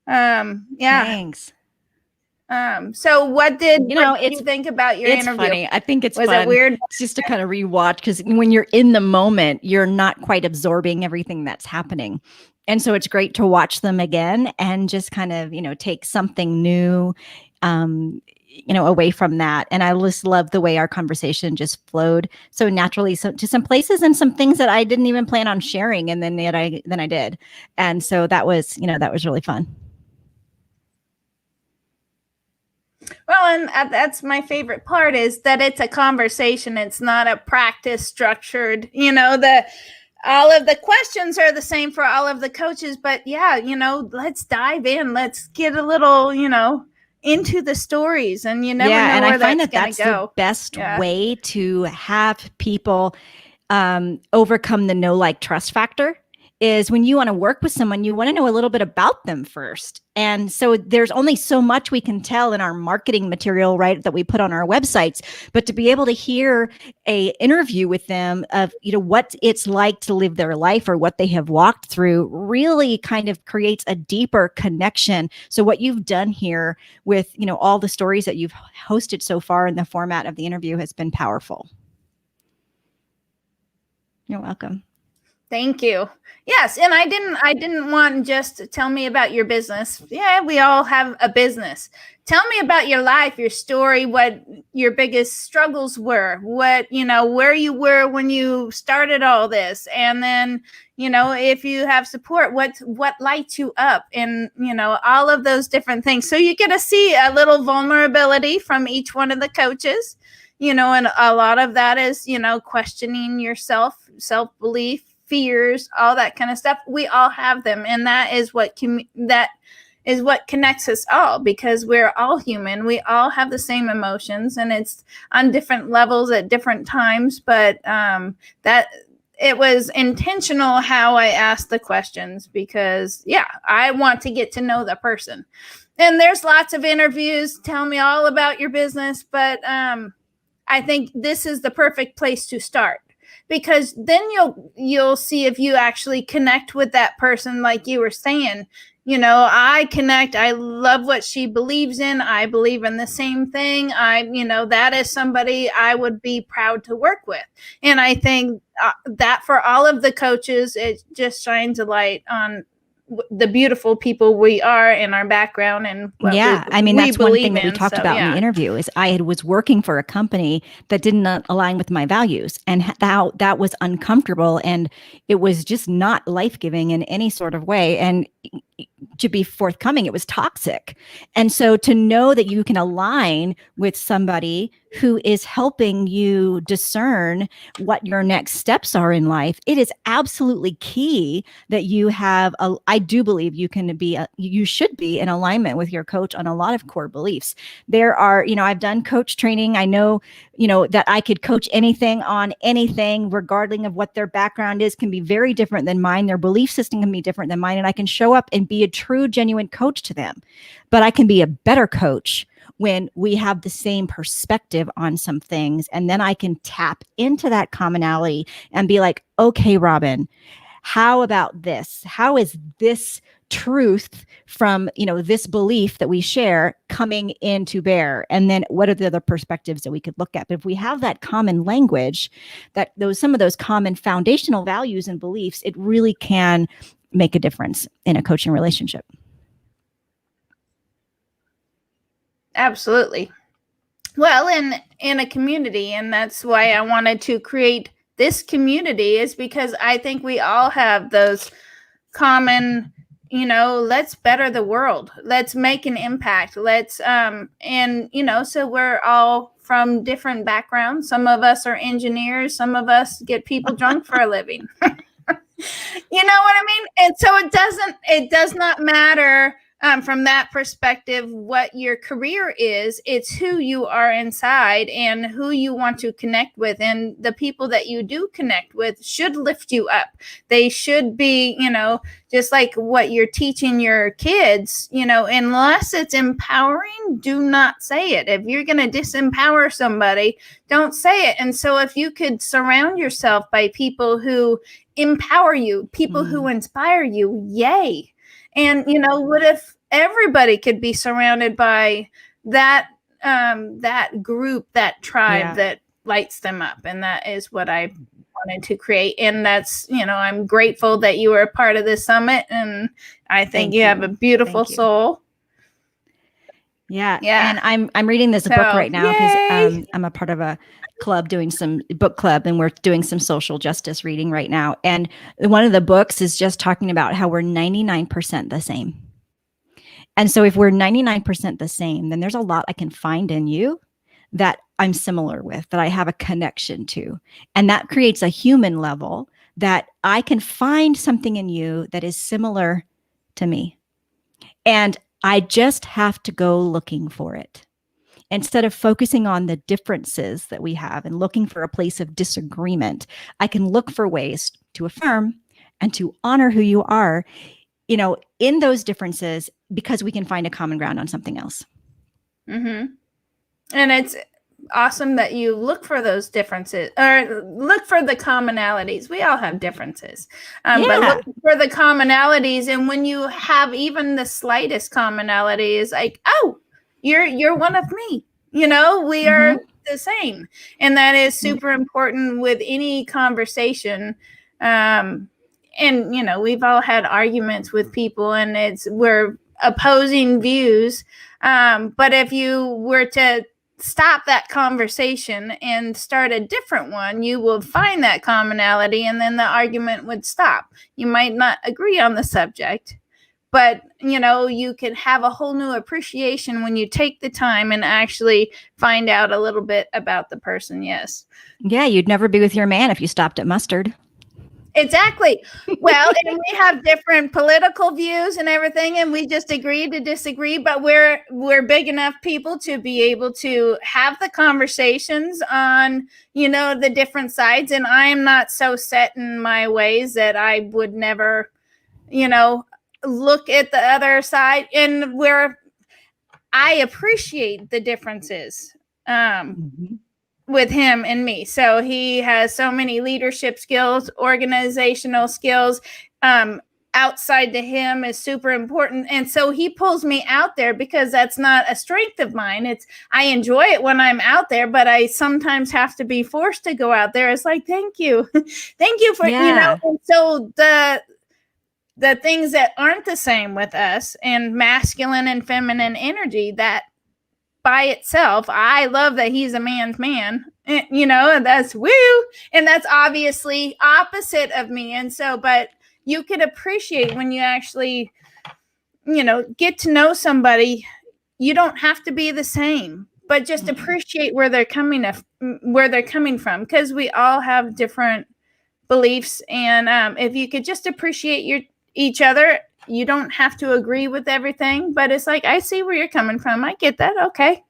Yeah. Thanks. So what did you think about your it's interview? Funny. I think it's Was fun. it weird? It's just to kind of rewatch, because when you're in the moment, you're not quite absorbing everything that's happening. And so it's great to watch them again and just kind of, take something new, away from that. And I just love the way our conversation just flowed so naturally to some places and some things that I didn't even plan on sharing. And then I did. And so that was really fun. Well, and that's my favorite part, is that it's a conversation. It's not a practice structured, all of the questions are the same for all of the coaches, but yeah, let's dive in. Let's get a little, into the stories, and you never know and where I find that's the best way to have people overcome the know, like, trust factor is when you want to work with someone, you want to know a little bit about them first. And so there's only so much we can tell in our marketing material, right, that we put on our websites, but to be able to hear a interview with them of, what it's like to live their life or what they have walked through really kind of creates a deeper connection. So what you've done here with, all the stories that you've hosted so far in the format of the interview has been powerful. You're welcome. Thank you. Yes, and I didn't want just to tell me about your business. Yeah, we all have a business. Tell me about your life, your story, what your biggest struggles were, what, where you were when you started all this. And then, if you have support, what lights you up, and, all of those different things. So you get to see a little vulnerability from each one of the coaches, and a lot of that is, questioning yourself, self-belief, fears, all that kind of stuff. We all have them, and that is what connects us all, because we're all human. We all have the same emotions, and it's on different levels at different times. But that it was intentional how I asked the questions, because I want to get to know the person. And there's lots of interviews. Tell me all about your business, but I think this is the perfect place to start, because then you'll see if you actually connect with that person. Like you were saying, I connect. I love what she believes in. I believe in the same thing. That is somebody I would be proud to work with. And I think that for all of the coaches, it just shines a light on the beautiful people we are in our background. And that's one thing that we talked about in the interview is I was working for a company that didn't align with my values, and how that was uncomfortable, and it was just not life-giving in any sort of way. And to be forthcoming, it was toxic. And so to know that you can align with somebody who is helping you discern what your next steps are in life, it is absolutely key that you have I do believe you should be in alignment with your coach on a lot of core beliefs. There are, I've done coach training. I know, that I could coach anything on anything, regardless of what their background is, can be very different than mine. Their belief system can be different than mine. And I can show up and be a true, genuine coach to them. But I can be a better coach when we have the same perspective on some things. And then I can tap into that commonality and be like, okay, Robin, how about this? How is this truth from, this belief that we share coming into bear? And then what are the other perspectives that we could look at? But if we have that common language, some of those common foundational values and beliefs, it really can make a difference in a coaching relationship. Absolutely. Well, in a community, and that's why I wanted to create this community, is because I think we all have those common, let's better the world. Let's make an impact. Let's, so we're all from different backgrounds. Some of us are engineers. Some of us get people drunk for a living. You know what I mean? And so it does not matter from that perspective what your career is. It's who you are inside and who you want to connect with. And the people that you do connect with should lift you up. They should be, just like what you're teaching your kids, unless it's empowering, do not say it. If you're going to disempower somebody, don't say it. And so if you could surround yourself by people who empower you, people who inspire you, yay. And, what if everybody could be surrounded by that group, that tribe that lights them up? And that is what I wanted to create. And that's, I'm grateful that you were a part of this summit. And I think you have a beautiful soul. Yeah. And I'm reading this book right now because I'm a part of a club doing some book club, and we're doing some social justice reading right now. And one of the books is just talking about how we're 99% the same. And so if we're 99% the same, then there's a lot I can find in you that I'm similar with, that I have a connection to. And that creates a human level that I can find something in you that is similar to me. And I just have to go looking for it. Instead of focusing on the differences that we have and looking for a place of disagreement, I can look for ways to affirm and to honor who you are, in those differences, because we can find a common ground on something else. Mm-hmm. And it's awesome that you look for those differences, or look for the commonalities. We all have differences, but look for the commonalities. And when you have even the slightest commonality, is like, oh, you're one of me. We are the same. And that is super important with any conversation. And, we've all had arguments with people, and we're opposing views. But if you were to stop that conversation and start a different one, you will find that commonality, and then the argument would stop. You might not agree on the subject, but, you can have a whole new appreciation when you take the time and actually find out a little bit about the person. Yes. Yeah. You'd never be with your man if you stopped at mustard. Exactly. Well, and we have different political views and everything, and we just agree to disagree, but we're big enough people to be able to have the conversations on, the different sides. And I am not so set in my ways that I would never, look at the other side, and where I appreciate the differences with him and me. So he has so many leadership skills, organizational skills. Outside to him is super important. And so he pulls me out there because that's not a strength of mine. I enjoy it when I'm out there, but I sometimes have to be forced to go out there. It's like, thank you. Thank you for, And so the things that aren't the same with us, and masculine and feminine energy, that by itself, I love that he's a man's man, and that's woo. And that's obviously opposite of me. And so, but you could appreciate when you actually, get to know somebody. You don't have to be the same, but just appreciate where they're coming from, because we all have different beliefs. And if you could just appreciate each other, you don't have to agree with everything, but it's like, I see where you're coming from. I get that. Okay.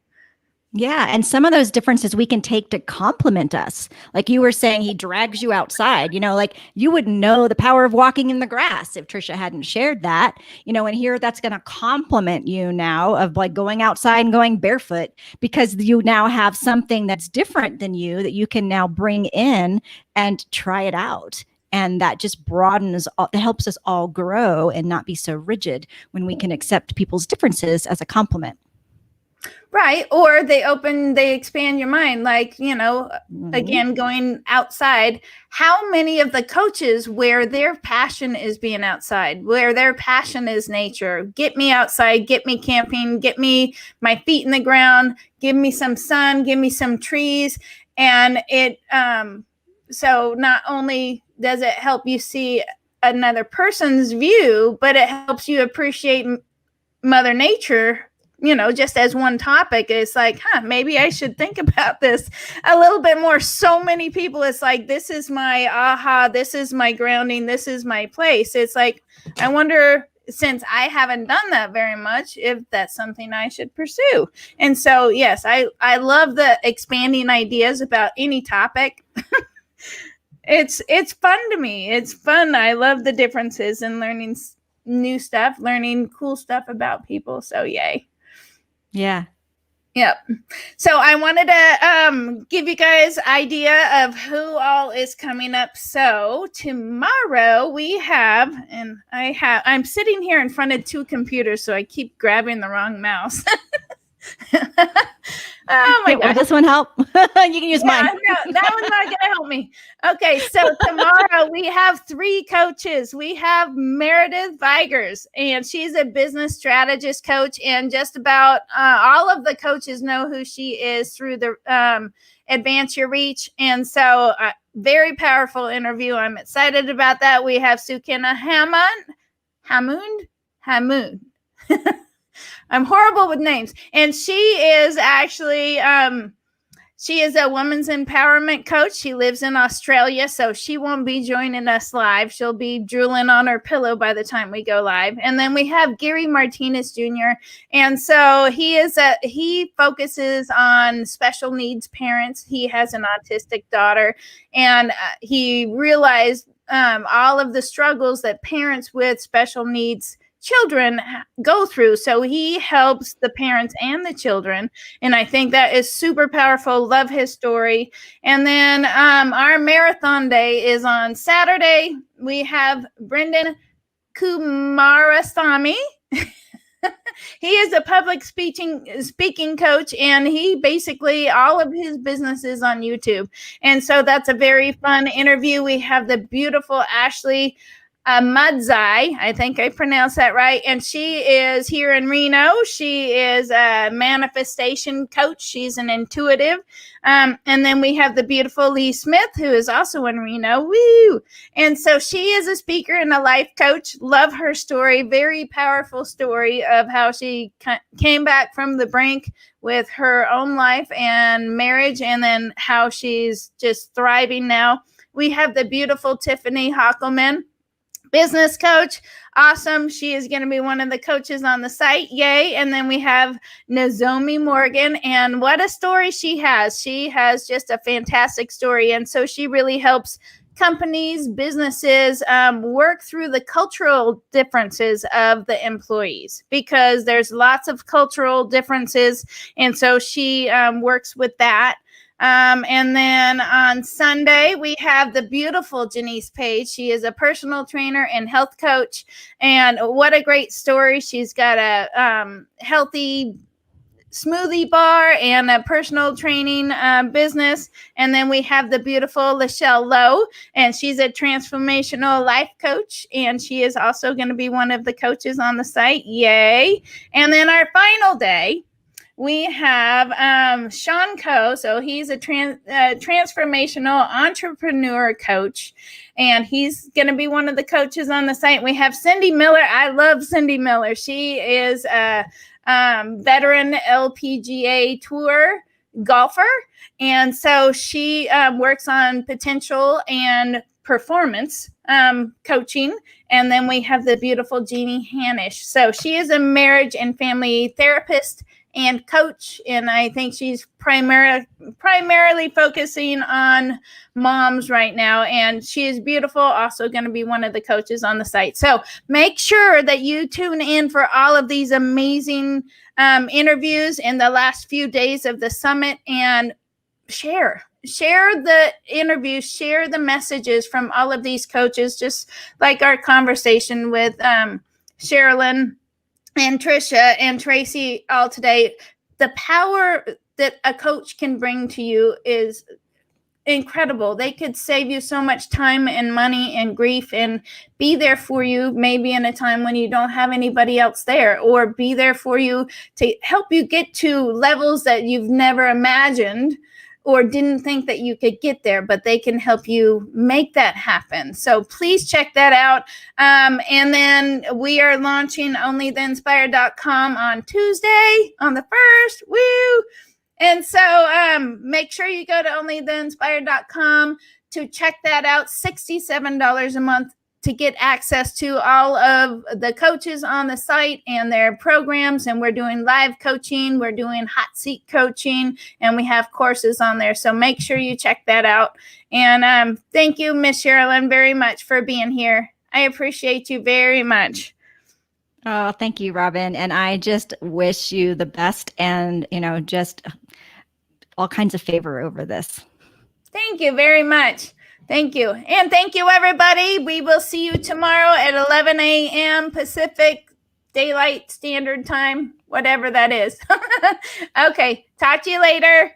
Yeah. And some of those differences we can take to compliment us. Like you were saying, he drags you outside, like you would know the power of walking in the grass if Tricia hadn't shared that, and here that's going to compliment you now of like going outside and going barefoot because you now have something that's different than you that you can now bring in and try it out. And that just broadens, it helps us all grow and not be so rigid when we can accept people's differences as a compliment. Right. Or they expand your mind. Like, again, going outside, how many of the coaches where their passion is being outside, where their passion is nature, get me outside, get me camping, get me my feet in the ground, give me some sun, give me some trees. And so not only does it help you see another person's view, but it helps you appreciate Mother Nature, just as one topic. It's like, maybe I should think about this a little bit more. So many people, it's like, this is my aha, this is my grounding, this is my place. It's like, I wonder, since I haven't done that very much, if that's something I should pursue. And so, yes, I love the expanding ideas about any topic. It's fun to me. It's fun. I love the differences and learning new stuff, learning cool stuff about people. So yay. Yeah. Yep. So I wanted to give you guys idea of who all is coming up. So tomorrow we have, and I'm sitting here in front of two computers, so I keep grabbing the wrong mouse. Oh my God. Will this one help? You can use mine. No, that one's not going to help me. Okay, so tomorrow we have 3 coaches. We have Meredith Vigers, and she's a business strategist coach, and just about all of the coaches know who she is through the Advance Your Reach. And so very powerful interview. I'm excited about that. We have Sukina Hamoon. I'm horrible with names. And she is actually, she is a women's empowerment coach. She lives in Australia, so she won't be joining us live. She'll be drooling on her pillow by the time we go live. And then we have Gary Martinez Jr. And so he focuses on special needs parents. He has an autistic daughter, and he realized all of the struggles that parents with special needs children go through. So he helps the parents and the children. And I think that is super powerful. Love his story. And then our marathon day is on Saturday. We have Brendan Kumarasamy. He is a public speaking coach, and he basically, all of his business is on YouTube. And so that's a very fun interview. We have the beautiful Ashley Madzai, I think I pronounced that right. And she is here in Reno. She is a manifestation coach. She's an intuitive. And then we have the beautiful Lee Smith, who is also in Reno. Woo! And so she is a speaker and a life coach. Love her story. Very powerful story of how she came back from the brink with her own life and marriage, and then how she's just thriving now. We have the beautiful Tiffany Hockelman, business coach. Awesome. She is going to be one of the coaches on the site. Yay. And then we have Nozomi Morgan, and what a story she has. She has just a fantastic story. And so she really helps companies, businesses work through the cultural differences of the employees, because there's lots of cultural differences. And so she works with that. And then on Sunday, we have the beautiful Janice Page. She is a personal trainer and health coach. And what a great story. She's got a healthy smoothie bar and a personal training business. And then we have the beautiful Lachelle Lowe, and she's a transformational life coach. And she is also going to be one of the coaches on the site. Yay. And then our final day, we have Sean Coe. So he's a transformational entrepreneur coach, and he's going to be one of the coaches on the site. We have Cindy Miller. I love Cindy Miller. She is a veteran LPGA Tour golfer. And so she works on potential and performance coaching. And then we have the beautiful Jeannie Hanish. So she is a marriage and family therapist and coach, and I think she's primarily focusing on moms right now, and she is beautiful, also going to be one of the coaches on the site. So make sure that you tune in for all of these amazing interviews in the last few days of the summit, and share the interviews, share the messages from all of these coaches, just like our conversation with Cherlyn and Tricia and Tracy all today. The power that a coach can bring to you is incredible. They could save you so much time and money and grief, and be there for you maybe in a time when you don't have anybody else there, or be there for you to help you get to levels that you've never imagined or didn't think that you could get there, but they can help you make that happen. So please check that out. And then we are launching onlytheinspired.com on Tuesday on the 1st. Woo! And so make sure you go to onlytheinspired.com to check that out. $67 a month to get access to all of the coaches on the site and their programs. And we're doing live coaching, we're doing hot seat coaching, and we have courses on there. So make sure you check that out. And thank you, Miss Cherlyn, very much for being here. I appreciate you very much. Oh, thank you, Robin. And I just wish you the best, and, just all kinds of favor over this. Thank you very much. Thank you. And thank you, everybody. We will see you tomorrow at 11 a.m. Pacific Daylight Standard Time, whatever that is. Okay. Talk to you later.